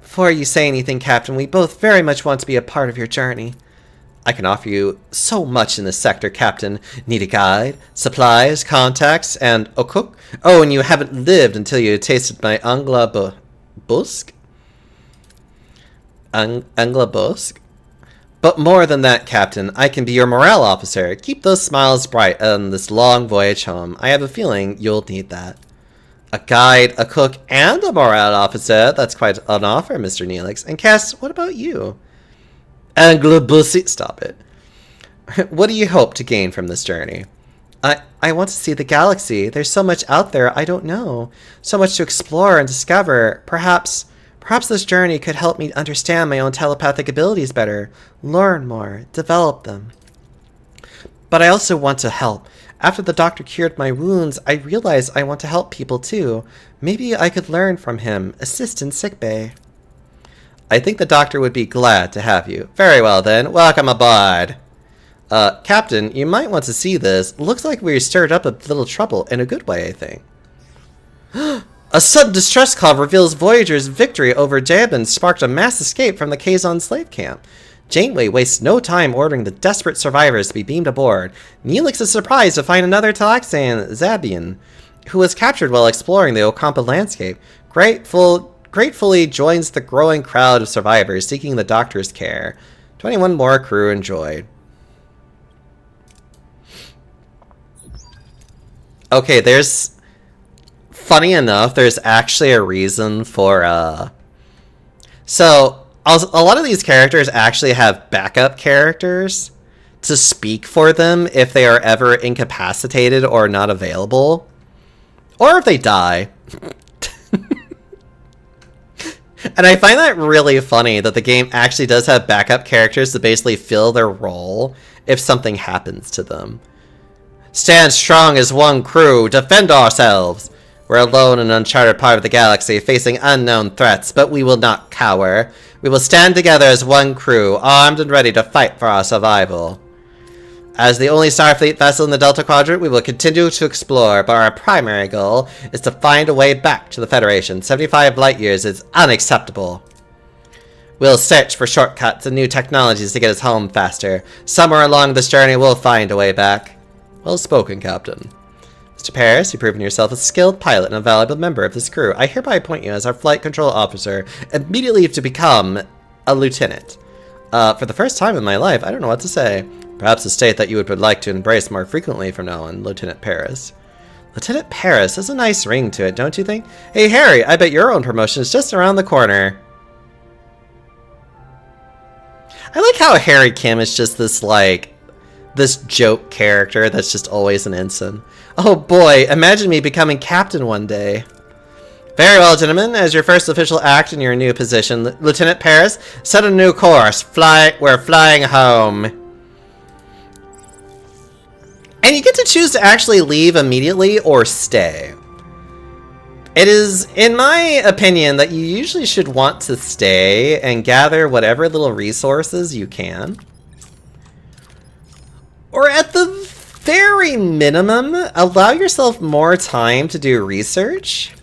Before you say anything, Captain, we both very much want to be a part of your journey. I can offer you so much in this sector, Captain. Need a guide, supplies, contacts, and a cook? Oh, and you haven't lived until you tasted my Angla-Busk? Angla-Busk? But more than that, Captain, I can be your morale officer. Keep those smiles bright on this long voyage home. I have a feeling you'll need that. A guide, a cook, and a morale officer. That's quite an offer, Mr. Neelix. And Cass, what about you? Anglo-Bussy, stop it. What do you hope to gain from this journey? I want to see the galaxy. There's so much out there I don't know. So much to explore and discover. Perhaps this journey could help me understand my own telepathic abilities better. Learn more. Develop them. But I also want to help. After the doctor cured my wounds, I realized I want to help people too. Maybe I could learn from him. Assist in sickbay. I think the doctor would be glad to have you. Very well then, welcome aboard. Captain, you might want to see this. Looks like we stirred up a little trouble, in a good way, I think. A sudden distress call reveals Voyager's victory over Jabin sparked a mass escape from the Kazon slave camp. Janeway wastes no time ordering the desperate survivors to be beamed aboard. Neelix is surprised to find another Talaxian, Zabian, who was captured while exploring the Okampa landscape. Gratefully joins the growing crowd of survivors seeking the doctor's care. 21 more crew enjoyed. Okay, funny enough, there's actually a reason for, So, a lot of these characters actually have backup characters to speak for them if they are ever incapacitated or not available. Or if they die. And I find that really funny that the game actually does have backup characters to basically fill their role if something happens to them. Stand strong as one crew, defend ourselves! We're alone in an uncharted part of the galaxy, facing unknown threats, but we will not cower. We will stand together as one crew, armed and ready to fight for our survival. As the only Starfleet vessel in the Delta Quadrant, we will continue to explore, but our primary goal is to find a way back to the Federation. 75 light years is unacceptable. We'll search for shortcuts and new technologies to get us home faster. Somewhere along this journey, we'll find a way back. Well spoken, Captain. Mr. Paris, you've proven yourself a skilled pilot and a valuable member of this crew. I hereby appoint you as our flight control officer, immediately to become a lieutenant. For the first time in my life, I don't know what to say. Perhaps a state that you would like to embrace more frequently from now on, Lieutenant Paris. Lieutenant Paris has a nice ring to it, don't you think? Hey, Harry, I bet your own promotion is just around the corner. I like how Harry Kim is just this, like, this joke character that's just always an ensign. Oh boy, imagine me becoming captain one day. Very well, gentlemen. As your first official act in your new position, Lieutenant Paris, set a new course. We're flying home. And you get to choose to actually leave immediately or stay. It is, in my opinion, that you usually should want to stay and gather whatever little resources you can. Or at the very minimum, allow yourself more time to do research.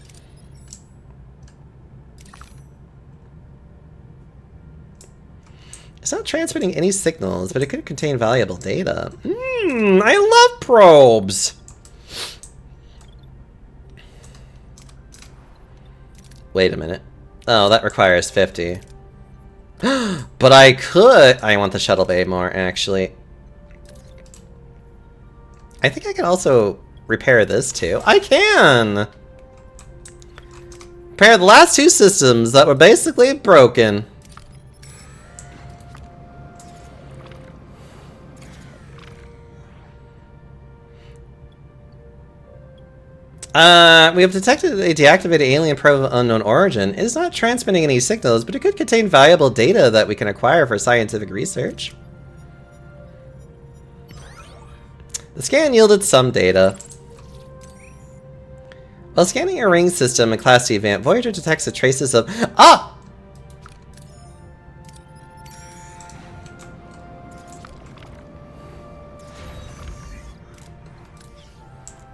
It's not transmitting any signals, but it could contain valuable data. I love probes! Wait a minute. Oh, that requires 50. But I could... I want the shuttle bay more, actually. I think I can also repair this, too. I can! Repair the last two systems that were basically broken. We have detected a deactivated alien probe of unknown origin. It is not transmitting any signals, but it could contain valuable data that we can acquire for scientific research. The scan yielded some data. While scanning a ring system in Class D event, Voyager detects the traces of... Ah!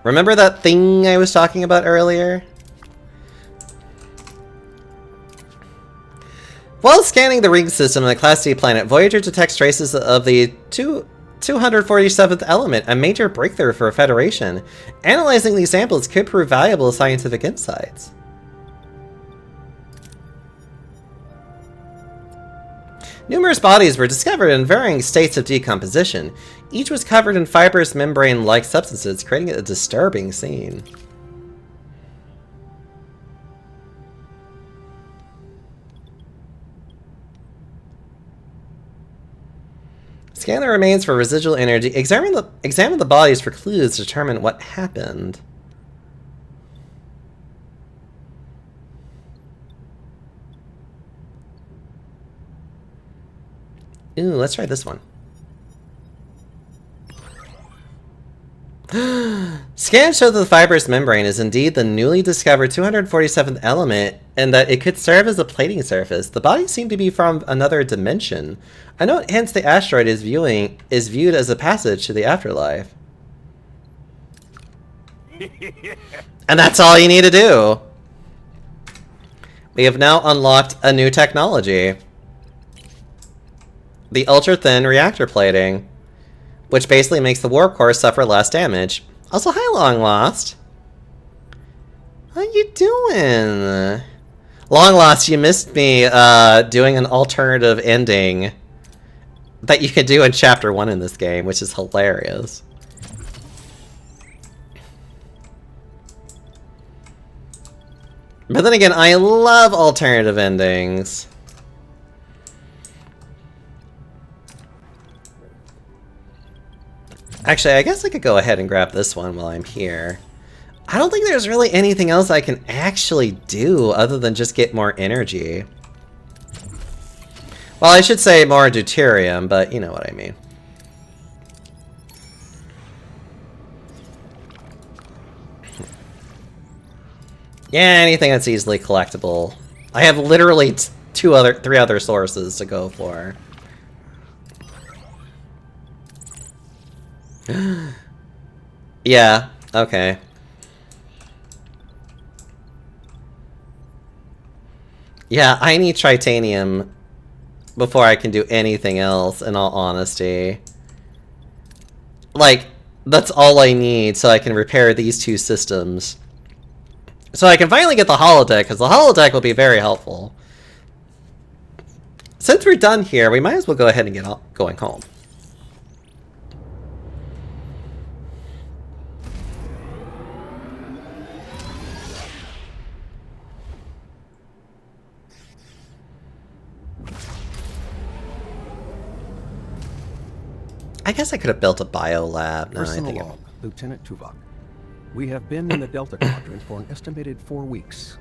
Remember that thing I was talking about earlier? While scanning the ring system on the Class D planet, Voyager detects traces of the 247th element, a major breakthrough for a Federation. Analyzing these samples could prove valuable scientific insights. Numerous bodies were discovered in varying states of decomposition. Each was covered in fibrous membrane-like substances, creating a disturbing scene. Scan the remains for residual energy. Examine the bodies for clues to determine what happened. Ooh, let's try this one. Scans show that the fibrous membrane is indeed the newly discovered 247th element, and that it could serve as a plating surface. The bodies seem to be from another dimension. I note hence the asteroid is viewed as a passage to the afterlife. And that's all you need to do. We have now unlocked a new technology. The ultra-thin reactor plating, which basically makes the warp core suffer less damage. Also, hi, Long Lost. How you doing? Long Lost, you missed me doing an alternative ending that you can do in Chapter 1 in this game, which is hilarious. But then again, I love alternative endings. Actually, I guess I could go ahead and grab this one while I'm here. I don't think there's really anything else I can actually do other than just get more energy. Well, I should say more deuterium, but you know what I mean. Yeah, anything that's easily collectible. I have literally three other sources to go for. Yeah, okay. Yeah, I need tritanium before I can do anything else, in all honesty. Like, that's all I need so I can repair these two systems. So I can finally get the holodeck, because the holodeck will be very helpful. Since we're done here, we might as well go ahead and get going home. I guess I could have built a biolab. No, Personal log, Lieutenant Tuvok. We have been in the Delta Quadrant for an estimated 4 weeks.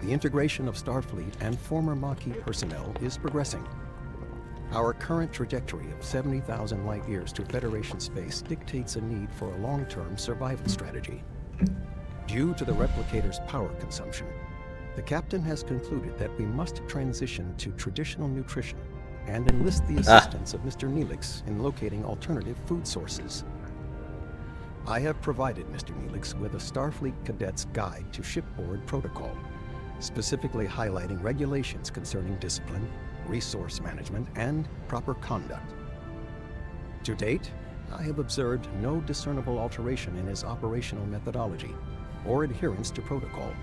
The integration of Starfleet and former Maquis personnel is progressing. Our current trajectory of 70,000 light-years to Federation space dictates a need for a long-term survival strategy. Due to the replicator's power consumption, the captain has concluded that we must transition to traditional nutrition and enlist the assistance of Mr. Neelix in locating alternative food sources. I have provided Mr. Neelix with a Starfleet Cadet's Guide to Shipboard Protocol, specifically highlighting regulations concerning discipline, resource management, and proper conduct. To date, I have observed no discernible alteration in his operational methodology or adherence to protocol.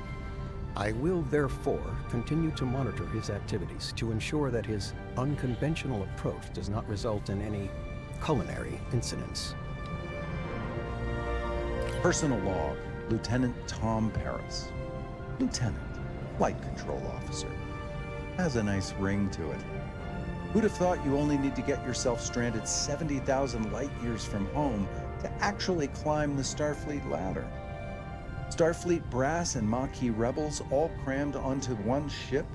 I will therefore continue to monitor his activities to ensure that his unconventional approach does not result in any culinary incidents. Personal log, Lieutenant Tom Paris. Lieutenant, Flight Control Officer. Has a nice ring to it. Who'd have thought you only need to get yourself stranded 70,000 light-years from home to actually climb the Starfleet ladder? Starfleet brass and Maquis rebels all crammed onto one ship?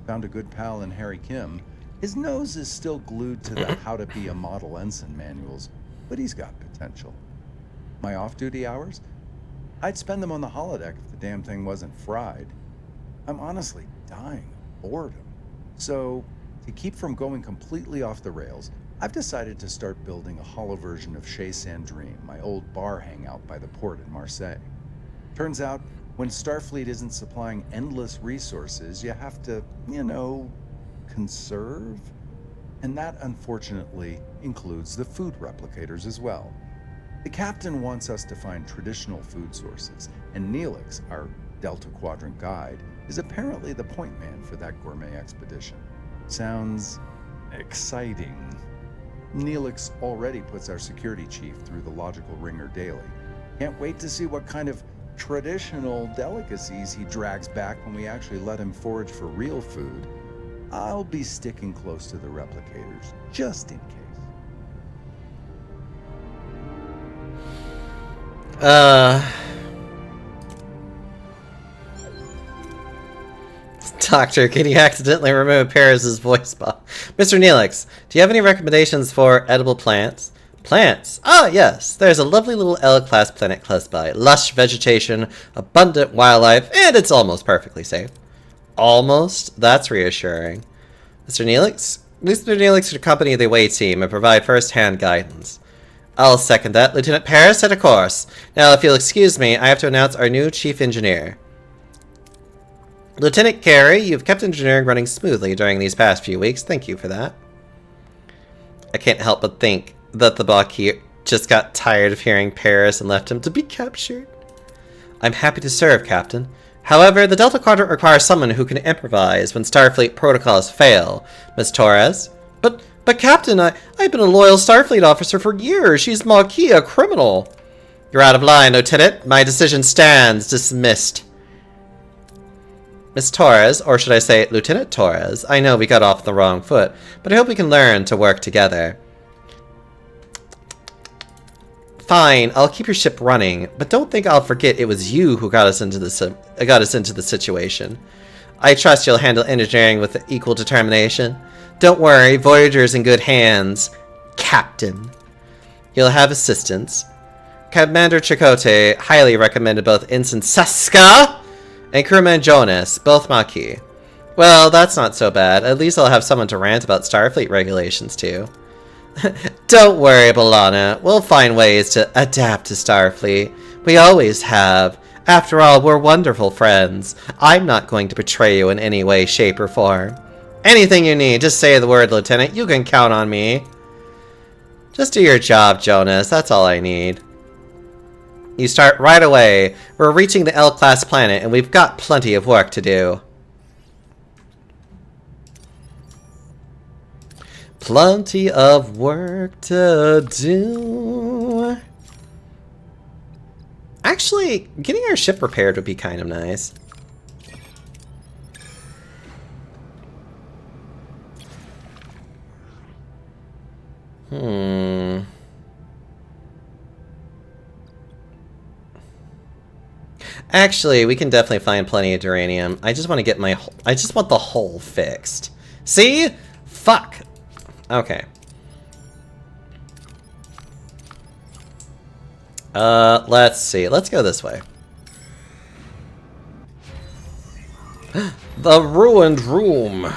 Found a good pal in Harry Kim. His nose is still glued to the How to Be a Model Ensign manuals, but he's got potential. My off-duty hours? I'd spend them on the holodeck if the damn thing wasn't fried. I'm honestly dying of boredom. So, to keep from going completely off the rails, I've decided to start building a holo version of Chez Sandrine, my old bar hangout by the port in Marseille. Turns out, when Starfleet isn't supplying endless resources, you have to, conserve? And that, unfortunately, includes the food replicators as well. The captain wants us to find traditional food sources, and Neelix, our Delta Quadrant guide, is apparently the point man for that gourmet expedition. Sounds exciting. Neelix already puts our security chief through the logical ringer daily. Can't wait to see what kind of traditional delicacies he drags back when we actually let him forage for real food. I'll be sticking close to the replicators, just in case. Doctor, can you accidentally remove Paris's voice box? Mr. Neelix, do you have any recommendations for edible plants? Plants? Ah, yes. There's a lovely little L-class planet close by. Lush vegetation, abundant wildlife, and it's almost perfectly safe. Almost? That's reassuring. Mr. Neelix should accompany the away team and provide first-hand guidance. I'll second that. Lieutenant Paris, set a course. Now, if you'll excuse me, I have to announce our new chief engineer. Lieutenant Carey, you've kept engineering running smoothly during these past few weeks. Thank you for that. I can't help but think that the Maquis just got tired of hearing Paris and left him to be captured. I'm happy to serve, Captain. However, the Delta Quadrant requires someone who can improvise when Starfleet protocols fail. Miss Torres? But Captain, I've been a loyal Starfleet officer for years. She's Maquis, a criminal. You're out of line, Lieutenant. My decision stands. Dismissed. Miss Torres, or should I say Lieutenant Torres, I know we got off the wrong foot, but I hope we can learn to work together. Fine, I'll keep your ship running, but don't think I'll forget it was you who got us into the situation. I trust you'll handle engineering with equal determination. Don't worry, Voyager's in good hands, Captain. You'll have assistance. Commander Chakotay highly recommended both Ensign Seska and Crewman Jonas, both Maquis. Well, that's not so bad. At least I'll have someone to rant about Starfleet regulations to. Don't worry, B'Elanna. We'll find ways to adapt to Starfleet. We always have. After all, we're wonderful friends. I'm not going to betray you in any way, shape, or form. Anything you need, just say the word, Lieutenant. You can count on me. Just do your job, Jonas. That's all I need. You start right away. We're reaching the L-class planet, and we've got plenty of work to do. Plenty of work to do. Actually, getting our ship repaired would be kind of nice. Actually, we can definitely find plenty of uranium. I just want to get I just want the hull fixed. See? Fuck. Okay. Let's see. Let's go this way. The ruined room.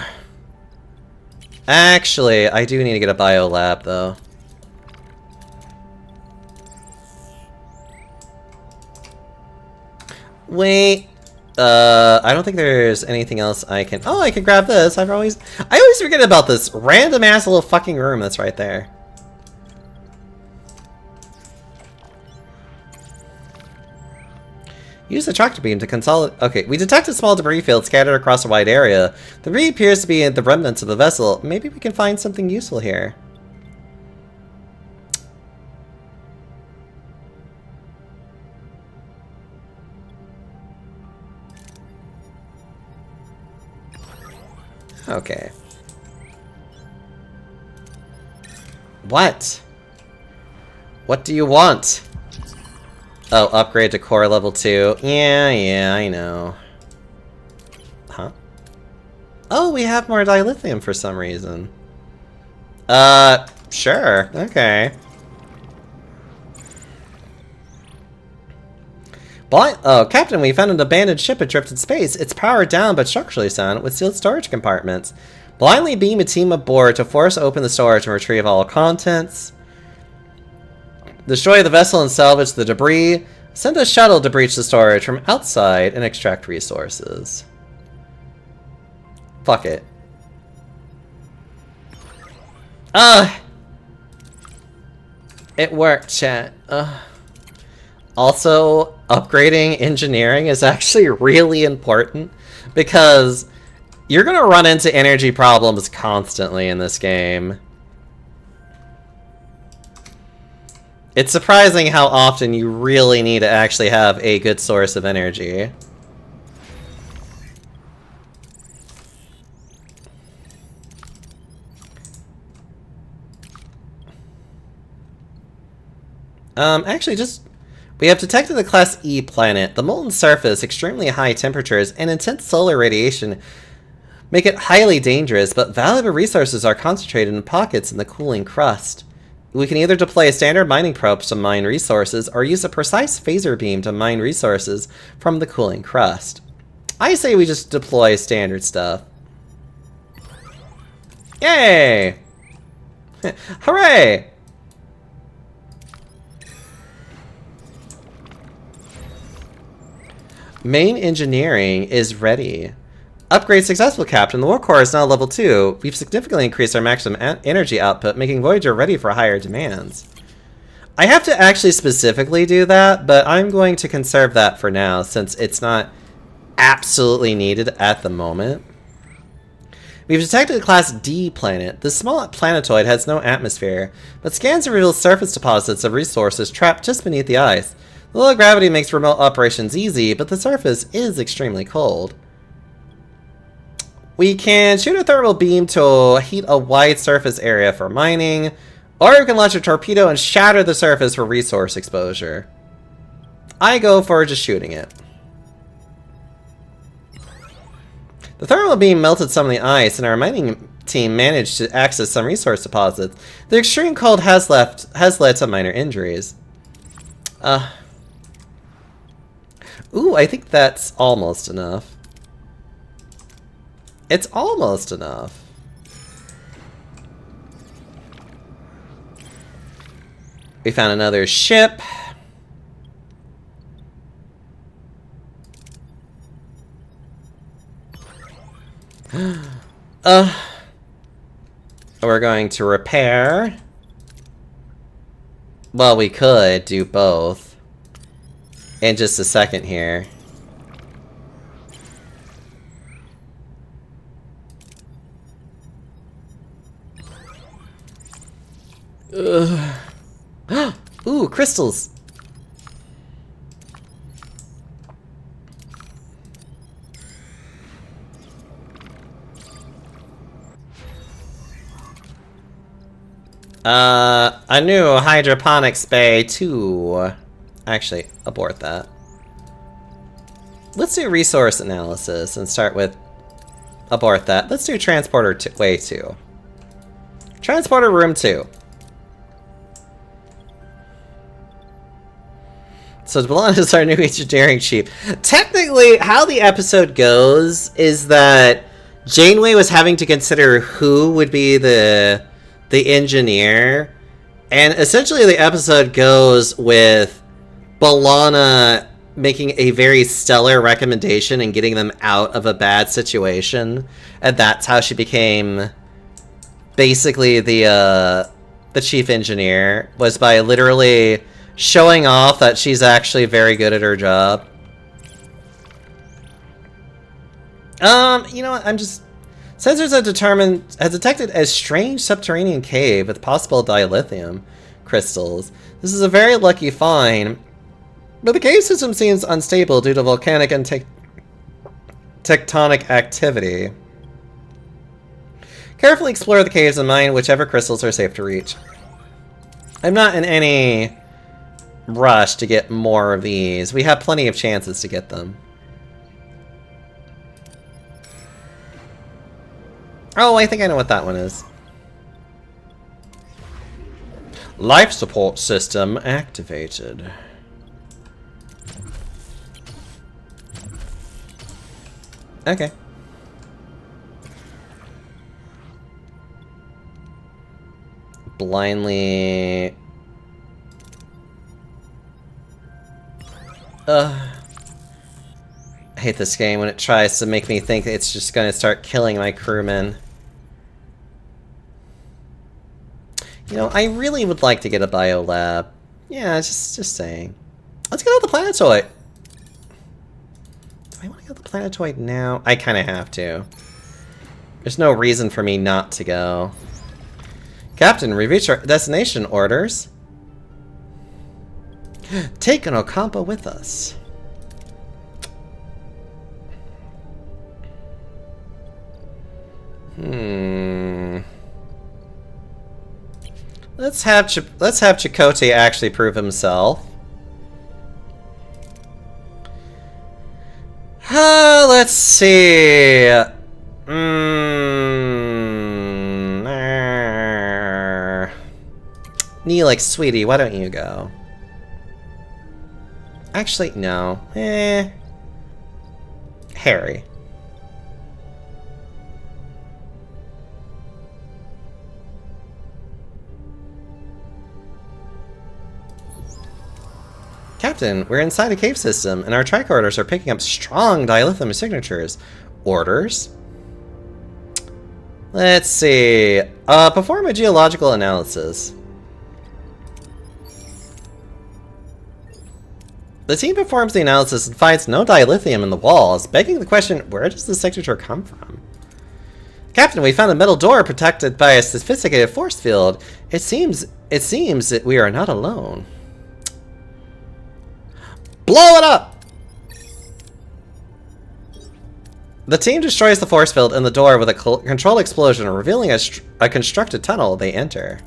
Actually, I do need to get a biolab, though. Wait. I don't think there's anything else I can... Oh, I can grab this. I always forget about this random-ass little fucking room that's right there. Use the tractor beam to consolidate... Okay, we detect a small debris field scattered across a wide area. The debris appears to be the remnants of the vessel. Maybe we can find something useful here. Okay. What? What do you want? Oh, upgrade to core level 2. Yeah, I know. Huh? Oh, we have more dilithium for some reason. Sure. Okay. Oh, Captain, we found an abandoned ship adrift in space. It's powered down but structurally sound with sealed storage compartments. Blindly beam a team aboard to force open the storage and retrieve all contents. Destroy the vessel and salvage the debris. Send a shuttle to breach the storage from outside and extract resources. Fuck it. It worked, chat. Also, upgrading engineering is actually really important because you're going to run into energy problems constantly in this game. It's surprising how often you really need to actually have a good source of energy. Actually, we have detected the Class E planet. The molten surface, extremely high temperatures, and intense solar radiation make it highly dangerous, but valuable resources are concentrated in pockets in the cooling crust. We can either deploy a standard mining probe to mine resources, or use a precise phaser beam to mine resources from the cooling crust. I say we just deploy standard stuff. Yay! Hooray! Main engineering is ready. Upgrade successful, Captain. The war core is now level 2. We've significantly increased our maximum energy output, making Voyager ready for higher demands. I have to actually specifically do that, but I'm going to conserve that for now, since it's not absolutely needed at the moment. We've detected a Class D planet. This small planetoid has no atmosphere, but scans reveal surface deposits of resources trapped just beneath the ice. The low gravity makes remote operations easy, but the surface is extremely cold. We can shoot a thermal beam to heat a wide surface area for mining, Or you can launch a torpedo and shatter the surface for resource exposure. I go for just shooting it. The thermal beam melted some of the ice, and our mining team managed to access some resource deposits. The extreme cold has led to minor injuries. Ooh, I think that's almost enough. It's almost enough. We found another ship. We're going to repair. Well, we could do both. In just a second here. Ugh. Ooh, crystals. A new hydroponics bay too. Actually, abort that. Let's do resource analysis and start with abort that. Let's do transporter way 2. Transporter room 2. So B'Elanna is our new engineering chief. Technically, how the episode goes is that Janeway was having to consider who would be the engineer, and essentially the episode goes with B'Elanna making a very stellar recommendation and getting them out of a bad situation, and that's how she became basically the chief engineer, was by literally showing off that she's actually very good at her job. You know what, I'm just... Sensors have detected a strange subterranean cave with possible dilithium crystals. This is a very lucky find, but the cave system seems unstable due to volcanic and tectonic activity. Carefully explore the caves and mine whichever crystals are safe to reach. I'm not in any rush to get more of these. We have plenty of chances to get them. Oh, I think I know what that one is. Life support system activated. Okay. Blindly... I hate this game when it tries to make me think it's just going to start killing my crewmen. You know, I really would like to get a biolab. Yeah, just saying. Let's get out the planetoid. Do I want to get the planetoid now? I kind of have to. There's no reason for me not to go. Captain, reach our destination orders. Take an Ocampa with us. Let's have Chakotay actually prove himself. Let's see. Neelix, sweetie, why don't you go? Actually, no. Harry. Captain, we're inside a cave system, and our tricorders are picking up strong dilithium signatures. Orders? Let's see. Perform a geological analysis. The team performs the analysis and finds no dilithium in the walls, begging the question, where does the signature come from? Captain, we found a metal door protected by a sophisticated force field. It seems that we are not alone. Blow it up! The team destroys the force field in the door with a controlled explosion, revealing a constructed tunnel they enter.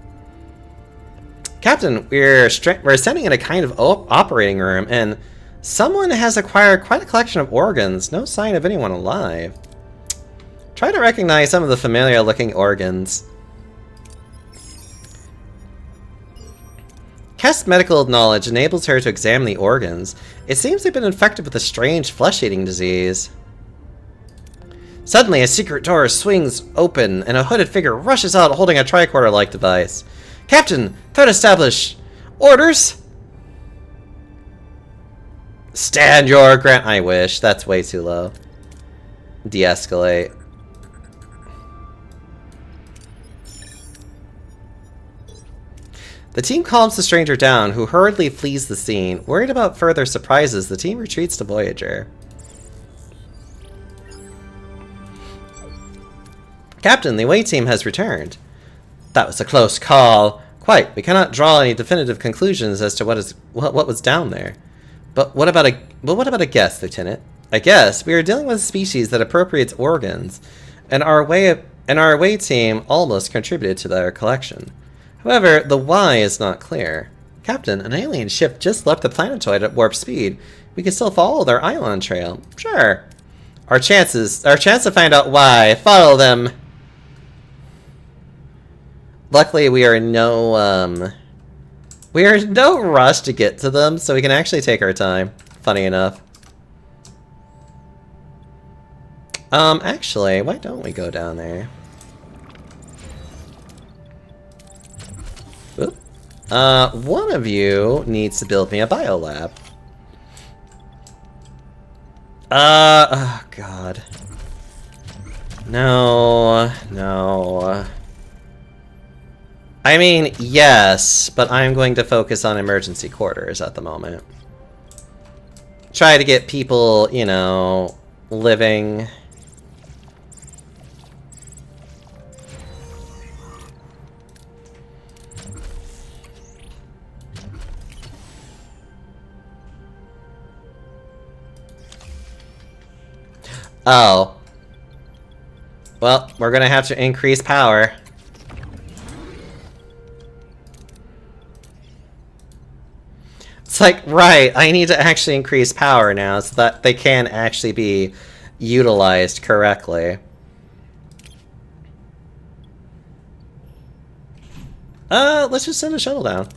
Captain, we're standing in a kind of operating room, and someone has acquired quite a collection of organs. No sign of anyone alive. Try to recognize some of the familiar-looking organs. Kest's medical knowledge enables her to examine the organs. It seems they've been infected with a strange flesh-eating disease. Suddenly, a secret door swings open, and a hooded figure rushes out holding a tricorder-like device. Captain, threat established. Orders? Stand your ground. I wish. That's way too low. De-escalate. The team calms the stranger down, who hurriedly flees the scene. Worried about further surprises, the team retreats to Voyager. Captain, the away team has returned. That was a close call. Quite. We cannot draw any definitive conclusions as to what was down there. But what about a guess, Lieutenant? I guess we are dealing with a species that appropriates organs, and our away team almost contributed to their collection. However, the why is not clear. Captain, an alien ship just left the planetoid at warp speed. We can still follow their Ion trail. Sure. Our chance to find out why. Follow them. Luckily, we are in no rush to get to them, so we can actually take our time. Funny enough. Actually, why don't we go down there? Oop. One of you needs to build me a biolab. Oh god. No. I mean, yes, but I'm going to focus on emergency quarters at the moment. Try to get people, you know, living. Oh. Well, we're gonna have to increase power. It's like, right, I need to actually increase power now so that they can actually be utilized correctly. Let's just send a shuttle down.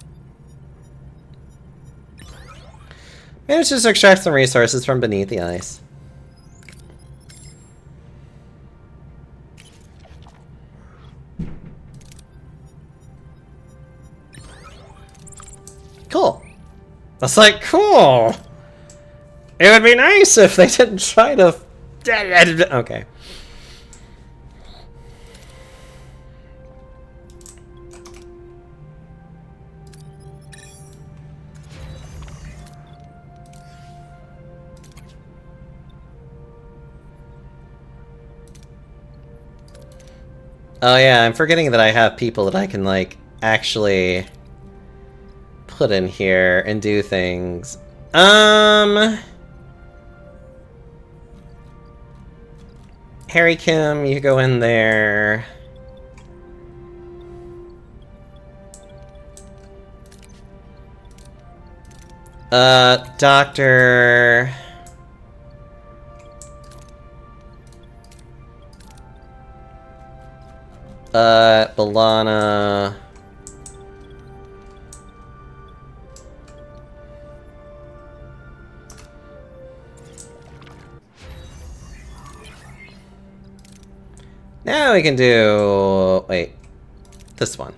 Manage to extract some resources from beneath the ice. Cool. I was like, cool. It would be nice if they didn't try to... Okay. Oh yeah, I'm forgetting that I have people that I can, like, actually put in here and do things. Harry Kim, you go in there. Doctor... B'Elanna... Now we can do... Wait. This one.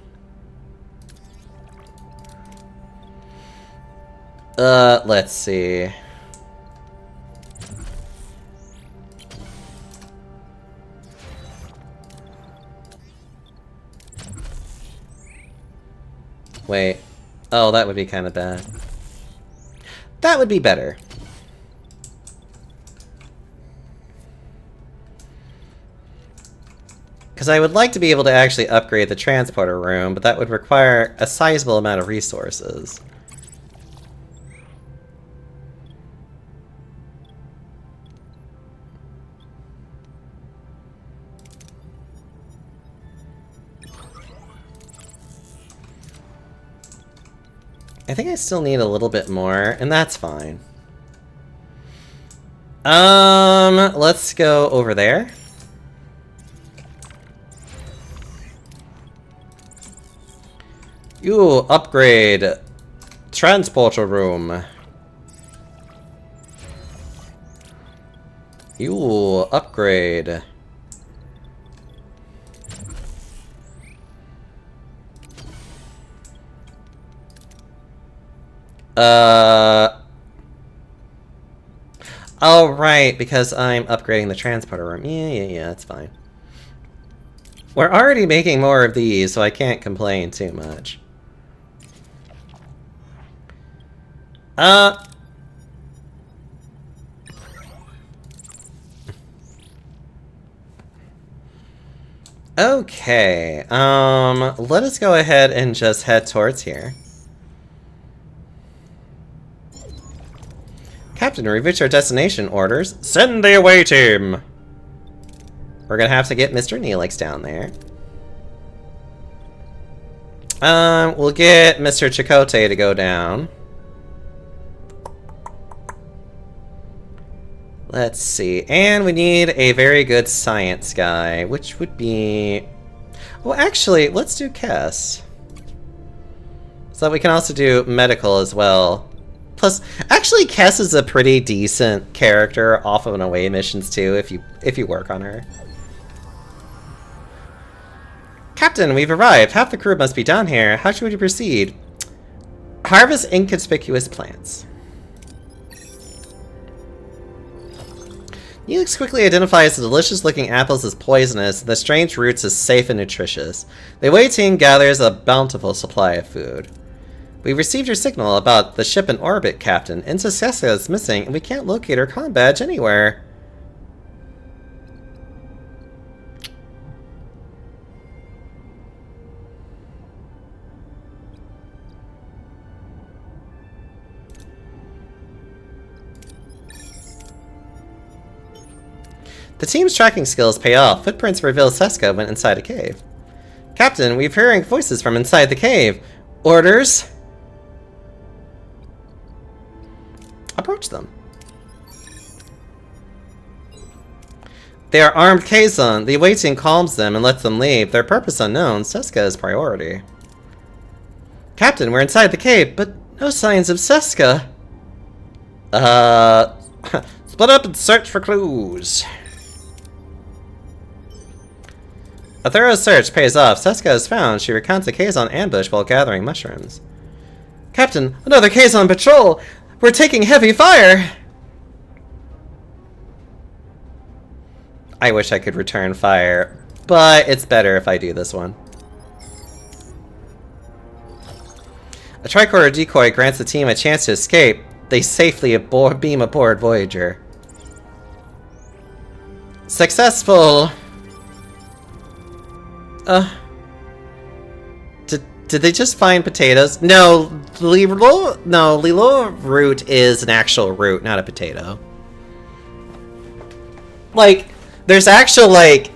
Let's see. Wait. Oh, that would be kind of bad. That would be better. Because I would like to be able to actually upgrade the transporter room, but that would require a sizable amount of resources. I think I still need a little bit more, and that's fine. Let's go over there. You upgrade transporter room. You upgrade. Oh, right, because I'm upgrading the transporter room. Yeah, that's fine. We're already making more of these, so I can't complain too much. Okay, let us go ahead and just head towards here. Captain, we've reached our destination. Orders. Send the away team! We're gonna have to get Mr. Neelix down there. We'll get Mr. Chakotay to go down. Let's see. And we need a very good science guy, which would be... Well, actually, let's do Kess. So that we can also do medical as well. Plus, actually, Kess is a pretty decent character off of an away missions too, if you work on her. Captain, we've arrived. Half the crew must be down here. How should we proceed? Harvest inconspicuous plants. Neelix quickly identifies the delicious-looking apples as poisonous and the strange roots as safe and nutritious. The away team gathers a bountiful supply of food. We've received your signal about the ship in orbit, Captain. Seska is missing, and we can't locate her comm badge anywhere. The team's tracking skills pay off. Footprints reveal Seska went inside a cave. Captain, we're hearing voices from inside the cave. Orders? Approach them. They are armed Kazon. The away team calms them and lets them leave. Their purpose unknown. Seska is priority. Captain, we're inside the cave, but no signs of Seska. Split up and search for clues. A thorough search pays off. Seska is found. She recounts a Kazon ambush while gathering mushrooms. Captain, another Kazon patrol! We're taking heavy fire! I wish I could return fire, but it's better if I do this one. A tricorder decoy grants the team a chance to escape. They safely beam aboard Voyager. Successful! Did they just find potatoes? No, Lilo root is an actual root, not a potato. Like, there's actual, like,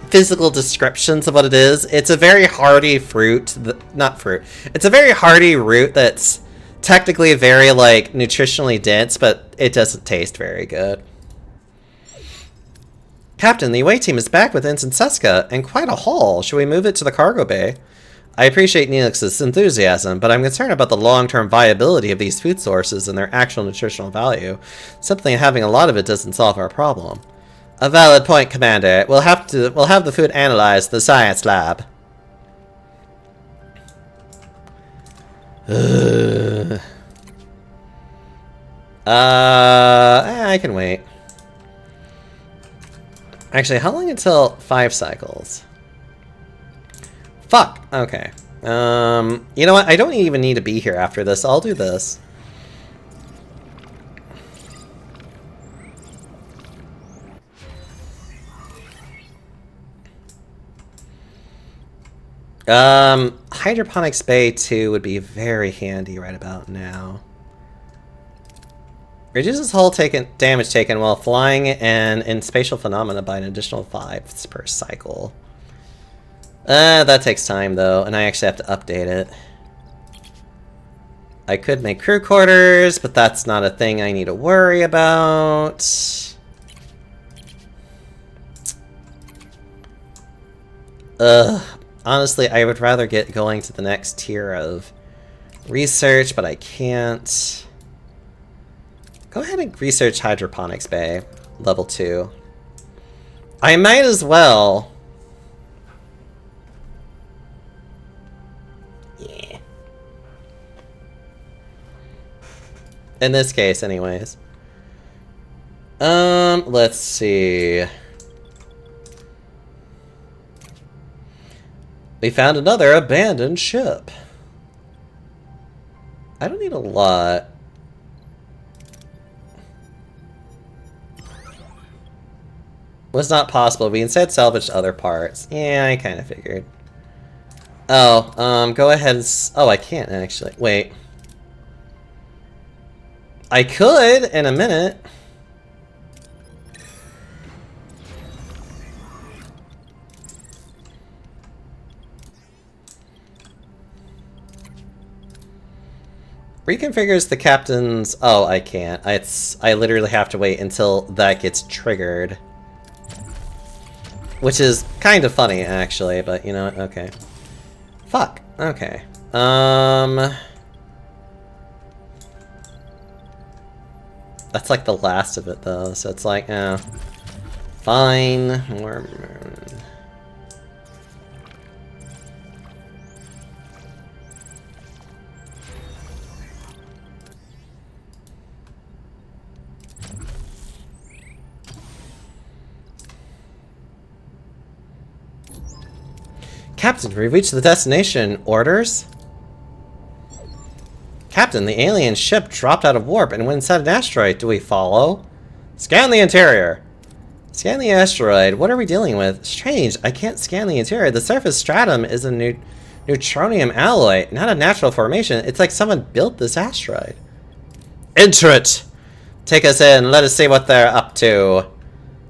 physical descriptions of what it is. It's a very hardy fruit. It's a very hardy root that's technically very, like, nutritionally dense, but it doesn't taste very good. Captain, the away team is back with Ensign Seska, and quite a haul. Should we move it to the cargo bay? I appreciate Neelix's enthusiasm, but I'm concerned about the long-term viability of these food sources and their actual nutritional value. Simply having a lot of it doesn't solve our problem. A valid point, Commander. We'll have the food analyzed in the science lab. I can wait. Actually, how long until 5 cycles? Fuck! Okay. You know what? I don't even need to be here after this. I'll do this. Hydroponics Bay 2 would be very handy right about now. Reduces hull damage taken while flying and in spatial phenomena by an additional 5 per cycle. That takes time though, and I actually have to update it. I could make crew quarters, but that's not a thing I need to worry about. Honestly, I would rather get going to the next tier of research, but I can't. Go ahead and research Hydroponics Bay, level 2. I might as well. Yeah. In this case, anyways. Let's see. We found another abandoned ship. I don't need a lot. Was not possible. We instead salvaged other parts. Yeah, I kind of figured. Oh, go ahead and... Oh, I can't actually. Wait. I could in a minute. Reconfigures the captain's... Oh, I can't. I literally have to wait until that gets triggered. Which is kind of funny, actually, but you know what? Okay. Fuck. Okay. That's like the last of it, though, so it's like, fine. More... Captain, we've reached the destination. Orders? Captain, the alien ship dropped out of warp and went inside an asteroid. Do we follow? Scan the interior. Scan the asteroid. What are we dealing with? Strange. I can't scan the interior. The surface stratum is a neutronium alloy, not a natural formation. It's like someone built this asteroid. Enter it! Take us in. Let us see what they're up to.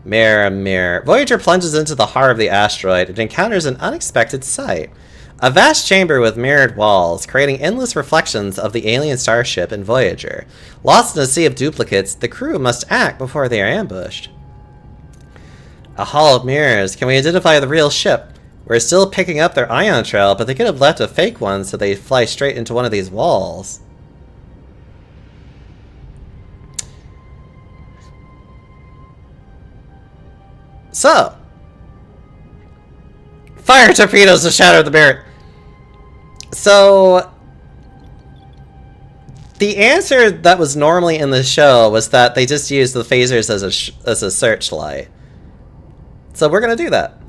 Mirror, mirror. Voyager plunges into the heart of the asteroid and encounters an unexpected sight. A vast chamber with mirrored walls, creating endless reflections of the alien starship and Voyager. Lost in a sea of duplicates, the crew must act before they are ambushed. A hall of mirrors. Can we identify the real ship? We're still picking up their ion trail, but they could have left a fake one so they fly straight into one of these walls. So, fire torpedoes to shatter the mirror. So, the answer that was normally in the show was that they just used the phasers as a searchlight. So we're gonna do that.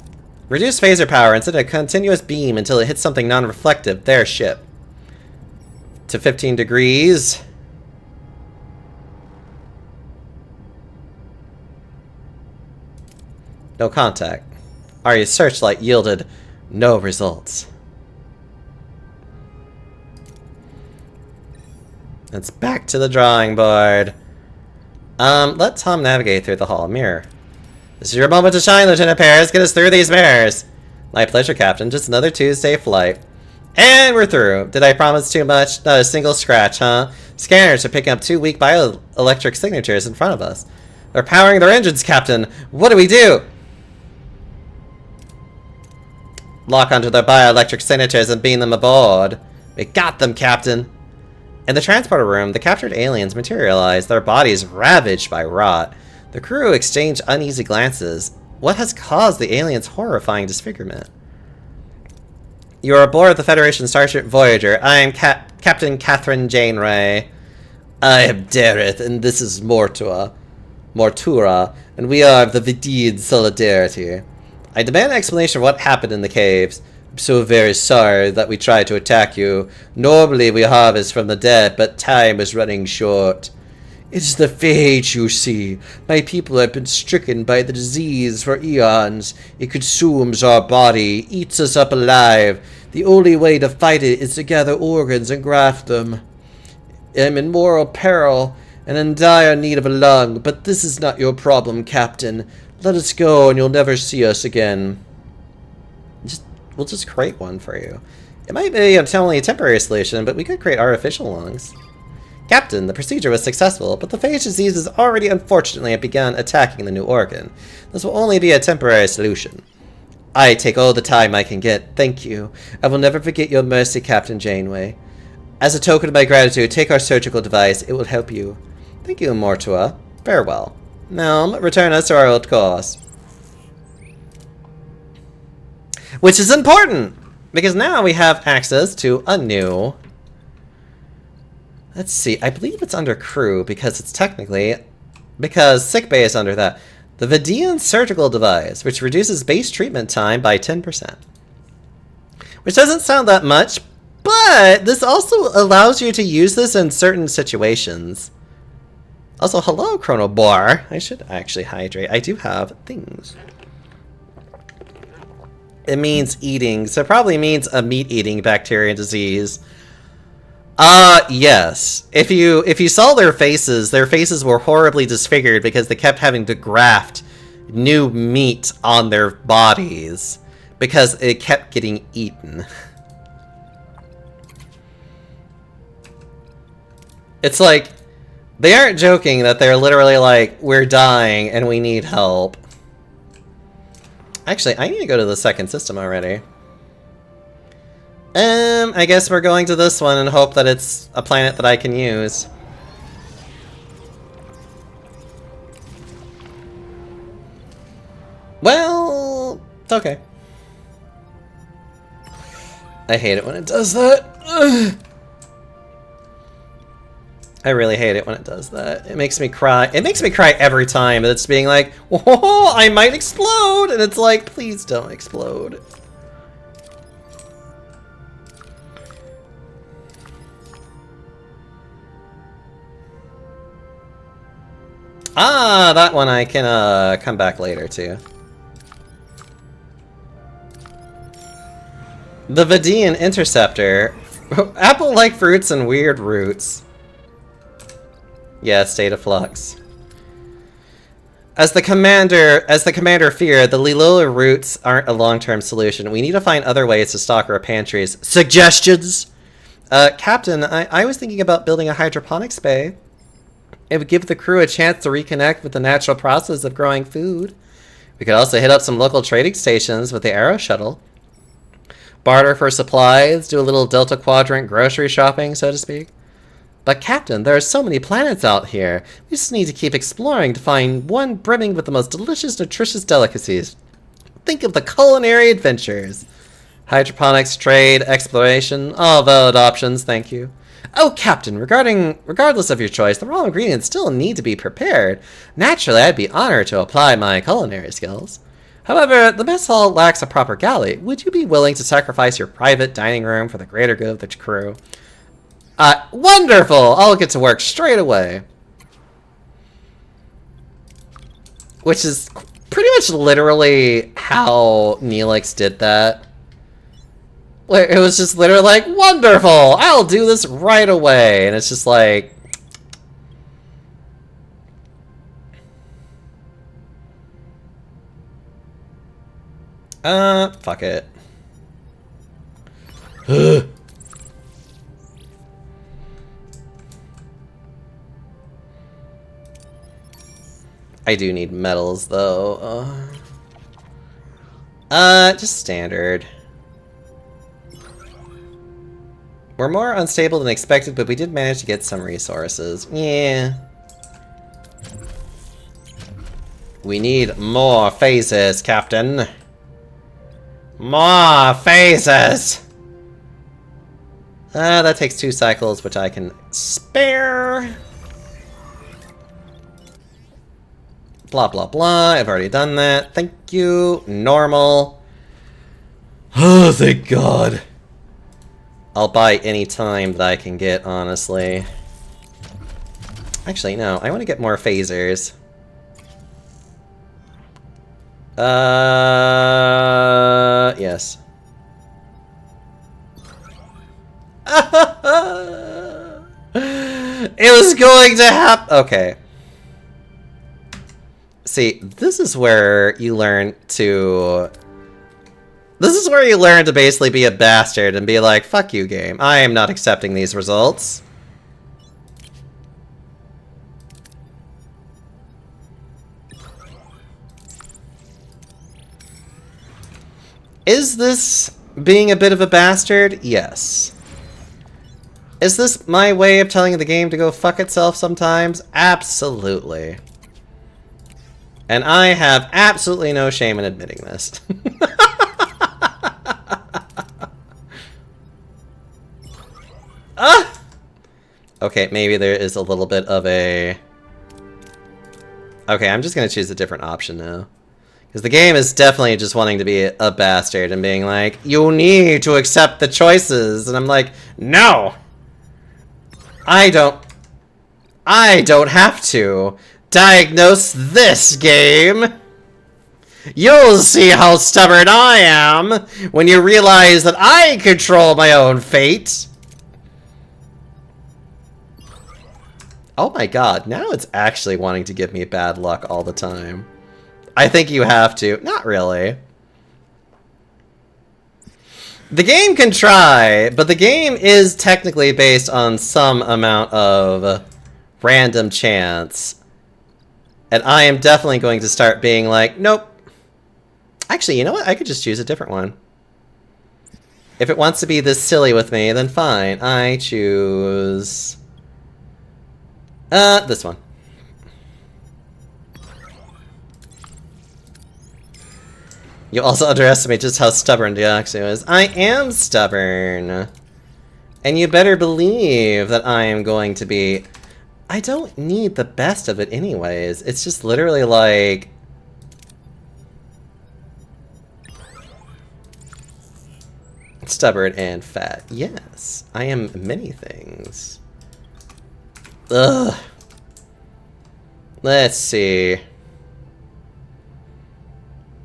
Reduce phaser power and send a continuous beam until it hits something non-reflective. Their ship. To 15 degrees. No contact. Arya's searchlight yielded no results. It's back to the drawing board. Let Tom navigate through the hall mirror. This is your moment to shine, Lieutenant Paris. Get us through these mirrors. My pleasure, Captain. Just another Tuesday flight. And we're through. Did I promise too much? Not a single scratch, huh? Scanners are picking up 2 weak bioelectric signatures in front of us. They're powering their engines, Captain. What do we do? Lock onto their bioelectric signatures and beam them aboard. We got them, Captain. In the transporter room, the captured aliens materialize, their bodies ravaged by rot. The crew exchange uneasy glances. What has caused the aliens' horrifying disfigurement? You are aboard the Federation Starship Voyager. I am Captain Catherine Janeway. I am Dareth, and this is Mortura, and we are of the Vidian Solidarity. I demand an explanation of what happened in the caves. I'm so very sorry that we tried to attack you. Normally we harvest from the dead, but time is running short. It's the fate, you see. My people have been stricken by the disease for eons. It consumes our body, eats us up alive. The only way to fight it is to gather organs and graft them. I'm in mortal peril and in dire need of a lung, but this is not your problem, Captain. Let us go and you'll never see us again. We'll just create one for you. It might be only a temporary solution, but we could create artificial lungs. Captain, the procedure was successful, but the phage diseases already unfortunately have begun attacking the new organ. This will only be a temporary solution. I take all the time I can get, thank you. I will never forget your mercy, Captain Janeway. As a token of my gratitude, take our surgical device, it will help you. Thank you, Mortua. Farewell. Now, return us to our old course. Which is important, because now we have access to a new... Let's see, I believe it's under crew, because it's technically... Because sickbay is under that. The Vidian surgical device, which reduces base treatment time by 10%. Which doesn't sound that much, but this also allows you to use this in certain situations. Also, hello, Chronobor. I should actually hydrate. I do have things. It means eating, so it probably means a meat-eating bacteria disease. Yes. If you saw their faces were horribly disfigured because they kept having to graft new meat on their bodies because it kept getting eaten. It's like, they aren't joking that they're literally like, we're dying and we need help. Actually, I need to go to the second system already. I guess we're going to this one and hope that it's a planet that I can use. Well, it's okay. I hate it when it does that. Ugh. I really hate it when it does that. It makes me cry. It makes me cry every time. It's being like, whoa, I might explode! And it's like, please don't explode. Ah, that one I can come back later to. The Vidian Interceptor. Apple-like fruits and weird roots. Yeah, state of flux. As the commander feared, the Lilola roots aren't a long-term solution. We need to find other ways to stock our pantries. Suggestions? Captain, I was thinking about building a hydroponics bay. It would give the crew a chance to reconnect with the natural process of growing food. We could also hit up some local trading stations with the Aero Shuttle. Barter for supplies, do a little Delta Quadrant grocery shopping, so to speak. But Captain, there are so many planets out here. We just need to keep exploring to find one brimming with the most delicious, nutritious delicacies. Think of the culinary adventures. Hydroponics, trade, exploration, all valid options, thank you. Oh, Captain, regardless of your choice, the raw ingredients still need to be prepared. Naturally, I'd be honored to apply my culinary skills. However, the mess hall lacks a proper galley. Would you be willing to sacrifice your private dining room for the greater good of the crew? Wonderful! I'll get to work straight away. Which is pretty much literally how Neelix did that. It was just literally like, wonderful! I'll do this right away! And it's just like... fuck it. I do need metals, though. Just standard. We're more unstable than expected, but we did manage to get some resources. Yeah. We need more phases, Captain. More phases! That takes 2 cycles, which I can spare. Blah, blah, blah. I've already done that. Thank you. Normal. Oh, thank God. I'll buy any time that I can get, honestly. Actually, no. I want to get more phasers. Yes. It was going to happen. Okay. See, this is where you learn to... This is where you learn to basically be a bastard and be like, fuck you, game. I am not accepting these results. Is this being a bit of a bastard? Yes. Is this my way of telling the game to go fuck itself sometimes? Absolutely. And I have absolutely no shame in admitting this. Ah! Okay, maybe there is a little bit of a... Okay, I'm just gonna choose a different option now. Because the game is definitely just wanting to be a bastard and being like, you need to accept the choices. And I'm like, no! I don't have to diagnose this game. You'll see how stubborn I am when you realize that I control my own fate. Oh my god, now it's actually wanting to give me bad luck all the time. I think you have to. Not really. The game can try, but the game is technically based on some amount of random chance. And I am definitely going to start being like, nope. Actually, you know what? I could just choose a different one. If it wants to be this silly with me, then fine. I choose... this one. You also underestimate just how stubborn Deoxys is. I am stubborn. And you better believe that I am going to be... I don't need the best of it anyways. It's just literally like... Stubborn and fat. Yes, I am many things. Ugh. Let's see.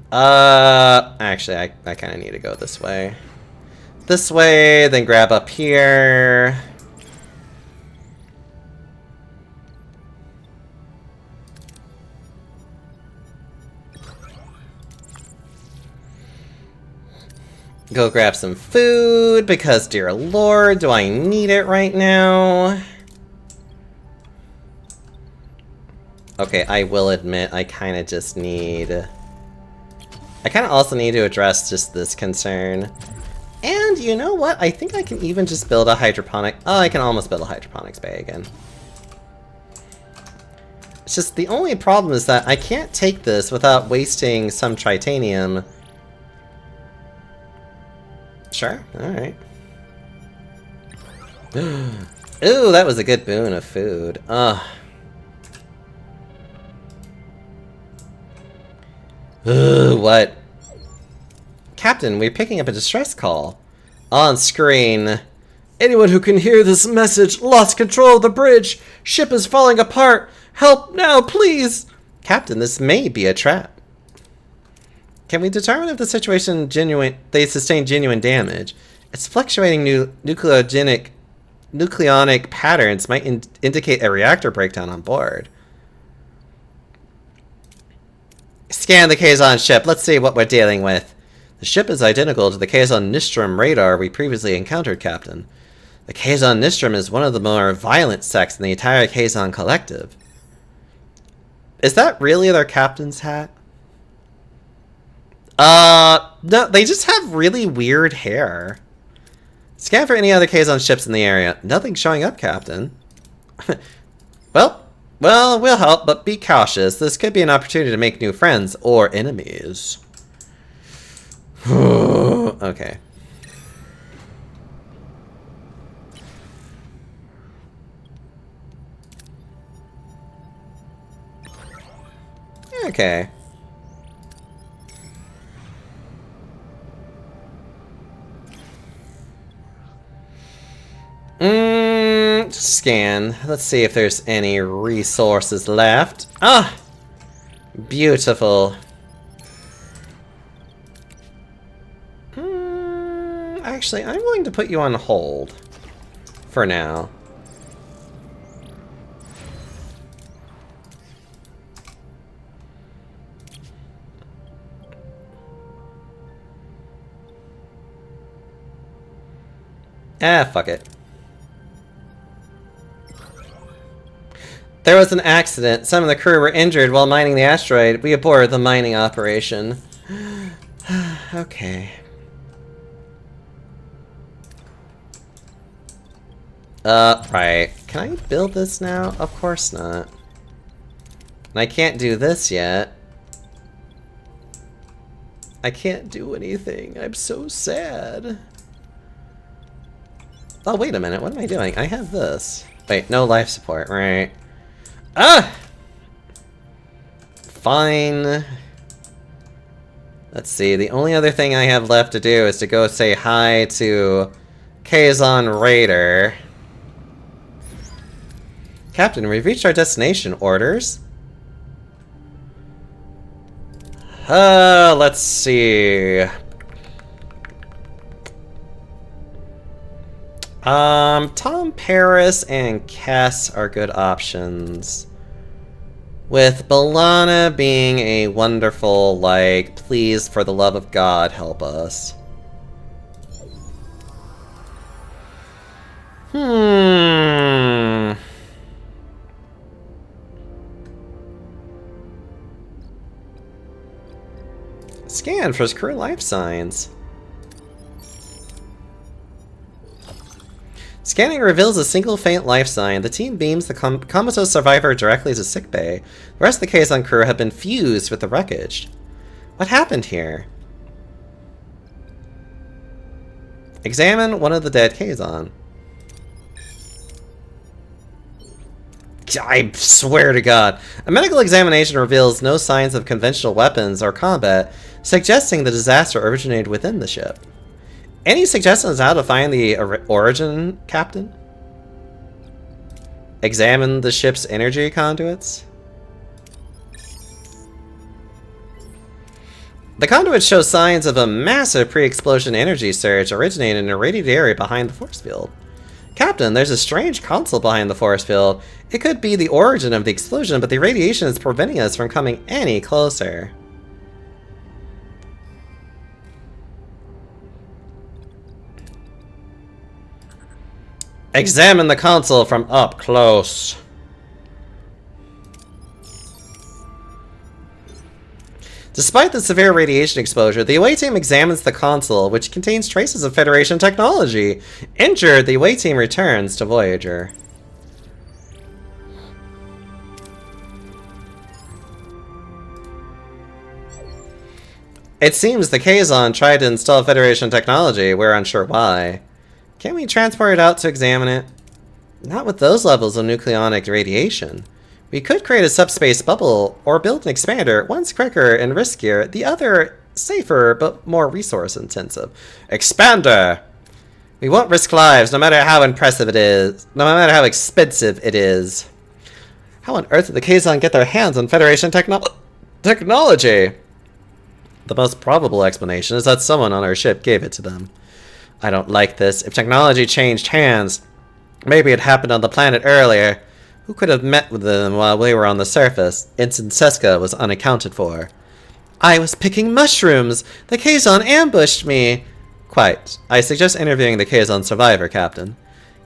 Actually, I kind of need to go this way. This way, then grab up here. Go grab some food, because dear lord, do I need it right now? Okay, I will admit, I kind of just need... I kind of also need to address just this concern. And you know what? I think I can even just build a hydroponic... Oh, I can almost build a hydroponics bay again. It's just the only problem is that I can't take this without wasting some tritanium. Sure, alright. Ooh, that was a good boon of food. Ugh. Ugh, what? Captain, we're picking up a distress call. On screen. Anyone who can hear this message lost control of the bridge. Ship is falling apart. Help now, please. Captain, this may be a trap. Can we determine if the situation they sustain genuine damage? Its fluctuating nucleonic patterns might indicate a reactor breakdown on board. Scan the Kazon ship. Let's see what we're dealing with. The ship is identical to the Kazon Nistrum radar we previously encountered, Captain. The Kazon Nistrum is one of the more violent sects in the entire Kazon collective. Is that really their captain's hat? No, they just have really weird hair. Scan for any other Kazon ships in the area. Nothing showing up, Captain. Well, we'll help, but be cautious. This could be an opportunity to make new friends or enemies. Okay. Okay. Just scan. Let's see if there's any resources left. Ah! Beautiful. Actually, I'm willing to put you on hold. For now. Ah, fuck it. There was an accident. Some of the crew were injured while mining the asteroid. We aborted the mining operation. Okay. Right. Can I build this now? Of course not. And I can't do this yet. I can't do anything. I'm so sad. Oh, wait a minute. What am I doing? I have this. Wait, no life support, right? Ah! Fine. Let's see. The only other thing I have left to do is to go say hi to Kazon Raider. Captain, we've reached our destination. Orders? Let's see. Tom Paris and Cass are good options. With Balana being a wonderful, like, please, for the love of God, help us. Scan for crew life signs. Scanning reveals a single faint life sign. The team beams the comatose survivor directly to sickbay. The rest of the Kazon crew have been fused with the wreckage. What happened here? Examine one of the dead Kazon. I swear to God. A medical examination reveals no signs of conventional weapons or combat, suggesting the disaster originated within the ship. Any suggestions how to find the origin, Captain? Examine the ship's energy conduits? The conduits show signs of a massive pre-explosion energy surge originating in a radiated area behind the force field. Captain, there's a strange console behind the force field. It could be the origin of the explosion, but the radiation is preventing us from coming any closer. Examine the console from up close. Despite the severe radiation exposure, the away team examines the console, which contains traces of Federation technology. Injured, the away team returns to Voyager. It seems the Kazon tried to install Federation technology. We're unsure why. Can we transport it out to examine it? Not with those levels of nucleonic radiation. We could create a subspace bubble or build an expander, one's quicker and riskier, the other safer but more resource intensive. Expander! We won't risk lives no matter how impressive it is, no matter how expensive it is. How on earth did the Kazon get their hands on Federation technology? The most probable explanation is that someone on our ship gave it to them. I don't like this. If technology changed hands, maybe it happened on the planet earlier. Who could have met with them while we were on the surface? Ensign Seska was unaccounted for. I was picking mushrooms! The Kazon ambushed me! Quite. I suggest interviewing the Kazon survivor, Captain.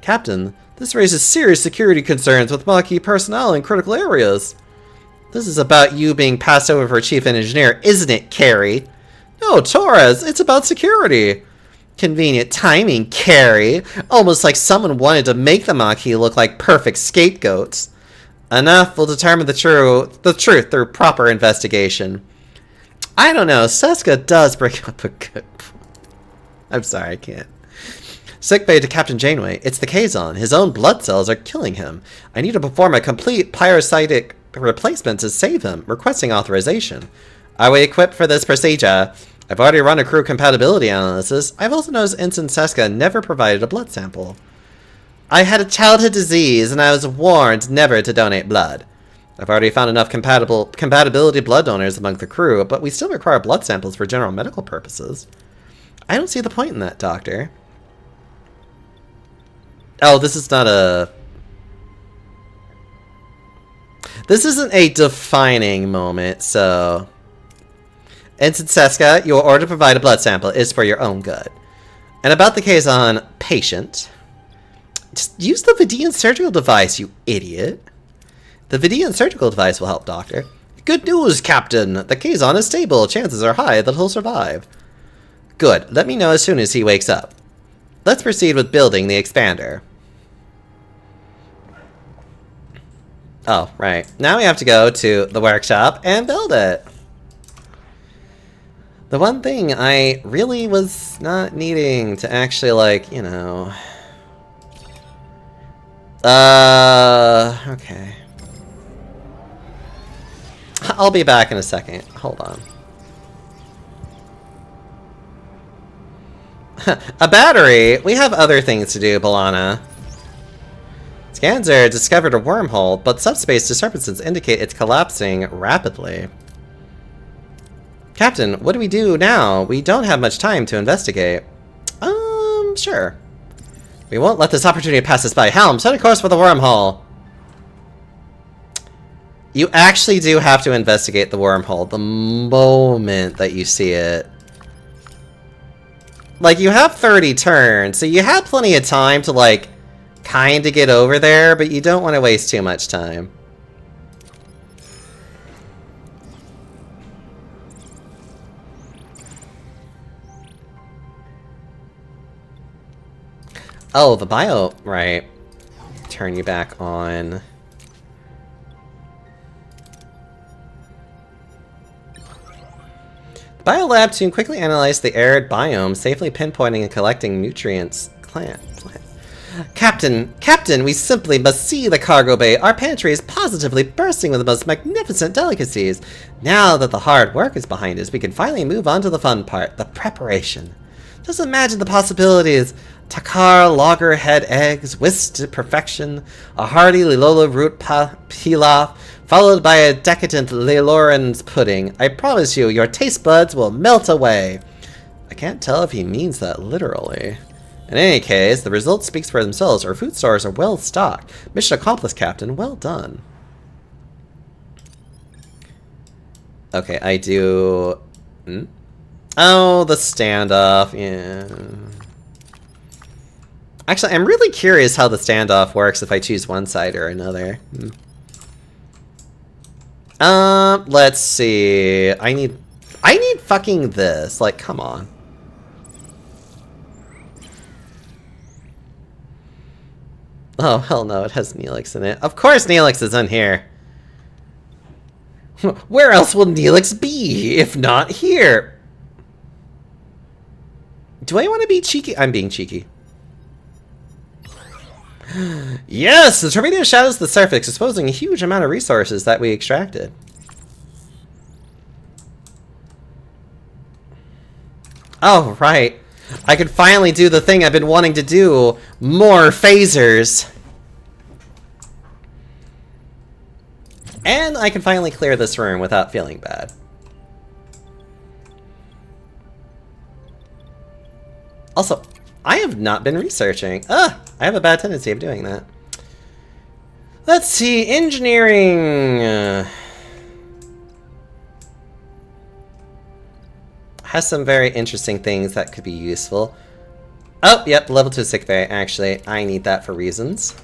Captain, this raises serious security concerns with Maquis personnel in critical areas. This is about you being passed over for Chief Engineer, isn't it, Carrie? No, Torres, it's about security. Convenient timing, Carrie. Almost like someone wanted to make the Maquis look like perfect scapegoats. Enough, we'll determine the truth through proper investigation. I don't know, Seska does bring up a good point. I'm sorry, I can't. Sickbay to Captain Janeway. It's the Kazon. His own blood cells are killing him. I need to perform a complete parasitic replacement to save him, requesting authorization. Are we equipped for this procedure? I've already run a crew compatibility analysis. I've also noticed Ensign Seska never provided a blood sample. I had a childhood disease, and I was warned never to donate blood. I've already found enough compatibility blood donors among the crew, but we still require blood samples for general medical purposes. I don't see the point in that, Doctor. Oh, this is not a... This isn't a defining moment, so... Ensign Seska, your order to provide a blood sample is for your own good. And about the Kazon patient, just use the Vidian surgical device, you idiot. The Vidian surgical device will help, Doctor. Good news, Captain! The Kazon is stable. Chances are high that he'll survive. Good. Let me know as soon as he wakes up. Let's proceed with building the expander. Oh, right. Now we have to go to the workshop and build it. The one thing I really was not needing to actually, like, you know... Okay. I'll be back in a second. Hold on. A battery? We have other things to do, Balana. Scanzer discovered a wormhole, but subspace disturbances indicate it's collapsing rapidly. Captain, what do we do now? We don't have much time to investigate. Sure. We won't let this opportunity pass us by. Helm, set a course for the wormhole. You actually do have to investigate the wormhole the moment that you see it. Like, you have 30 turns, so you have plenty of time to, like, kind of get over there, but you don't want to waste too much time. Oh, the bio... Right. Turn you back on. The biolab soon quickly analyzed the arid biome, safely pinpointing and collecting nutrients. Captain, we simply must see the cargo bay. Our pantry is positively bursting with the most magnificent delicacies. Now that the hard work is behind us, we can finally move on to the fun part, the preparation. Just imagine the possibilities. Takar loggerhead eggs, whisked to perfection, a hearty lilola root pilaf, followed by a decadent Leyloran's pudding. I promise you, your taste buds will melt away. I can't tell if he means that literally. In any case, the results speaks for themselves. Our food stores are well stocked. Mission accomplished, Captain. Well done. Okay, I do... Oh, the standoff. Yeah. Actually, I'm really curious how the standoff works if I choose one side or another. Let's see. I need fucking this. Like, come on. Oh, hell no, it has Neelix in it. Of course Neelix is in here. Where else will Neelix be, if not here? Do I want to be cheeky? I'm being cheeky. Yes! The torpedo shadows the surface, exposing a huge amount of resources that we extracted. Oh, right. I could finally do the thing I've been wanting to do. More phasers. And I can finally clear this room without feeling bad. Also, I have not been researching. I have a bad tendency of doing that. Let's see, engineering has some very interesting things that could be useful. Oh, yep, level 2 sick bay. Actually, I need that for reasons.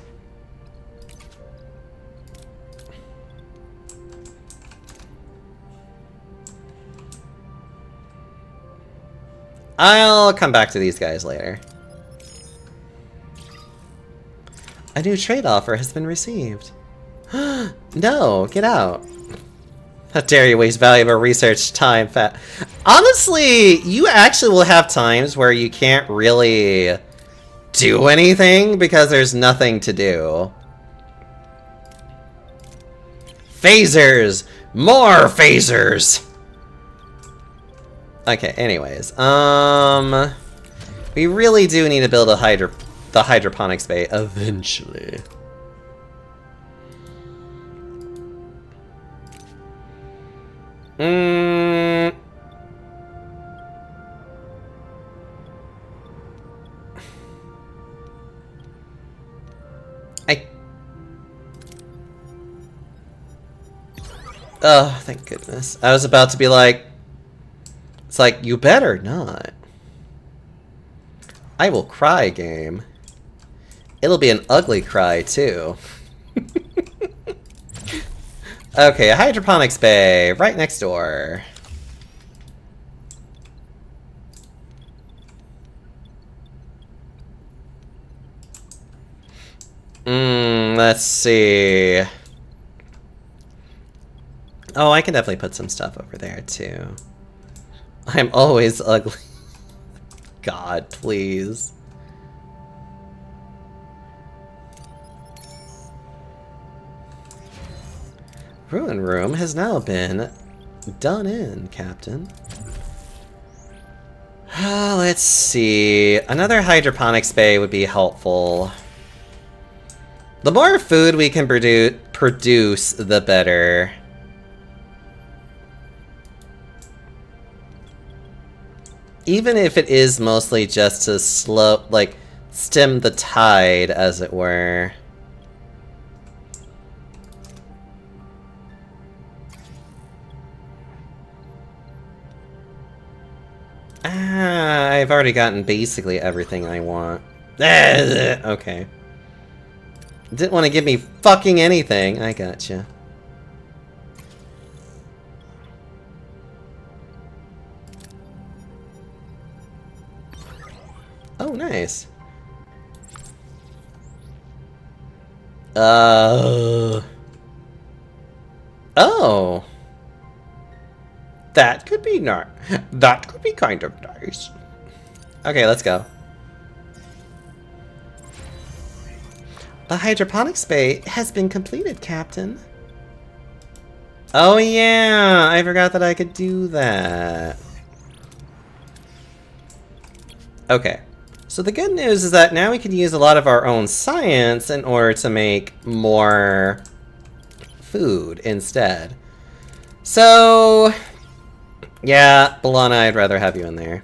I'll come back to these guys later. A new trade offer has been received. No, get out. How dare you waste valuable research time, fat. Honestly, you actually will have times where you can't really do anything because there's nothing to do. Phasers! More phasers! Okay, anyways, we really do need to build the hydroponics bay eventually. Oh, thank goodness. I was about to be like, it's like, you better not. I will cry game. It'll be an ugly cry, too. Okay, a hydroponics bay right next door. Let's see. Oh, I can definitely put some stuff over there, too. I'm always ugly. God, please. Ruin room has now been done in, Captain. Let's see. Another hydroponics bay would be helpful. The more food we can produce, the better. Even if it is mostly just to stem the tide, as it were. I've already gotten basically everything I want. Okay. Didn't want to give me fucking anything. I gotcha. Oh, nice. Oh. That could be that could be kind of nice. Okay, let's go. The hydroponics bay has been completed, Captain. Oh yeah, I forgot that I could do that. Okay. So the good news is that now we can use a lot of our own science in order to make more food instead. So, yeah, B'Elanna, I'd rather have you in there.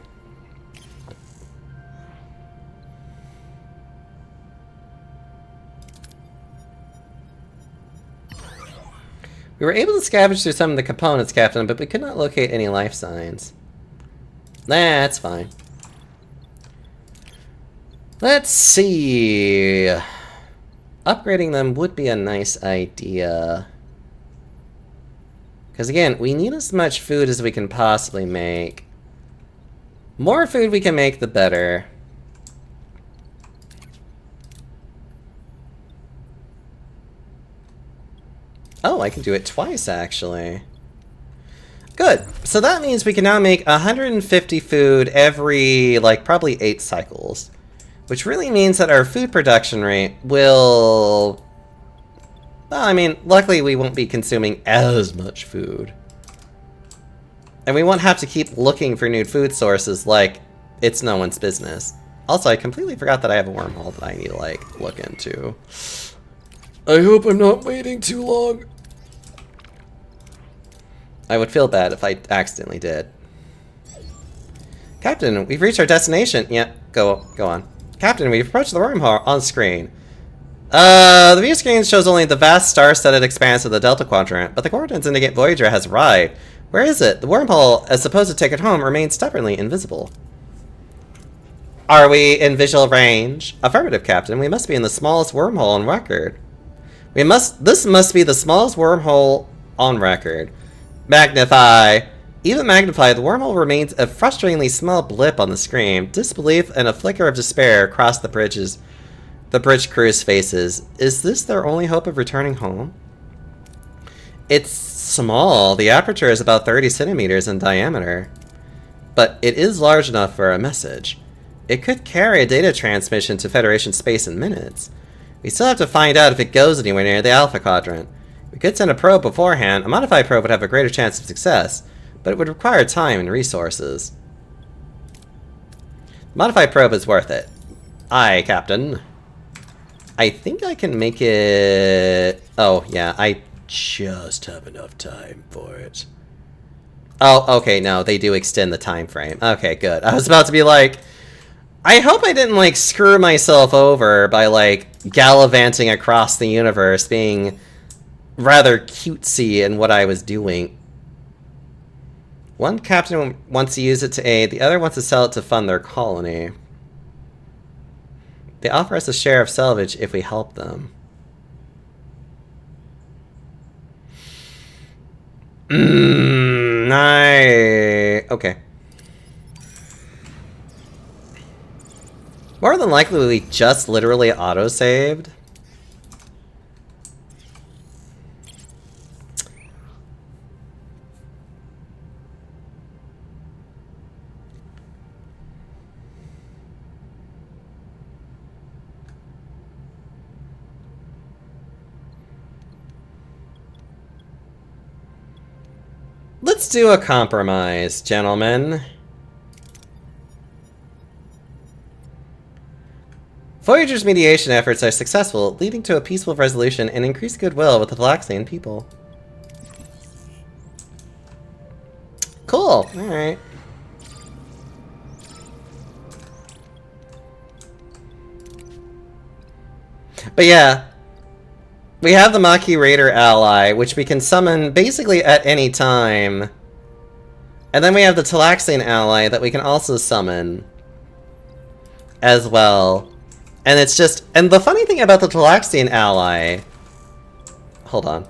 We were able to scavenge through some of the components, Captain, but we could not locate any life signs. That's fine. Let's see. Upgrading them would be a nice idea. Because again, we need as much food as we can possibly make. More food we can make, the better. Oh, I can do it twice, actually. Good. So that means we can now make 150 food every, probably 8 cycles. Which really means that our food production rate will... Well, I mean, luckily we won't be consuming as much food. And we won't have to keep looking for new food sources like it's no one's business. Also, I completely forgot that I have a wormhole that I need to, look into. I hope I'm not waiting too long. I would feel bad if I accidentally did. Captain, we've reached our destination. Yeah, go on. Captain, we've approached the wormhole on screen. The view screen shows only the vast star-studded expanse of the Delta Quadrant, but the coordinates indicate Voyager has arrived. Where is it? The wormhole, as supposed to take it home, remains stubbornly invisible. Are we in visual range? Affirmative, Captain. We must be in the smallest wormhole on record. This must be the smallest wormhole on record. Magnify. Even magnified, the wormhole remains a frustratingly small blip on the screen. Disbelief and a flicker of despair across the bridge crew's faces. Is this their only hope of returning home? It's small. The aperture is about 30 centimeters in diameter. But it is large enough for a message. It could carry a data transmission to Federation space in minutes. We still have to find out if it goes anywhere near the Alpha Quadrant. We could send a probe beforehand. A modified probe would have a greater chance of success, but it would require time and resources. Modified probe is worth it. Aye, Captain. I think I can make it... Oh, yeah, I just have enough time for it. Oh, okay, no, they do extend the time frame. Okay, good. I was about to be like... I hope I didn't, screw myself over by, gallivanting across the universe, being rather cutesy in what I was doing. One captain wants to use it to aid, the other wants to sell it to fund their colony. They offer us a share of salvage if we help them. Okay. More than likely, we just literally auto-saved. Let's do a compromise, gentlemen. Voyager's mediation efforts are successful, leading to a peaceful resolution and increased goodwill with the Talaxian people. Cool. Alright. But yeah. We have the Maquis Raider ally, which we can summon basically at any time. And then we have the Talaxian ally that we can also summon as well. And it's just... And the funny thing about the Talaxian ally... Hold on.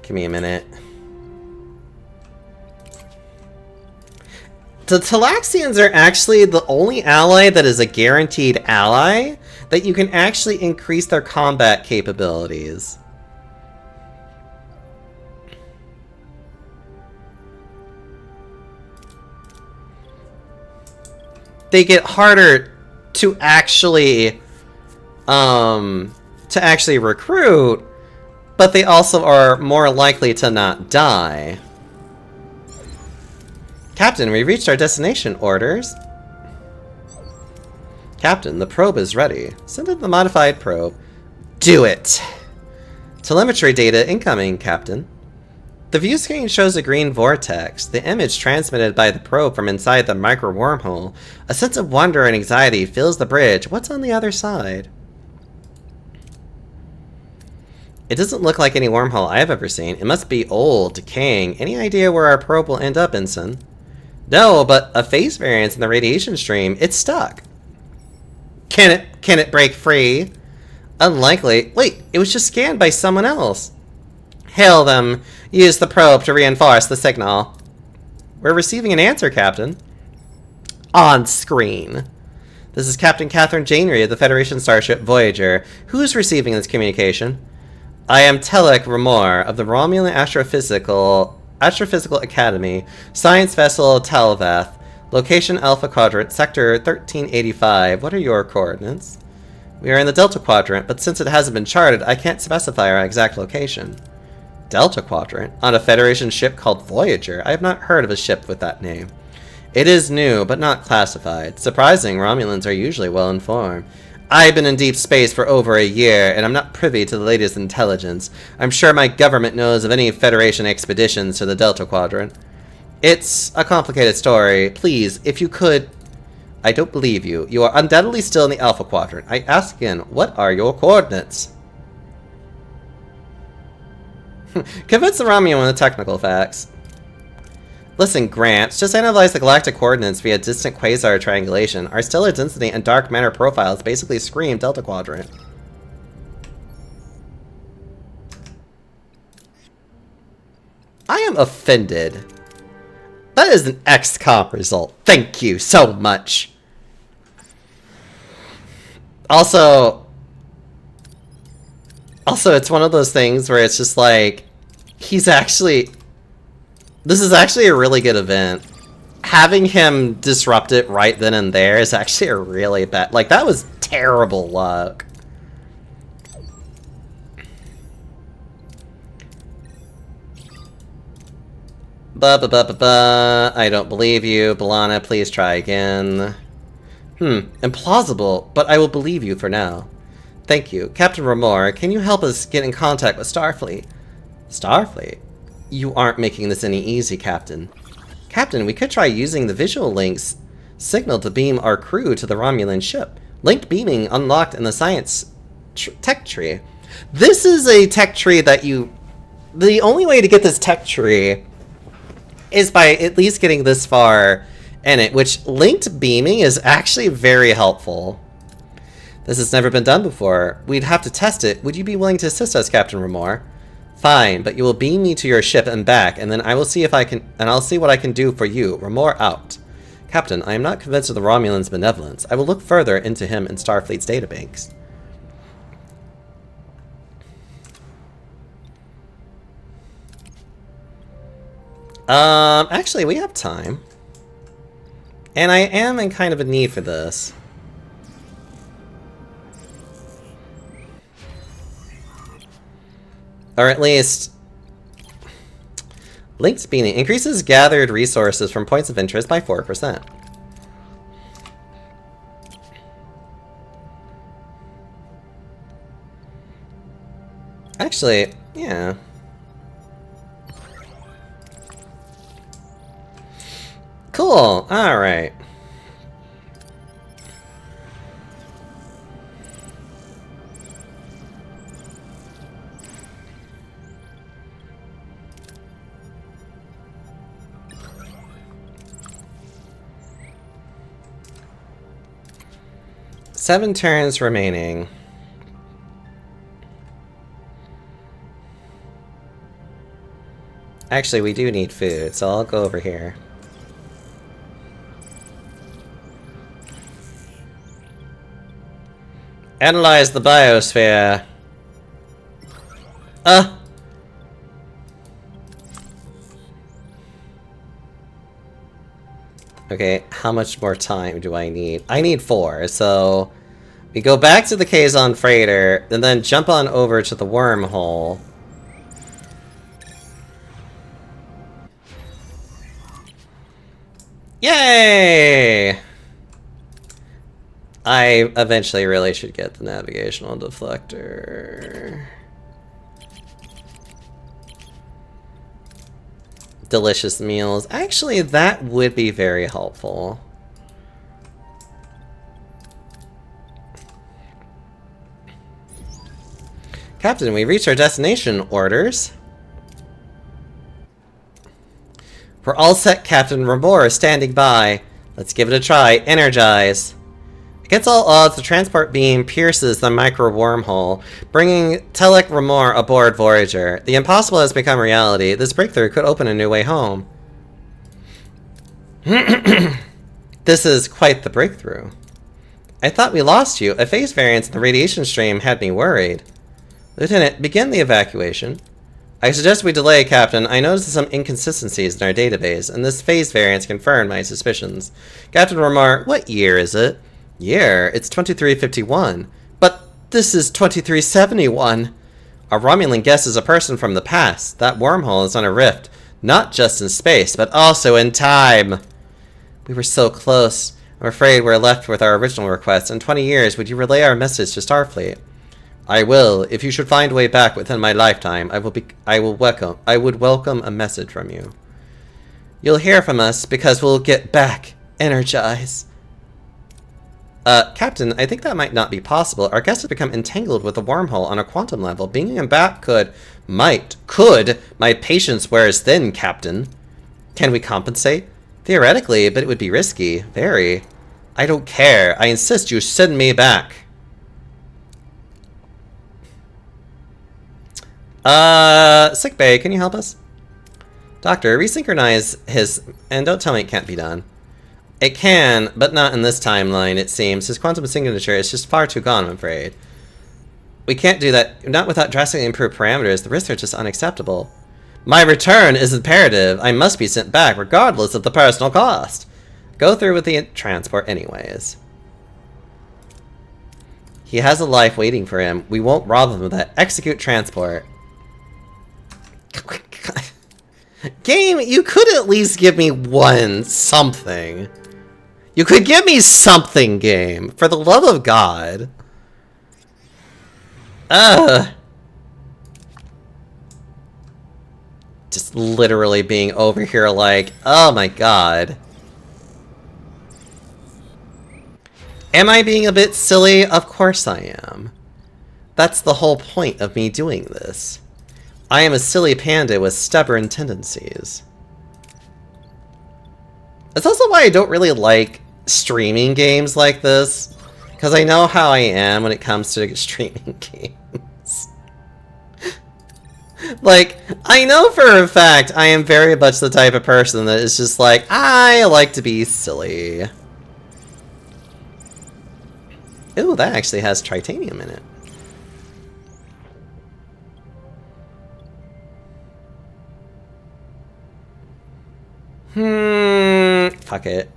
Give me a minute. The Talaxians are actually the only ally that is a guaranteed ally that you can actually increase their combat capabilities. They get harder to actually recruit, but they also are more likely to not die. Captain, we reached our destination. Orders? Captain, the probe is ready. Send in the modified probe. Do it! Telemetry data incoming, Captain. The view screen shows a green vortex, the image transmitted by the probe from inside the micro wormhole. A sense of wonder and anxiety fills the bridge. What's on the other side? It doesn't look like any wormhole I've ever seen. It must be old, decaying. Any idea where our probe will end up, Ensign? No, but a phase variance in the radiation stream. It's stuck. Can it break free? Unlikely. Wait, it was just scanned by someone else. Hail them. Use the probe to reinforce the signal. We're receiving an answer, Captain. On screen. This is Captain Catherine Janeway of the Federation starship Voyager. Who's receiving this communication? I am Telek Ramor of the Romulan Astrophysical Academy, Science Vessel Talveth, Location Alpha Quadrant, Sector 1385. What are your coordinates? We are in the Delta Quadrant, but since it hasn't been charted, I can't specify our exact location. Delta Quadrant? On a Federation ship called Voyager? I have not heard of a ship with that name. It is new, but not classified. Surprising, Romulans are usually well informed. I've been in deep space for over a year, and I'm not privy to the latest intelligence. I'm sure my government knows of any Federation expeditions to the Delta Quadrant. It's a complicated story. Please, if you could... I don't believe you. You are undoubtedly still in the Alpha Quadrant. I ask again, what are your coordinates? Convince the Romulan with the technical facts. Listen, Grant, just analyze the galactic coordinates via distant quasar triangulation. Our stellar density and dark matter profiles basically scream Delta Quadrant. I am offended. That is an XCOM result. Thank you so much. Also, it's one of those things where it's just like, he's actually... This is actually a really good event. Having him disrupt it right then and there is actually a really bad... Like, that was terrible luck. I don't believe you. B'Elanna, please try again. Implausible, but I will believe you for now. Thank you. Captain Ramor, can you help us get in contact with Starfleet? Starfleet? You aren't making this any easy, Captain. Captain, we could try using the visual links signal to beam our crew to the Romulan ship. Linked beaming unlocked in the science tech tree. This is a tech tree that you... The only way to get this tech tree is by at least getting this far in it, which linked beaming is actually very helpful. This has never been done before. We'd have to test it. Would you be willing to assist us, Captain Remor? Fine, but you will beam me to your ship and back, and then I will see if I can, and I'll see what I can do for you. Remor out. Captain, I am not convinced of the Romulan's benevolence. I will look further into him in Starfleet's databanks. Actually, we have time. And I am in kind of a need for this. Or at least... Linked beaming increases gathered resources from points of interest by 4%. Actually, yeah. Cool, alright. Seven turns remaining. Actually, we do need food, so I'll go over here. Analyze the biosphere. Okay, how much more time do I need? I need 4, so... We go back to the Kazon freighter, and then jump on over to the wormhole. Yay! I eventually really should get the navigational deflector. Delicious meals. Actually, that would be very helpful. Captain, we reached our destination. Orders. We're all set, Captain. Remor is standing by. Let's give it a try. Energize. Against all odds, the transport beam pierces the micro wormhole, bringing Telek Remor aboard Voyager. The impossible has become reality. This breakthrough could open a new way home. This is quite the breakthrough. I thought we lost you. A phase variance in the radiation stream had me worried. Lieutenant, begin the evacuation. I suggest we delay, Captain. I noticed some inconsistencies in our database, and this phase variance confirmed my suspicions. Captain Remor, what year is it? Year? It's 2351. But this is 2371. A Romulan guest is a person from the past. That wormhole is on a rift, not just in space, but also in time. We were so close. I'm afraid we're left with our original request. In 20 years, would you relay our message to Starfleet? I will. If you should find a way back within my lifetime, I would welcome a message from you. You'll hear from us because we'll get back. Energize. Captain, I think that might not be possible. Our guest has become entangled with a wormhole on a quantum level. Bringing him back could. My patience wears thin, Captain. Can we compensate? Theoretically, but it would be risky. Very. I don't care. I insist you send me back. Sickbay, can you help us? Doctor, resynchronize his... And don't tell me it can't be done. It can, but not in this timeline, it seems. His quantum signature is just far too gone, I'm afraid. We can't do that, not without drastically improved parameters. The risks are just unacceptable. My return is imperative. I must be sent back, regardless of the personal cost. Go through with the transport anyways. He has a life waiting for him. We won't rob him of that. Execute transport. Game, you could at least give me something. You could give me something, game. For the love of God. Just literally being over here like, oh my God. Am I being a bit silly? Of course I am. That's the whole point of me doing this. I am a silly panda with stubborn tendencies. That's also why I don't really like streaming games like this. Because I know how I am when it comes to streaming games. Like, I know for a fact I am very much the type of person that is just like, I like to be silly. Ooh, that actually has tritanium in it. Fuck it.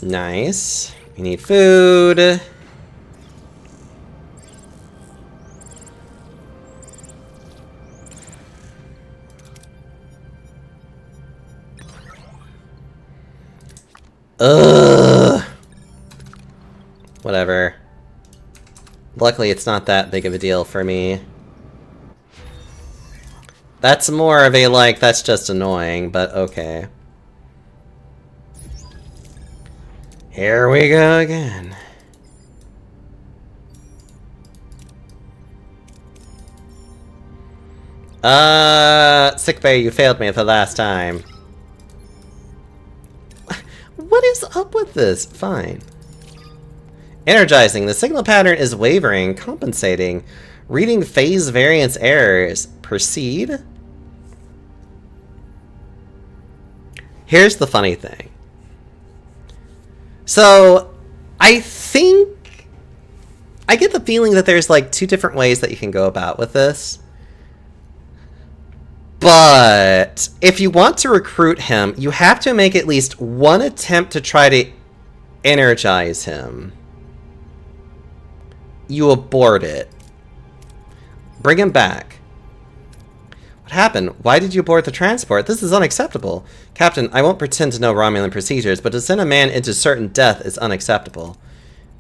Nice. We need food. Ugh. Whatever. Luckily, it's not that big of a deal for me. That's more of a, like, that's just annoying, but okay. Here we go again. Sickbay, you failed me the last time. What is up with this? Fine. Energizing. The signal pattern is wavering, compensating. Reading phase variance errors. Proceed? Here's the funny thing. So, I think... I get the feeling that there's like 2 different ways that you can go about with this. But if you want to recruit him, you have to make at least one attempt to try to energize him. You abort it. Bring him back. What happened? Why did you abort the transport? This is unacceptable. Captain, I won't pretend to know Romulan procedures, but to send a man into certain death is unacceptable.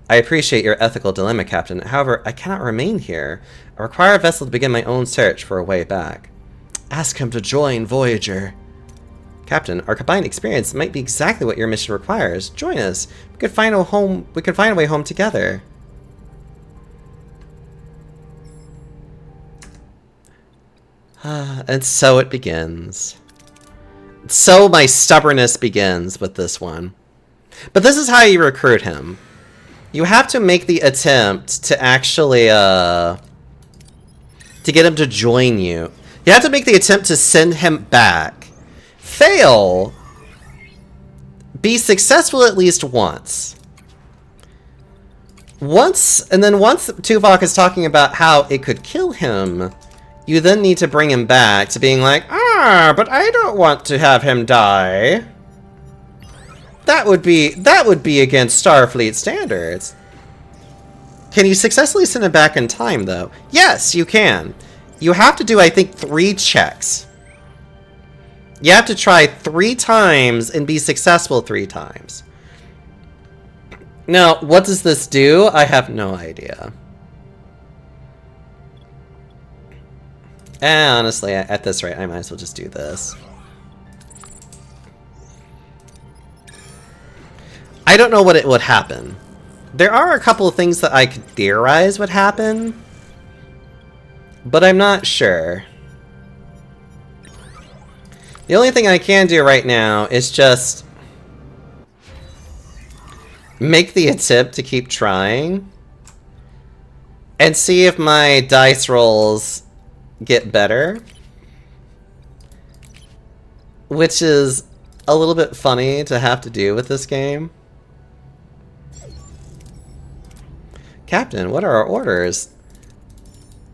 I appreciate your ethical dilemma, Captain. However, I cannot remain here. I require a vessel to begin my own search for a way back. Ask him to join Voyager. Captain, our combined experience might be exactly what your mission requires. Join us. We could find a home. We could find a way home together. And so it begins. So my stubbornness begins with this one. But this is how you recruit him. You have to make the attempt to actually, to get him to join you. You have to make the attempt to send him back. Fail. Be successful at least once. And then once Tuvok is talking about how it could kill him, you then need to bring him back to being like, but I don't want to have him die. That would be against Starfleet standards. Can you successfully send him back in time, though? Yes, you can. You have to do, I think, 3 checks. You have to try 3 times and be successful 3 times. Now, what does this do? I have no idea. Honestly, at this rate, I might as well just do this. I don't know what it would happen. There are a couple of things that I could theorize would happen, but I'm not sure. The only thing I can do right now is just make the attempt to keep trying and see if my dice rolls get better, which is a little bit funny to have to do with this game. Captain, what are our orders?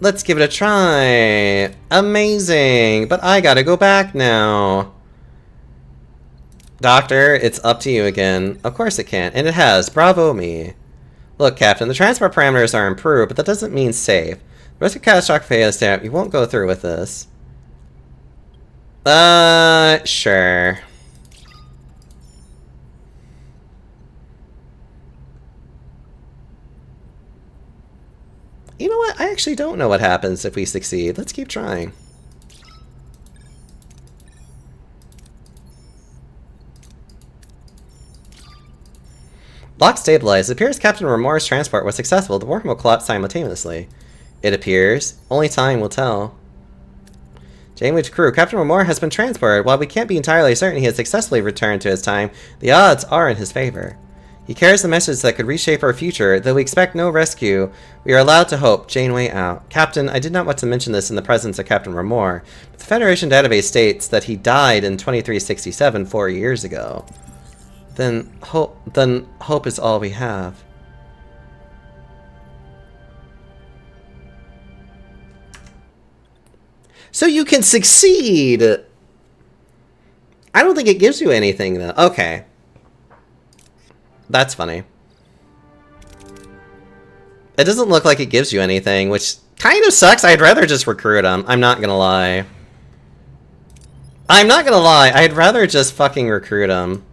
Let's give it a try. Amazing, but I gotta go back now. Doctor, it's up to you again. Of course it can, and it has. Bravo me. Look, Captain, the transport parameters are improved, but that doesn't mean safe. The risk of catastrophic failure stamp, you won't go through with this. Sure. You know what? I actually don't know what happens if we succeed. Let's keep trying. Lock stabilized. It appears Captain Remorse transport was successful. The worm will collapse simultaneously. It appears. Only time will tell. Janeway's crew, Captain Remor has been transported. While we can't be entirely certain he has successfully returned to his time, the odds are in his favor. He carries a message that could reshape our future. Though we expect no rescue, we are allowed to hope. Janeway out. Captain, I did not want to mention this in the presence of Captain Remor, but the Federation database states that he died in 2367, 4 years ago. Then hope is all we have. So you can succeed. I don't think it gives you anything, though. Okay. That's funny. It doesn't look like it gives you anything, which kind of sucks. I'd rather just recruit him. I'm not gonna lie. I'm not gonna lie. I'd rather just fucking recruit him.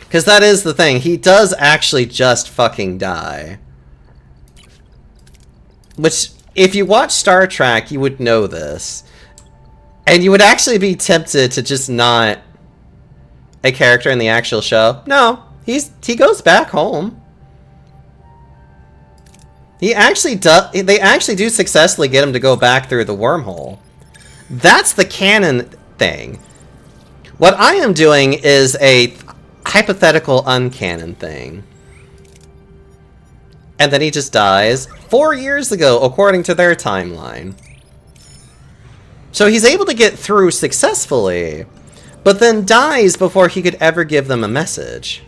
Because that is the thing. He does actually just fucking die. Which, if you watch Star Trek, you would know this. And you would actually be tempted to just not a character in the actual show. No, he goes back home. He actually does. They actually do successfully get him to go back through the wormhole. That's the canon thing. What I am doing is a hypothetical uncanon thing. And then he just dies 4 years ago, according to their timeline. So he's able to get through successfully, but then dies before he could ever give them a message.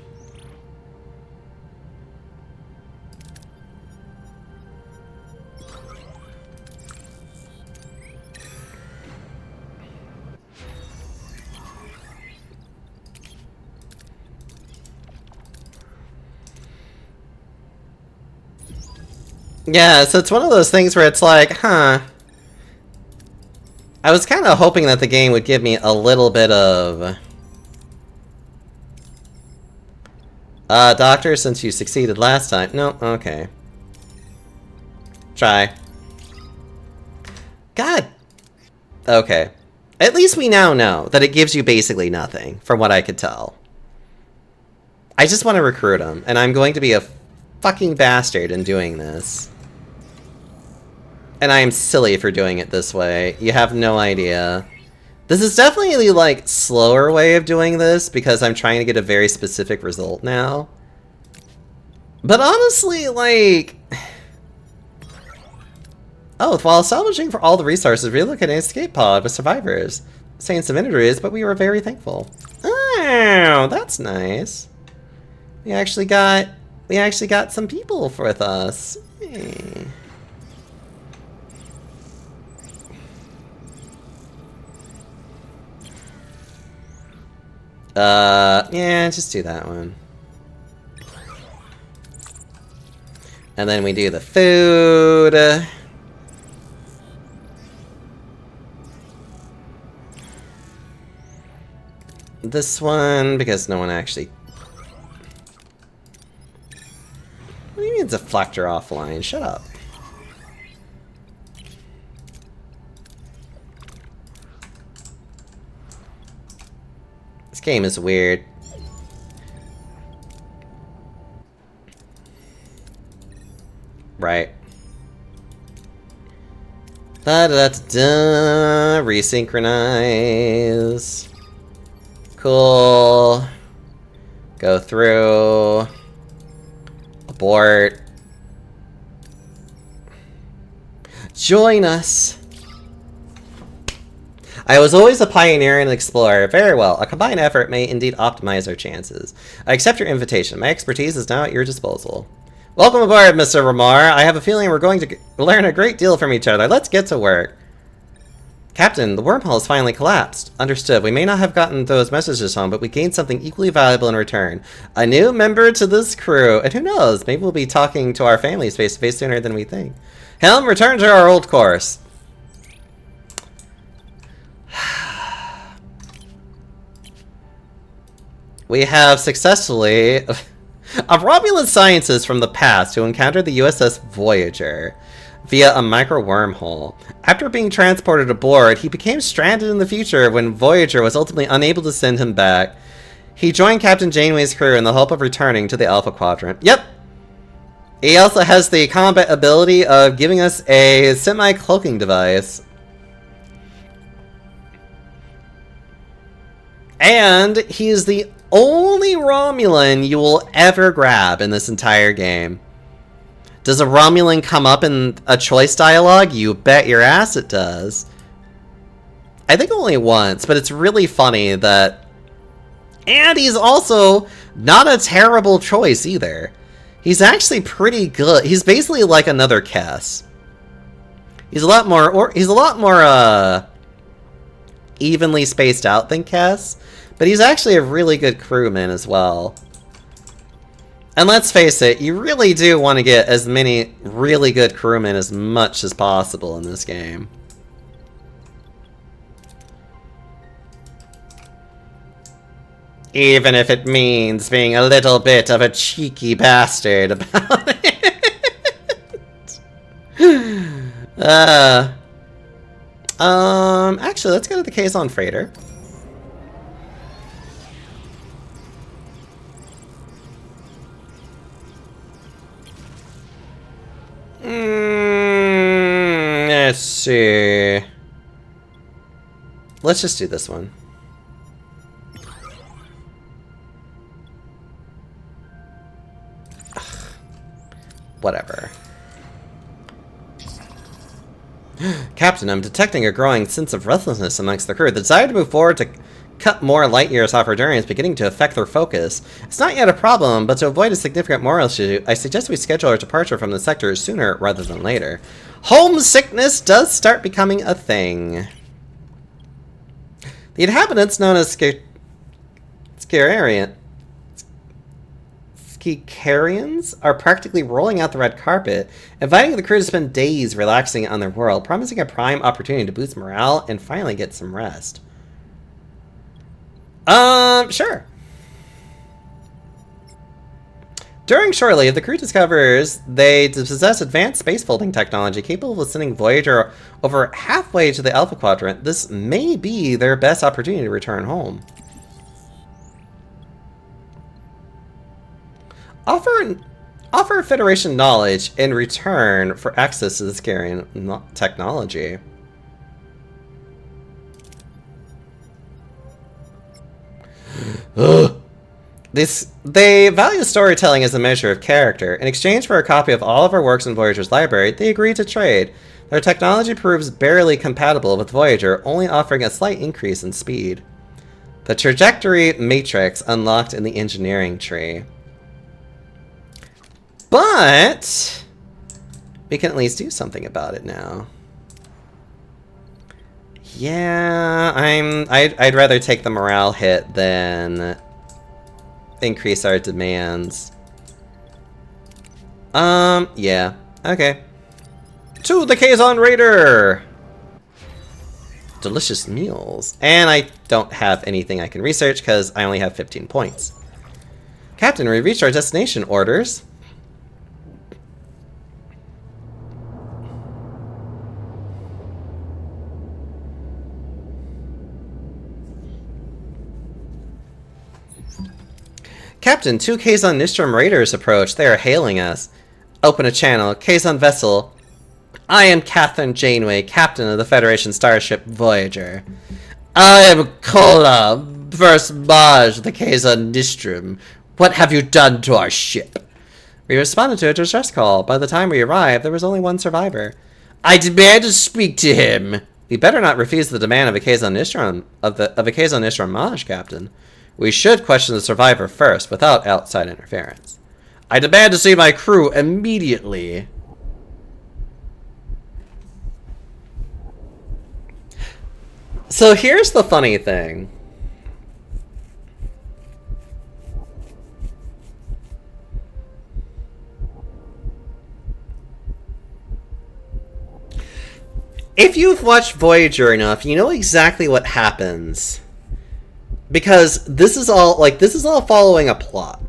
Yeah, so it's one of those things where it's like, huh. I was kind of hoping that the game would give me a little bit of... Doctor, since you succeeded last time... No, okay. Try. God! Okay. At least we now know that it gives you basically nothing, from what I could tell. I just want to recruit him, and I'm going to be a fucking bastard in doing this. And I am silly for doing it this way. You have no idea. This is definitely the, like, slower way of doing this, because I'm trying to get a very specific result now. But honestly, like... Oh, while salvaging for all the resources, we look at an escape pod with survivors. Saying some injuries, but we were very thankful. Oh, that's nice. We actually got some people with us. Hey. Yeah, just do that one. And then we do the food. This one, because no one actually... What do you mean deflector offline? Shut up. This game is weird. Right. Da-da-da-da-da. Resynchronize. Cool. Go through. Abort. Join us. I was always a pioneer and an explorer. Very well. A combined effort may indeed optimize our chances. I accept your invitation. My expertise is now at your disposal. Welcome aboard, Mr. Remor. I have a feeling we're going to learn a great deal from each other. Let's get to work. Captain, the wormhole has finally collapsed. Understood. We may not have gotten those messages home, but we gained something equally valuable in return. A new member to this crew. And who knows, maybe we'll be talking to our families face to face sooner than we think. Helm, return to our old course. We have successfully... a Romulan scientist from the past who encountered the USS Voyager via a micro-wormhole. After being transported aboard, he became stranded in the future when Voyager was ultimately unable to send him back. He joined Captain Janeway's crew in the hope of returning to the Alpha Quadrant. Yep! He also has the combat ability of giving us a semi-cloaking device. And he's the only Romulan you will ever grab in this entire game. Does a Romulan come up in a choice dialogue? You bet your ass it does. I think only once, but it's really funny that... And he's also not a terrible choice either. He's actually pretty good. He's basically like another Kess. He's a lot more evenly spaced out than Kess, but he's actually a really good crewman as well. And let's face it, you really do want to get as many really good crewmen as much as possible in this game. Even if it means being a little bit of a cheeky bastard about it. Actually, let's go to the Kazon Freighter. Let's see. Let's just do this one. Whatever. Captain, I'm detecting a growing sense of restlessness amongst the crew. The desire to move forward to cut more light years off our journey is beginning to affect their focus. It's not yet a problem, but to avoid a significant moral issue, I suggest we schedule our departure from the sector sooner rather than later. Homesickness does start becoming a thing. The inhabitants, known as Skikarians, are practically rolling out the red carpet, inviting the crew to spend days relaxing on their world, promising a prime opportunity to boost morale and finally get some rest. Sure. During shore leave, the crew discovers they possess advanced space-folding technology capable of sending Voyager over halfway to the Alpha Quadrant. This may be their best opportunity to return home. Offer Federation knowledge in return for access to the Skarian technology. They value storytelling as a measure of character. In exchange for a copy of all of our works in Voyager's library, they agree to trade. Their technology proves barely compatible with Voyager, only offering a slight increase in speed. The trajectory matrix unlocked in the engineering tree. But we can at least do something about it now. Yeah, I'd rather take the morale hit than increase our demands. Yeah. Okay. To the Kazon Raider! Delicious meals. And I don't have anything I can research because I only have 15 points. Captain, we reached our destination. Orders. Captain, 2 Kazon Nistrum Raiders approach. They are hailing us. Open a channel. Kazon vessel. I am Catherine Janeway, captain of the Federation starship Voyager. I am Kola, first Maj of the Kazon Nistrum. What have you done to our ship? We responded to a distress call. By the time we arrived, there was only one survivor. I demand to speak to him. We better not refuse the demand of a Kazon Nistrum Maj, Captain. We should question the survivor first, without outside interference. I demand to see my crew immediately. So here's the funny thing. If you've watched Voyager enough, you know exactly what happens. Because this is all following a plot.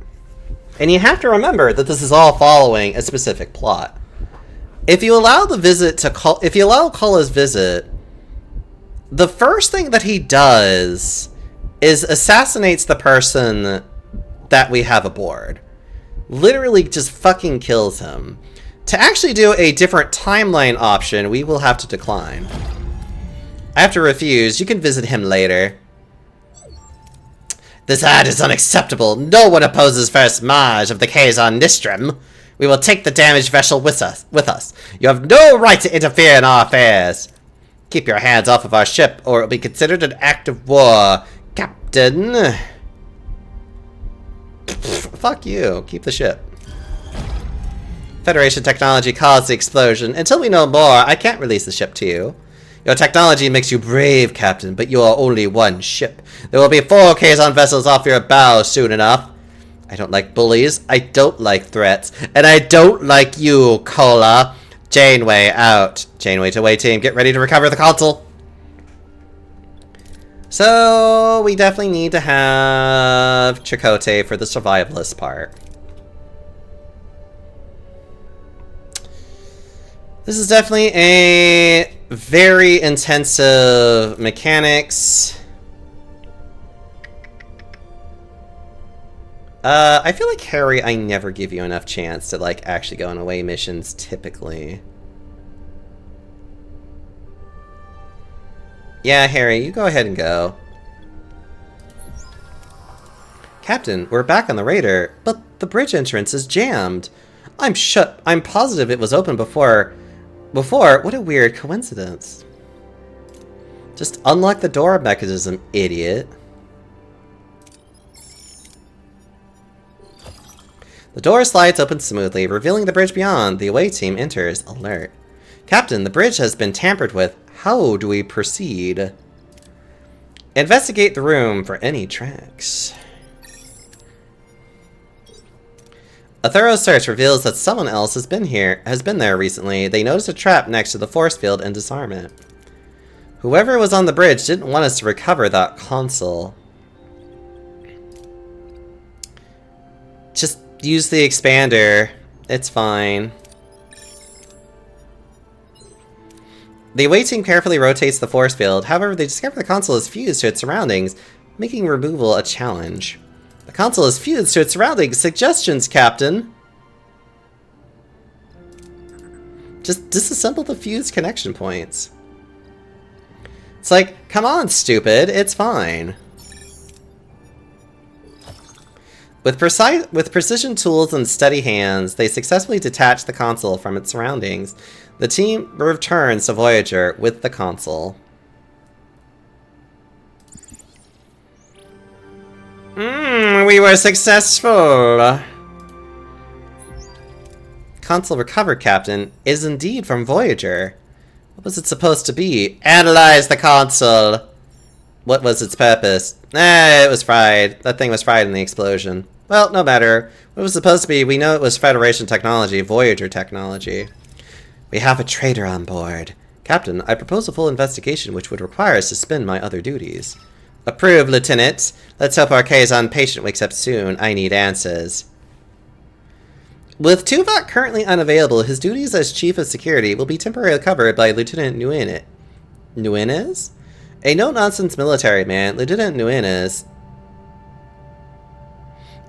And you have to remember that this is all following a specific plot. If you allow Kola's visit, the first thing that he does is assassinates the person that we have aboard. literally just fucking kills him. To actually do a different timeline option, we will have to decline. I have to refuse. You can visit him later. This ad is unacceptable. No one opposes First Maj of the Kazon Nistrim. We will take the damaged vessel with us. You have no right to interfere in our affairs. Keep your hands off of our ship, or it will be considered an act of war, Captain. Fuck you. Keep the ship. Federation technology caused the explosion. Until we know more, I can't release the ship to you. Your technology makes you brave, Captain, but you are only one ship. There will be 4 Kazon vessels off your bow soon enough. I don't like bullies, I don't like threats, and I don't like you, Cola. Janeway out. Janeway to away team, get ready to recover the console. So, we definitely need to have Chakotay for the survivalist part. This is definitely a very intensive mechanics. I feel like Harry, I never give you enough chance to like actually go on away missions typically. Yeah, Harry, you go ahead and go. Captain, we're back on the radar, but the bridge entrance is jammed. I'm positive it was open before. What a weird coincidence. Just unlock the door mechanism, idiot. The door slides open smoothly, revealing the bridge beyond. The away team enters, alert. Captain, the bridge has been tampered with. How do we proceed? Investigate the room for any tracks. A thorough search reveals that someone else has been there recently. They noticed a trap next to the force field and disarm it. Whoever was on the bridge didn't want us to recover that console. Just use the expander. It's fine. The away team carefully rotates the force field. However, they discover the console is fused to its surroundings, making removal a challenge. The console is fused to its surroundings. Suggestions, Captain. Just disassemble the fused connection points. It's like, come on, stupid. It's fine. With precision tools and steady hands, they successfully detach the console from its surroundings. The team returns to Voyager with the console. We were successful. Console recovered, Captain, is indeed from Voyager. What was it supposed to be? Analyze the console. What was its purpose? It was fried. That thing was fried in the explosion. Well, no matter. What it was supposed to be, we know it was Federation technology, Voyager technology. We have a traitor on board. Captain, I propose a full investigation which would require us to suspend my other duties. Approved, Lieutenant. Let's hope our Kazon patient wakes up soon. I need answers. With Tuvok currently unavailable, his duties as Chief of Security will be temporarily covered by Lieutenant Nunes? A no-nonsense military man, Lieutenant Nunes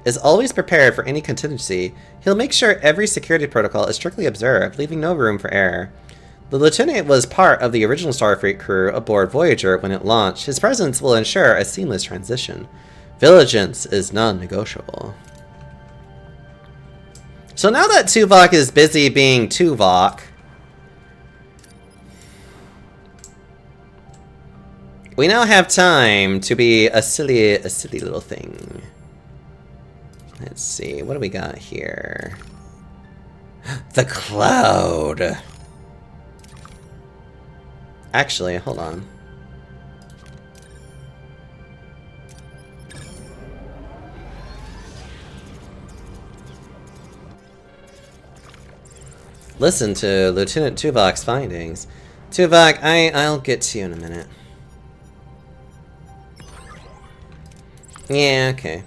is always prepared for any contingency. He'll make sure every security protocol is strictly observed, leaving no room for error. The lieutenant was part of the original Starfleet crew aboard Voyager when it launched. His presence will ensure a seamless transition. Vigilance is non-negotiable. So now that Tuvok is busy being Tuvok, we now have time to be a silly little thing. Let's see, what do we got here? The Cloud! Actually, hold on. Listen to Lieutenant Tuvok's findings. Tuvok, I'll get to you in a minute. Yeah, okay.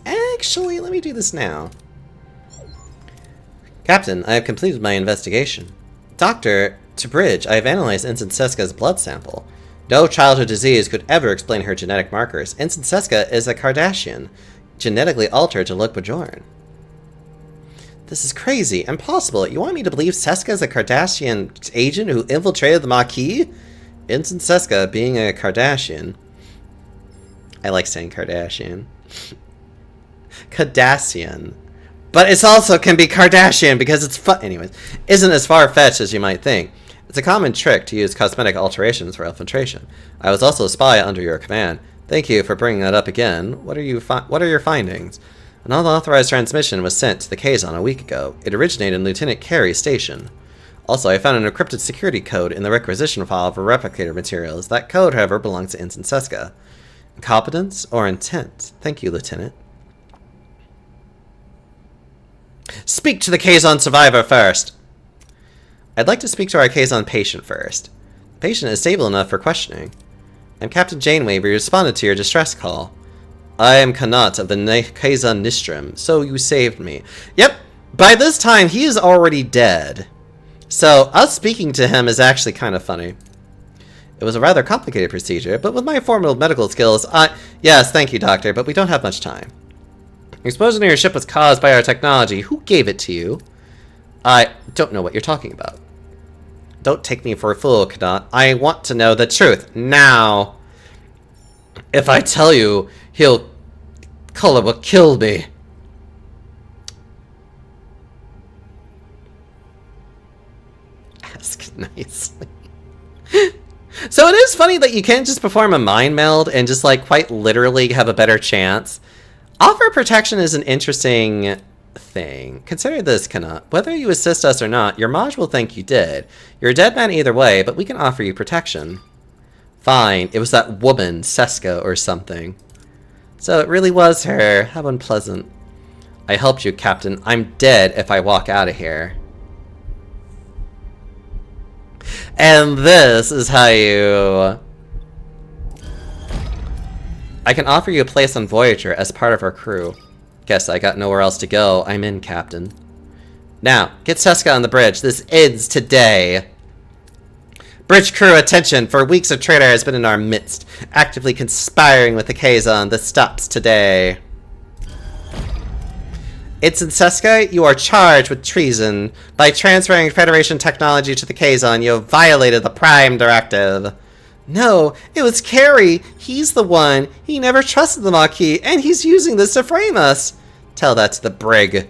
Actually, let me do this now. Captain, I have completed my investigation. Doctor, to Bridge, I have analyzed Ensign Seska's blood sample. No childhood disease could ever explain her genetic markers. Ensign Seska is a Cardassian. genetically altered to look Bajoran. This is crazy. Impossible. You want me to believe Seska is a Cardassian agent who infiltrated the Maquis? Ensign Seska being a Cardassian. I like saying Kardashian. Cardassian. But it's also can be Kardashian because it's fun. Anyways, isn't as far-fetched as you might think. It's a common trick to use cosmetic alterations for infiltration. I was also a spy under your command. Thank you for bringing that up again. What are your findings? An unauthorized transmission was sent to the Kazon a week ago. It originated in Lieutenant Carey's station. Also, I found an encrypted security code in the requisition file for replicator materials. That code, however, belongs to Ensign Seska. Incompetence or intent? Thank you, Lieutenant. Speak to the Kazon survivor first. I'd like to speak to our Kazon patient first. The patient is stable enough for questioning. I'm Captain Janeway. We responded to your distress call. I am Kanat of the Kazon Nistrim, so you saved me. Yep, by this time he is already dead. So us speaking to him is actually kind of funny. It was a rather complicated procedure, but with my formal medical skills, Yes, thank you, Doctor, but we don't have much time. The explosion of your ship was caused by our technology. Who gave it to you? I don't know what you're talking about. Don't take me for a fool, Kanat. I want to know the truth, now. If I tell you, Kula will kill me. Ask nicely. So it is funny that you can't just perform a mind meld and just like quite literally have a better chance. Offer protection is an interesting thing. Consider this, Kanat. Whether you assist us or not, your Maj will think you did. You're a dead man either way, but we can offer you protection. Fine, it was that woman, Seska or something. So it really was her. How unpleasant. I helped you, Captain. I'm dead if I walk out of here. And this is how you... I can offer you a place on Voyager as part of our crew. Guess I got nowhere else to go. I'm in, Captain. Now, get Seska on the bridge. This ends today. Bridge crew, attention! For weeks a traitor has been in our midst, actively conspiring with the Kazon. This stops today. Ensign Seska, you are charged with treason. By transferring Federation technology to the Kazon, you have violated the Prime Directive. No, it was Carey. He's the one. He never trusted the Maquis, and he's using this to frame us. Tell that to the brig.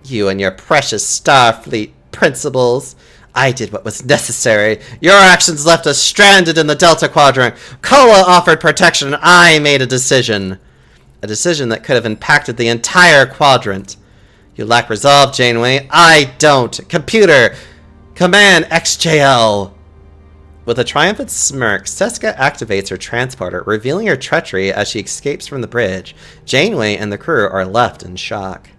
You and your precious Starfleet principles. I did what was necessary. Your actions left us stranded in the Delta Quadrant. Kula offered protection, and I made a decision. A decision that could have impacted the entire quadrant. You lack resolve, Janeway. I don't. Computer, command XJL. With a triumphant smirk, Seska activates her transporter, revealing her treachery as she escapes from the bridge. Janeway and the crew are left in shock.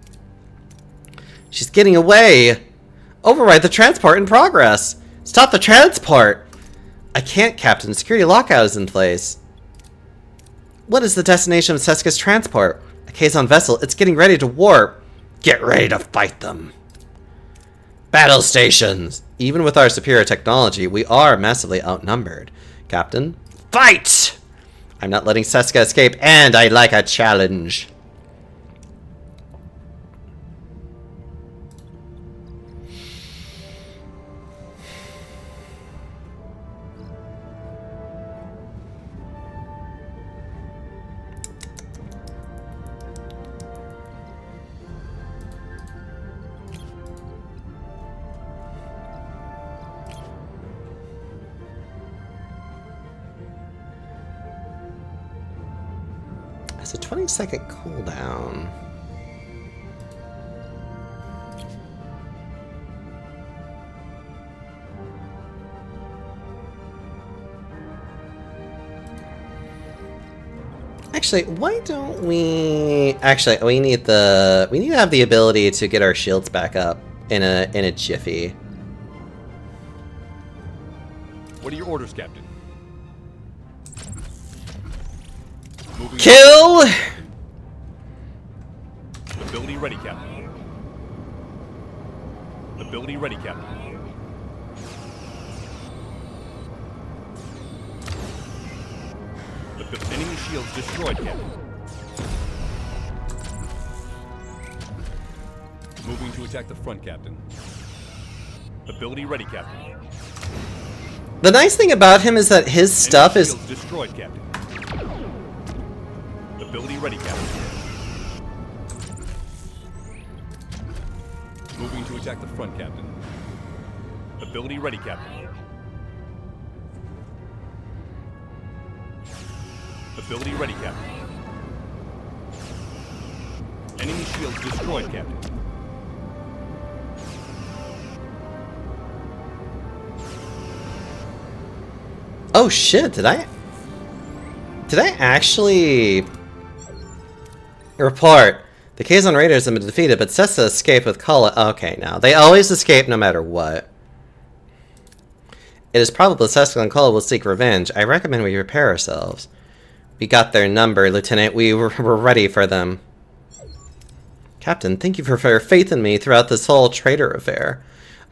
She's getting away! Override the transport in progress! Stop the transport! I can't, Captain. Security lockout is in place. What is the destination of Seska's transport? A Kazon vessel. It's getting ready to warp. Get ready to fight them. Battle stations! Even with our superior technology, we are massively outnumbered. Captain, fight! I'm not letting Seska escape, and I like a challenge. It's a 20-second cooldown. Actually, why don't we... Actually, we need to have the ability to get our shields back up in a jiffy. What are your orders, Captain? Moving Kill! Ability ready, Captain. Ability ready, Captain. Enemy shields destroyed, Captain. Moving to attack the front, Captain. Ability ready, Captain. The nice thing about him is that his stuff Enemy is... shields destroyed, Captain. Ability ready, Captain. Moving to attack the front, Captain. Ability ready, Captain. Ability ready, Captain. Enemy shields destroyed, Captain. Oh shit, did I actually... Report. The Kazon Raiders have been defeated, but Sessa escaped with Kala. Okay, now. They always escape no matter what. It is probable Sessa and Kala will seek revenge. I recommend we prepare ourselves. We got their number, Lieutenant. We were ready for them. Captain, thank you for your faith in me throughout this whole traitor affair.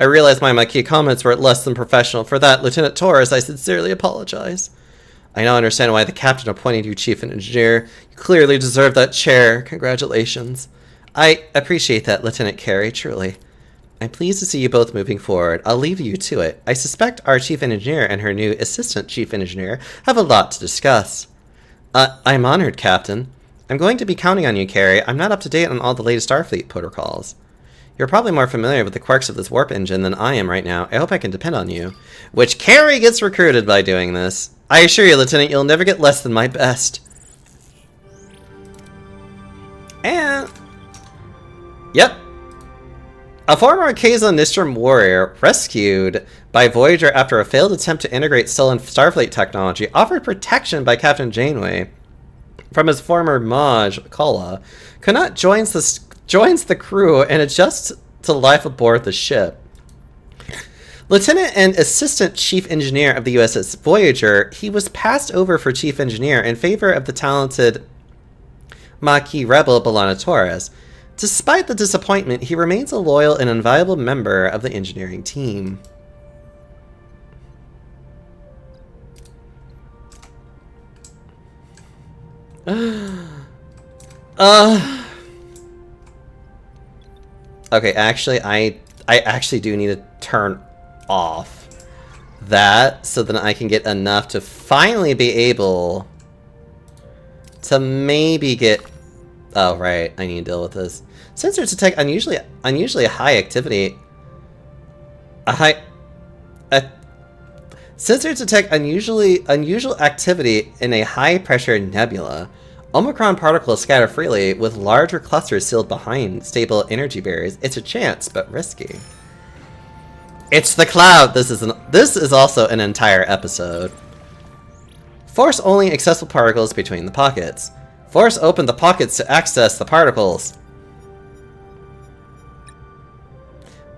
I realize my Maquis comments were less than professional. For that, Lieutenant Torres, I sincerely apologize. I now understand why the captain appointed you chief engineer. You clearly deserve that chair. Congratulations. I appreciate that, Lieutenant Carey, truly. I'm pleased to see you both moving forward. I'll leave you to it. I suspect our chief engineer and her new assistant chief engineer have a lot to discuss. I'm honored, Captain. I'm going to be counting on you, Carey. I'm not up to date on all the latest Starfleet protocols. You're probably more familiar with the quirks of this warp engine than I am right now. I hope I can depend on you. Which Carey gets recruited by doing this. I assure you, Lieutenant, you'll never get less than my best. And... Yep. A former Kazon Nistrum warrior, rescued by Voyager after a failed attempt to integrate stolen Starfleet technology, offered protection by Captain Janeway from his former Maj, Kala, Kunat joins the crew and adjusts to life aboard the ship. Lieutenant and Assistant Chief Engineer of the USS Voyager, he was passed over for Chief Engineer in favor of the talented Maquis rebel B'Elanna Torres. Despite the disappointment, he remains a loyal and invaluable member of the engineering team. Okay, actually, I actually do need to turn off that so then I can get enough to finally be able to maybe get... Oh, right, I need to deal with this. Sensors detect unusually high activity. Sensors detect unusual activity in a high-pressure nebula. Omicron particles scatter freely, with larger clusters sealed behind stable energy barriers. It's a chance, but risky. It's the cloud! This is also an entire episode. Force only accessible particles between the pockets. Force open the pockets to access the particles.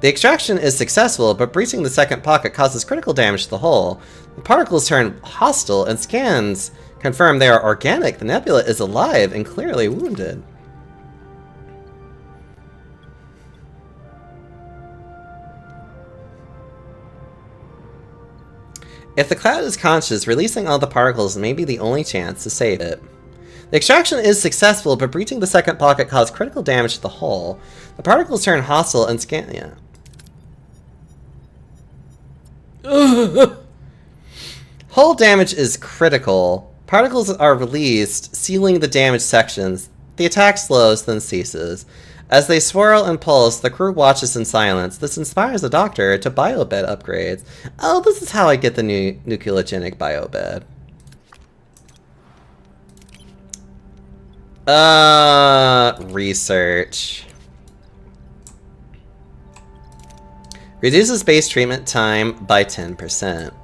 The extraction is successful, but breaching the second pocket causes critical damage to the hull. The particles turn hostile, and scans confirm they are organic. The nebula is alive and clearly wounded. If the cloud is conscious, releasing all the particles may be the only chance to save it. The extraction is successful, but breaching the second pocket caused critical damage to the hull. The particles turn hostile and scan... Yeah. Hull damage is critical. Particles are released, sealing the damaged sections. The attack slows, then ceases. As they swirl and pulse, the crew watches in silence. This inspires the doctor to biobed upgrades. Oh, this is how I get the new nucleogenic biobed. Research. Reduces base treatment time by 10%.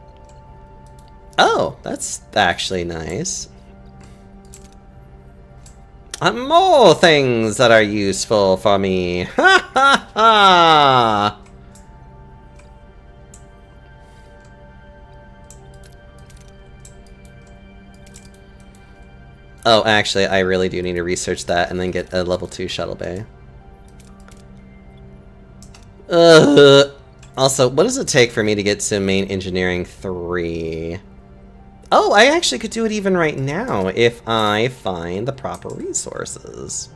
Oh, that's actually nice. More things that are useful for me. Ha ha ha! Oh, actually, I really do need to research that and then get a level 2 shuttle bay. Also, what does it take for me to get to main engineering 3? Oh, I actually could do it even right now if I find the proper resources.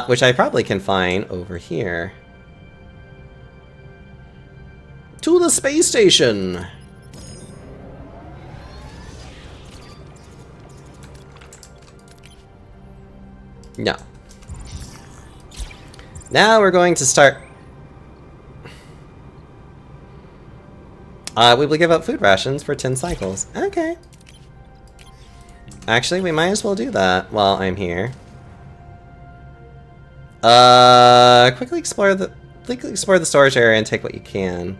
Which I probably can find over here. To the space station! No. Now we're going to start... we will give up food rations for 10 cycles. Okay. Actually, we might as well do that while I'm here. Quickly explore the storage area and take what you can.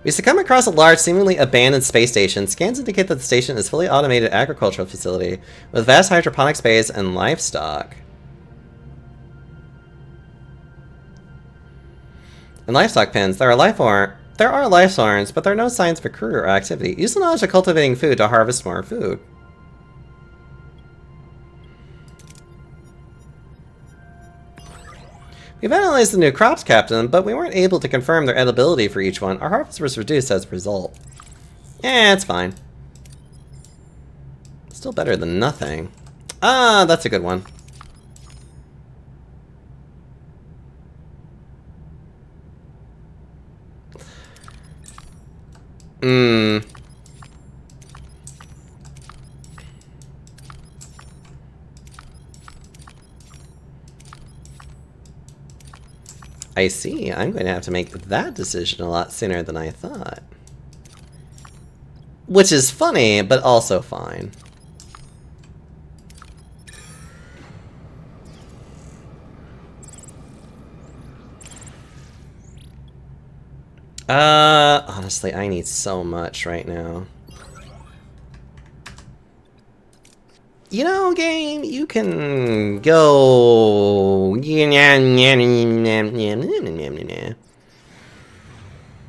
We used to come across a large, seemingly abandoned space station. Scans indicate that the station is a fully automated agricultural facility with vast hydroponic space and livestock. And livestock pens. There are life forms, but there are no signs of a career or activity. Use the knowledge of cultivating food to harvest more food. We've analyzed the new crops, Captain, but we weren't able to confirm their edibility for each one. Our harvest was reduced as a result. Yeah, it's fine. Still better than nothing. Ah, that's a good one. I see. I'm going to have to make that decision a lot sooner than I thought. Which is funny, but also fine. Honestly, I need so much right now. You know, game, you can go... You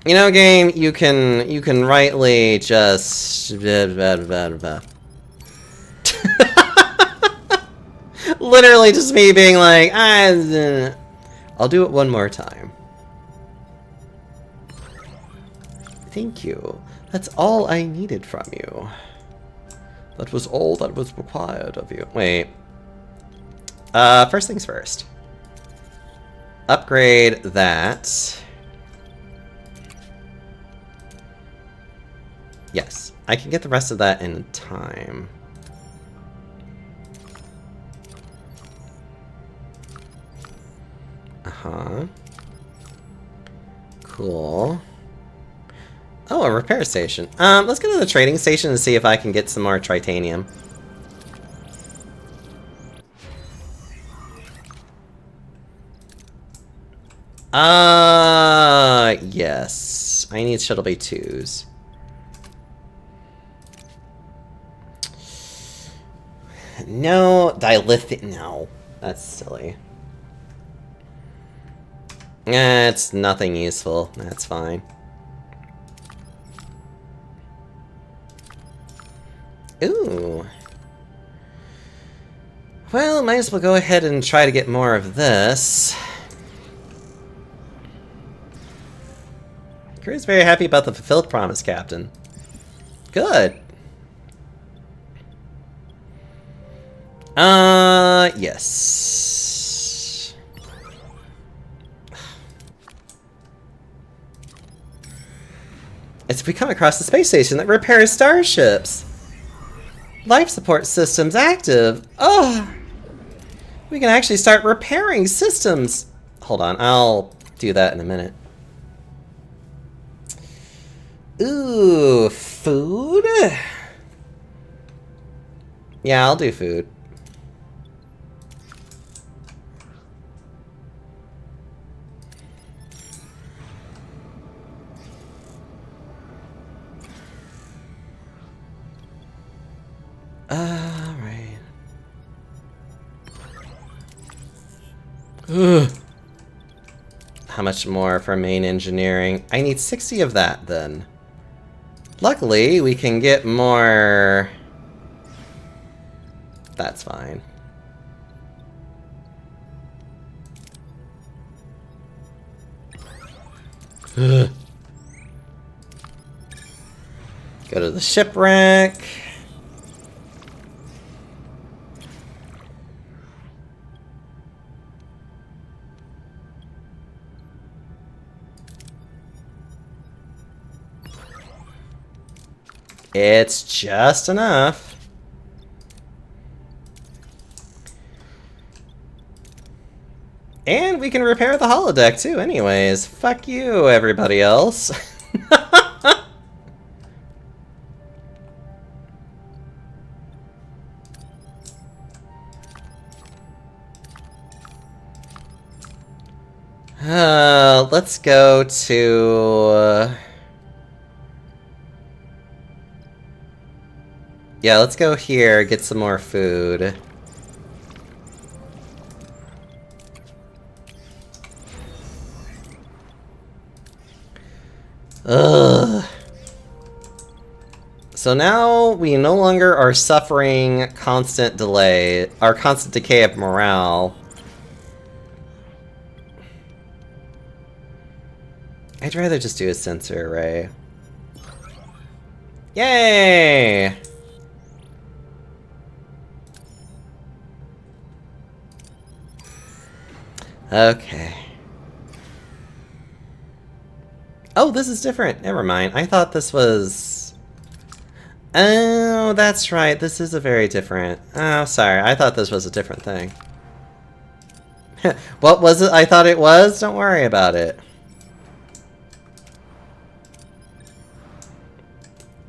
know, game, you can rightly just... Literally just me being like, I'll do it one more time. Thank you. That's all I needed from you. That was all that was required of you. Wait. First things first. Upgrade that. Yes. I can get the rest of that in time. Uh-huh. Cool. Oh, a repair station. Let's go to the trading station and see if I can get some more tritanium. Yes. I need shuttle bay 2s. No, dilithium. No, that's silly. It's nothing useful. That's fine. Ooh. Well, might as well go ahead and try to get more of this. Crew's very happy about the fulfilled promise, Captain. Good. Yes. It's we come across the space station that repairs starships. Life support systems active. Oh, we can actually start repairing systems. Hold on, I'll do that in a minute. Ooh, food? Yeah, I'll do food. Alright. How much more for main engineering? I need 60 of that then. Luckily, we can get more... That's fine. Go to the shipwreck. It's just enough. And we can repair the holodeck too anyways. Fuck you, everybody else. Let's go to... yeah, let's go here, get some more food. Ugh. So now we no longer are suffering constant delay, or constant decay of morale. I'd rather just do a sensor array. Yay! Okay. Oh, this is different. Never mind. I thought this was... oh, that's right. This is a very different... oh, sorry. I thought this was a different thing. What was it I thought it was? Don't worry about it.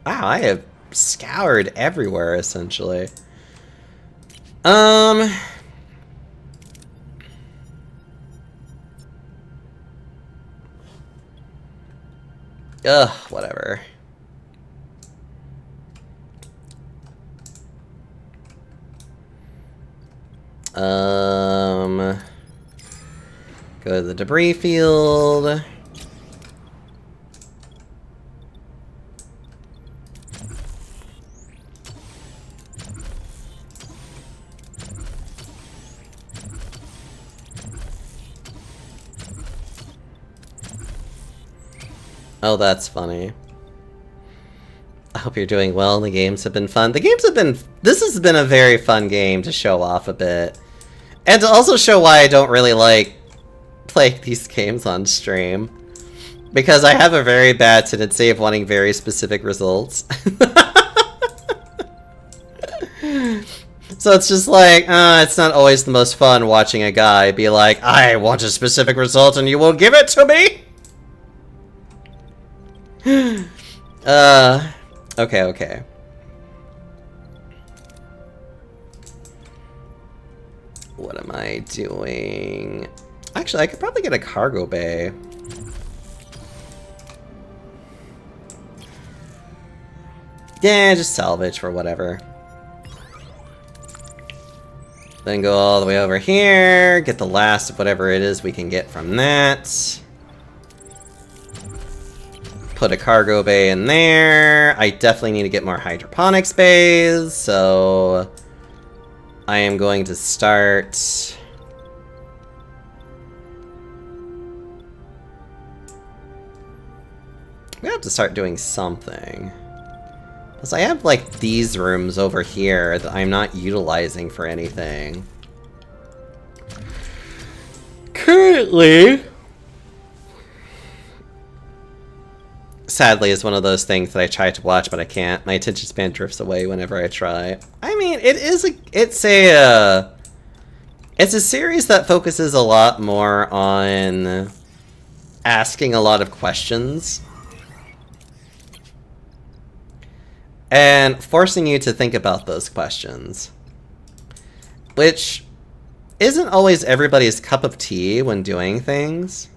Wow, I have scoured everywhere, essentially. Ugh, whatever. Go to the debris field. Oh, that's funny. I hope you're doing well. The games have been fun. The games have been... this has been a very fun game to show off a bit. And to also show why I don't really like playing these games on stream. Because I have a very bad tendency of wanting very specific results. So it's just like, it's not always the most fun watching a guy be like, I want a specific result and you will give it to me? Okay. What am I doing? Actually, I could probably get a cargo bay. Yeah, just salvage for whatever. Then go all the way over here, get the last of whatever it is we can get from that. Put a cargo bay in there. I definitely need to get more hydroponics bays, so I am going to start... we have to start doing something. Because I have, like, these rooms over here that I'm not utilizing for anything. Currently... sadly, is one of those things that I try to watch, but I can't. My attention span drifts away whenever I try. I mean, it's a series that focuses a lot more on asking a lot of questions and forcing you to think about those questions, which isn't always everybody's cup of tea when doing things.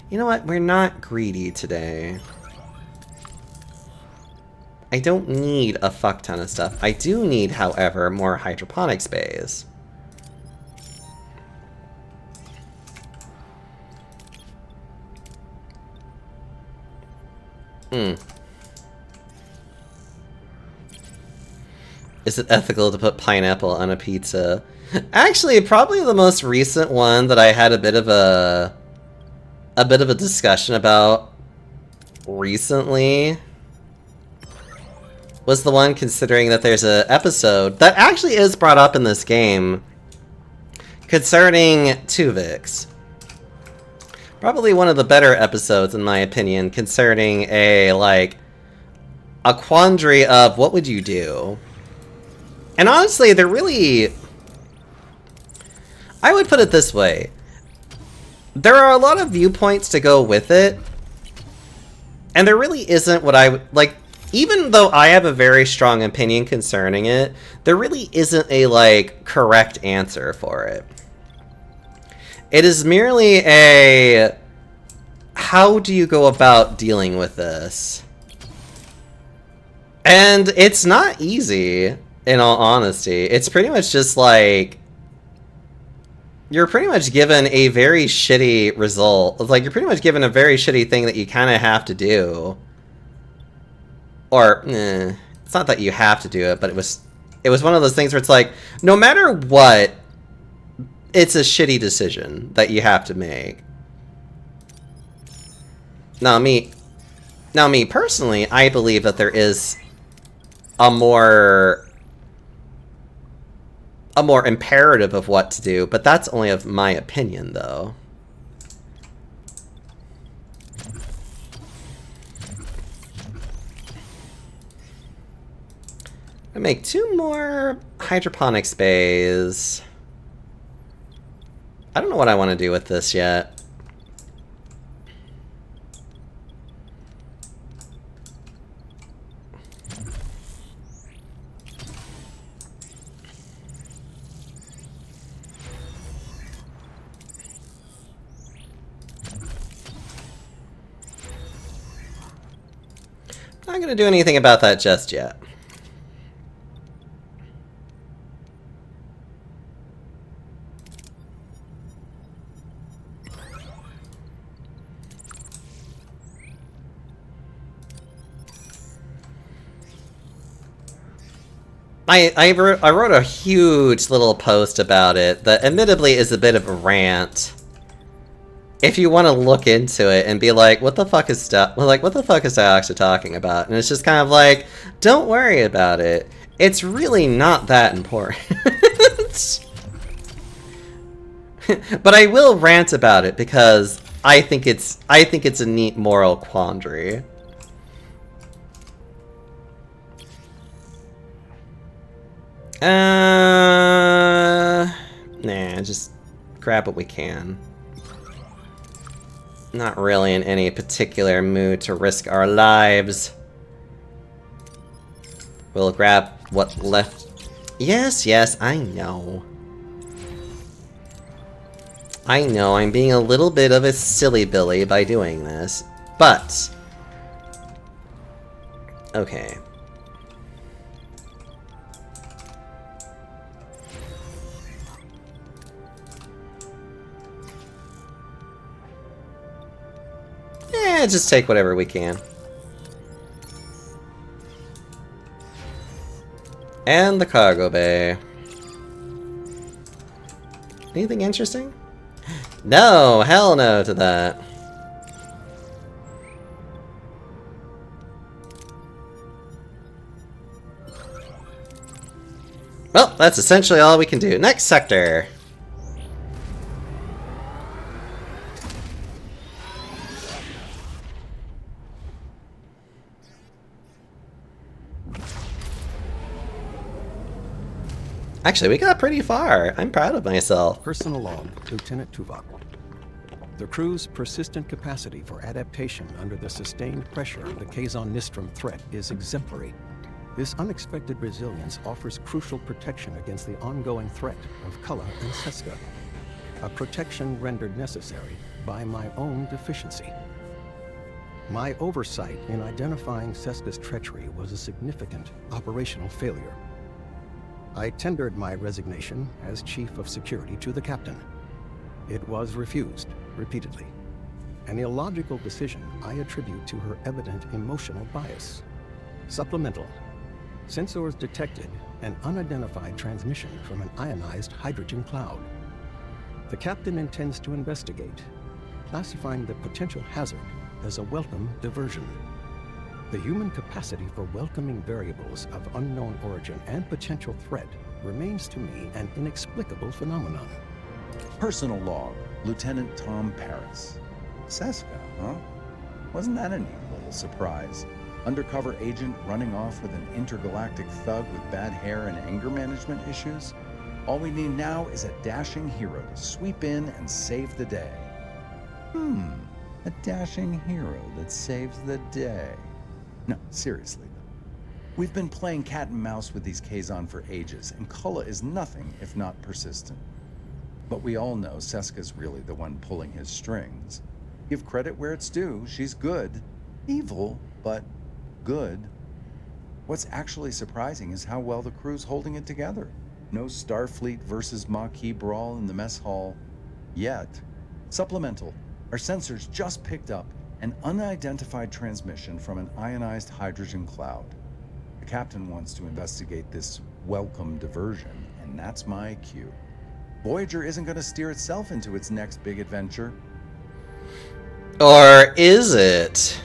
You know what? We're not greedy today. I don't need a fuck ton of stuff. I do need, however, more hydroponics bays. Is it ethical to put pineapple on a pizza? Actually, probably the most recent one that I had a bit of a discussion about recently was the one considering that there's an episode that actually is brought up in this game concerning Tuvix. Probably one of the better episodes, in my opinion, concerning a quandary of what would you do? And honestly, they're really... I would put it this way. There are a lot of viewpoints to go with it, and there really isn't what I would... Like, even though I have a very strong opinion concerning it, there really isn't a, correct answer for it. It is merely a... How do you go about dealing with this? And it's not easy, in all honesty. It's pretty much just you're pretty much given a very shitty result. It's you're pretty much given a very shitty thing that you kind of have to do. Or, it's not that you have to do it, but it was one of those things where it's no matter what, it's a shitty decision that you have to make. Now me personally, I believe that there is a more imperative of what to do, but that's only of my opinion, though. I make 2 more hydroponics bays. I don't know what I want to do with this yet. Not gonna do anything about that just yet. I wrote a huge little post about it that admittedly is a bit of a rant. If you want to look into it and be what the fuck is what the fuck is I actually talking about? And it's just kind of don't worry about it. It's really not that important. But I will rant about it because I think it's a neat moral quandary. Nah, just grab what we can. Not really in any particular mood to risk our lives. We'll grab what left. Yes, I know. I know, I'm being a little bit of a silly Billy by doing this, but... Okay. Just take whatever we can. And the cargo bay. Anything interesting? No, hell no to that. Well, that's essentially all we can do. Next sector. Actually, we got pretty far. I'm proud of myself. Personal log, Lieutenant Tuvok. The crew's persistent capacity for adaptation under the sustained pressure of the Kazon Nistrum threat is exemplary. This unexpected resilience offers crucial protection against the ongoing threat of Cullah and Seska, a protection rendered necessary by my own deficiency. My oversight in identifying Seska's treachery was a significant operational failure. I tendered my resignation as Chief of Security to the Captain. It was refused repeatedly. An illogical decision I attribute to her evident emotional bias. Supplemental. Sensors detected an unidentified transmission from an ionized hydrogen cloud. The Captain intends to investigate, classifying the potential hazard as a welcome diversion. The human capacity for welcoming variables of unknown origin and potential threat remains to me an inexplicable phenomenon. Personal log, Lieutenant Tom Paris. Seska, huh? Wasn't that a neat little surprise? Undercover agent running off with an intergalactic thug with bad hair and anger management issues? All we need now is a dashing hero to sweep in and save the day. A dashing hero that saves the day. No, seriously though. We've been playing cat and mouse with these Kazon for ages, and Kulla is nothing if not persistent. But we all know Seska's really the one pulling his strings. Give credit where it's due, she's good. Evil, but good. What's actually surprising is how well the crew's holding it together. No Starfleet versus Maquis brawl in the mess hall yet. Supplemental. Our sensors just picked up an unidentified transmission from an ionized hydrogen cloud. The captain wants to investigate this welcome diversion, and that's my cue. Voyager isn't going to steer itself into its next big adventure. Or is it?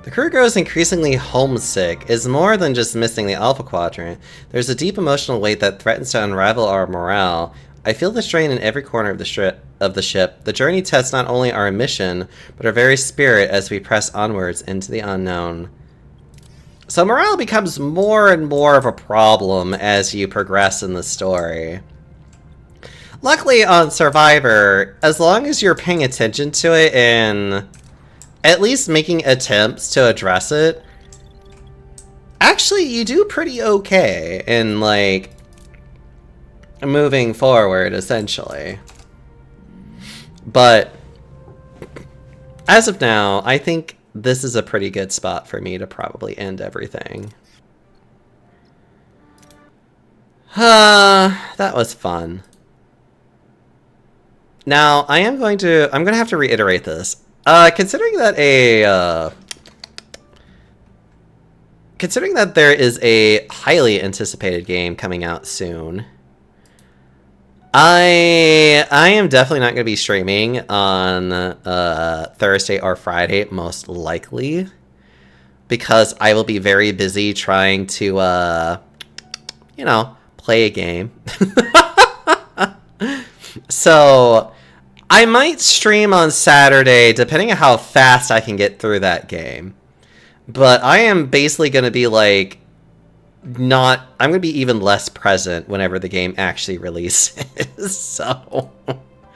The crew grows increasingly homesick. It's more than just missing the Alpha Quadrant. There's a deep emotional weight that threatens to unravel our morale. I feel the strain in every corner of the ship. The journey tests not only our mission, but our very spirit as we press onwards into the unknown. So morale becomes more and more of a problem as you progress in the story. Luckily on Survivor, as long as you're paying attention to it and at least making attempts to address it, actually you do pretty okay in, like, moving forward, essentially. But as of now, I think this is a pretty good spot for me to probably end everything. That was fun. Now, I'm going to have to reiterate this. Considering that there is a highly anticipated game coming out soon, I am definitely not going to be streaming on Thursday or Friday, most likely, because I will be very busy trying to, you know, play a game. So I might stream on Saturday, depending on how fast I can get through that game. But I am basically going to be like, I'm going to be even less present whenever the game actually releases. So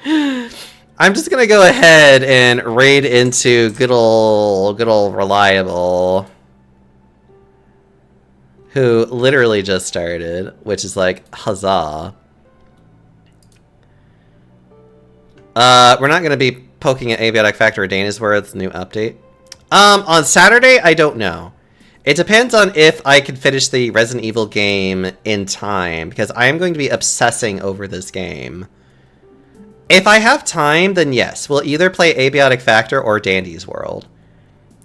I'm just going to go ahead and raid into good old Reliable, who literally just started, which is like, huzzah. We're not going to be poking at Abiotic Factor or Dainsworth's new update. On Saturday, I don't know. It depends on if I can finish the Resident Evil game in time, because I am going to be obsessing over this game. If I have time, then yes, we'll either play Abiotic Factor or Dandy's World.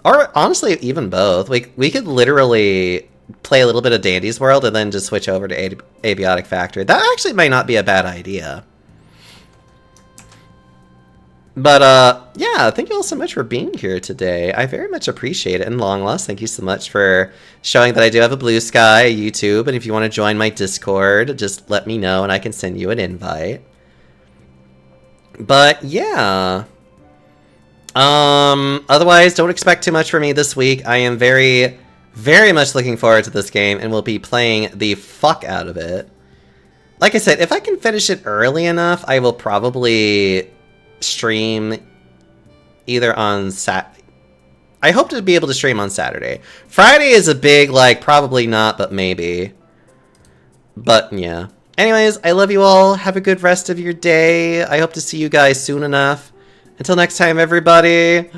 Or, honestly, even both. We could literally play a little bit of Dandy's World and then just switch over to Abiotic Factor. That actually might not be a bad idea. But, yeah, thank you all so much for being here today. I very much appreciate it. And Long Lost, thank you so much for showing that I do have a Blue Sky, a YouTube. And if you want to join my Discord, just let me know and I can send you an invite. But, yeah. Otherwise, don't expect too much from me this week. I am very, very much looking forward to this game and will be playing the fuck out of it. Like I said, if I can finish it early enough, I will probably stream either on I hope to be able to stream on Saturday. Friday is a big, like, probably not, but maybe. But, yeah. Anyways, I love you all. Have a good rest of your day. I hope to see you guys soon enough. Until next time, everybody.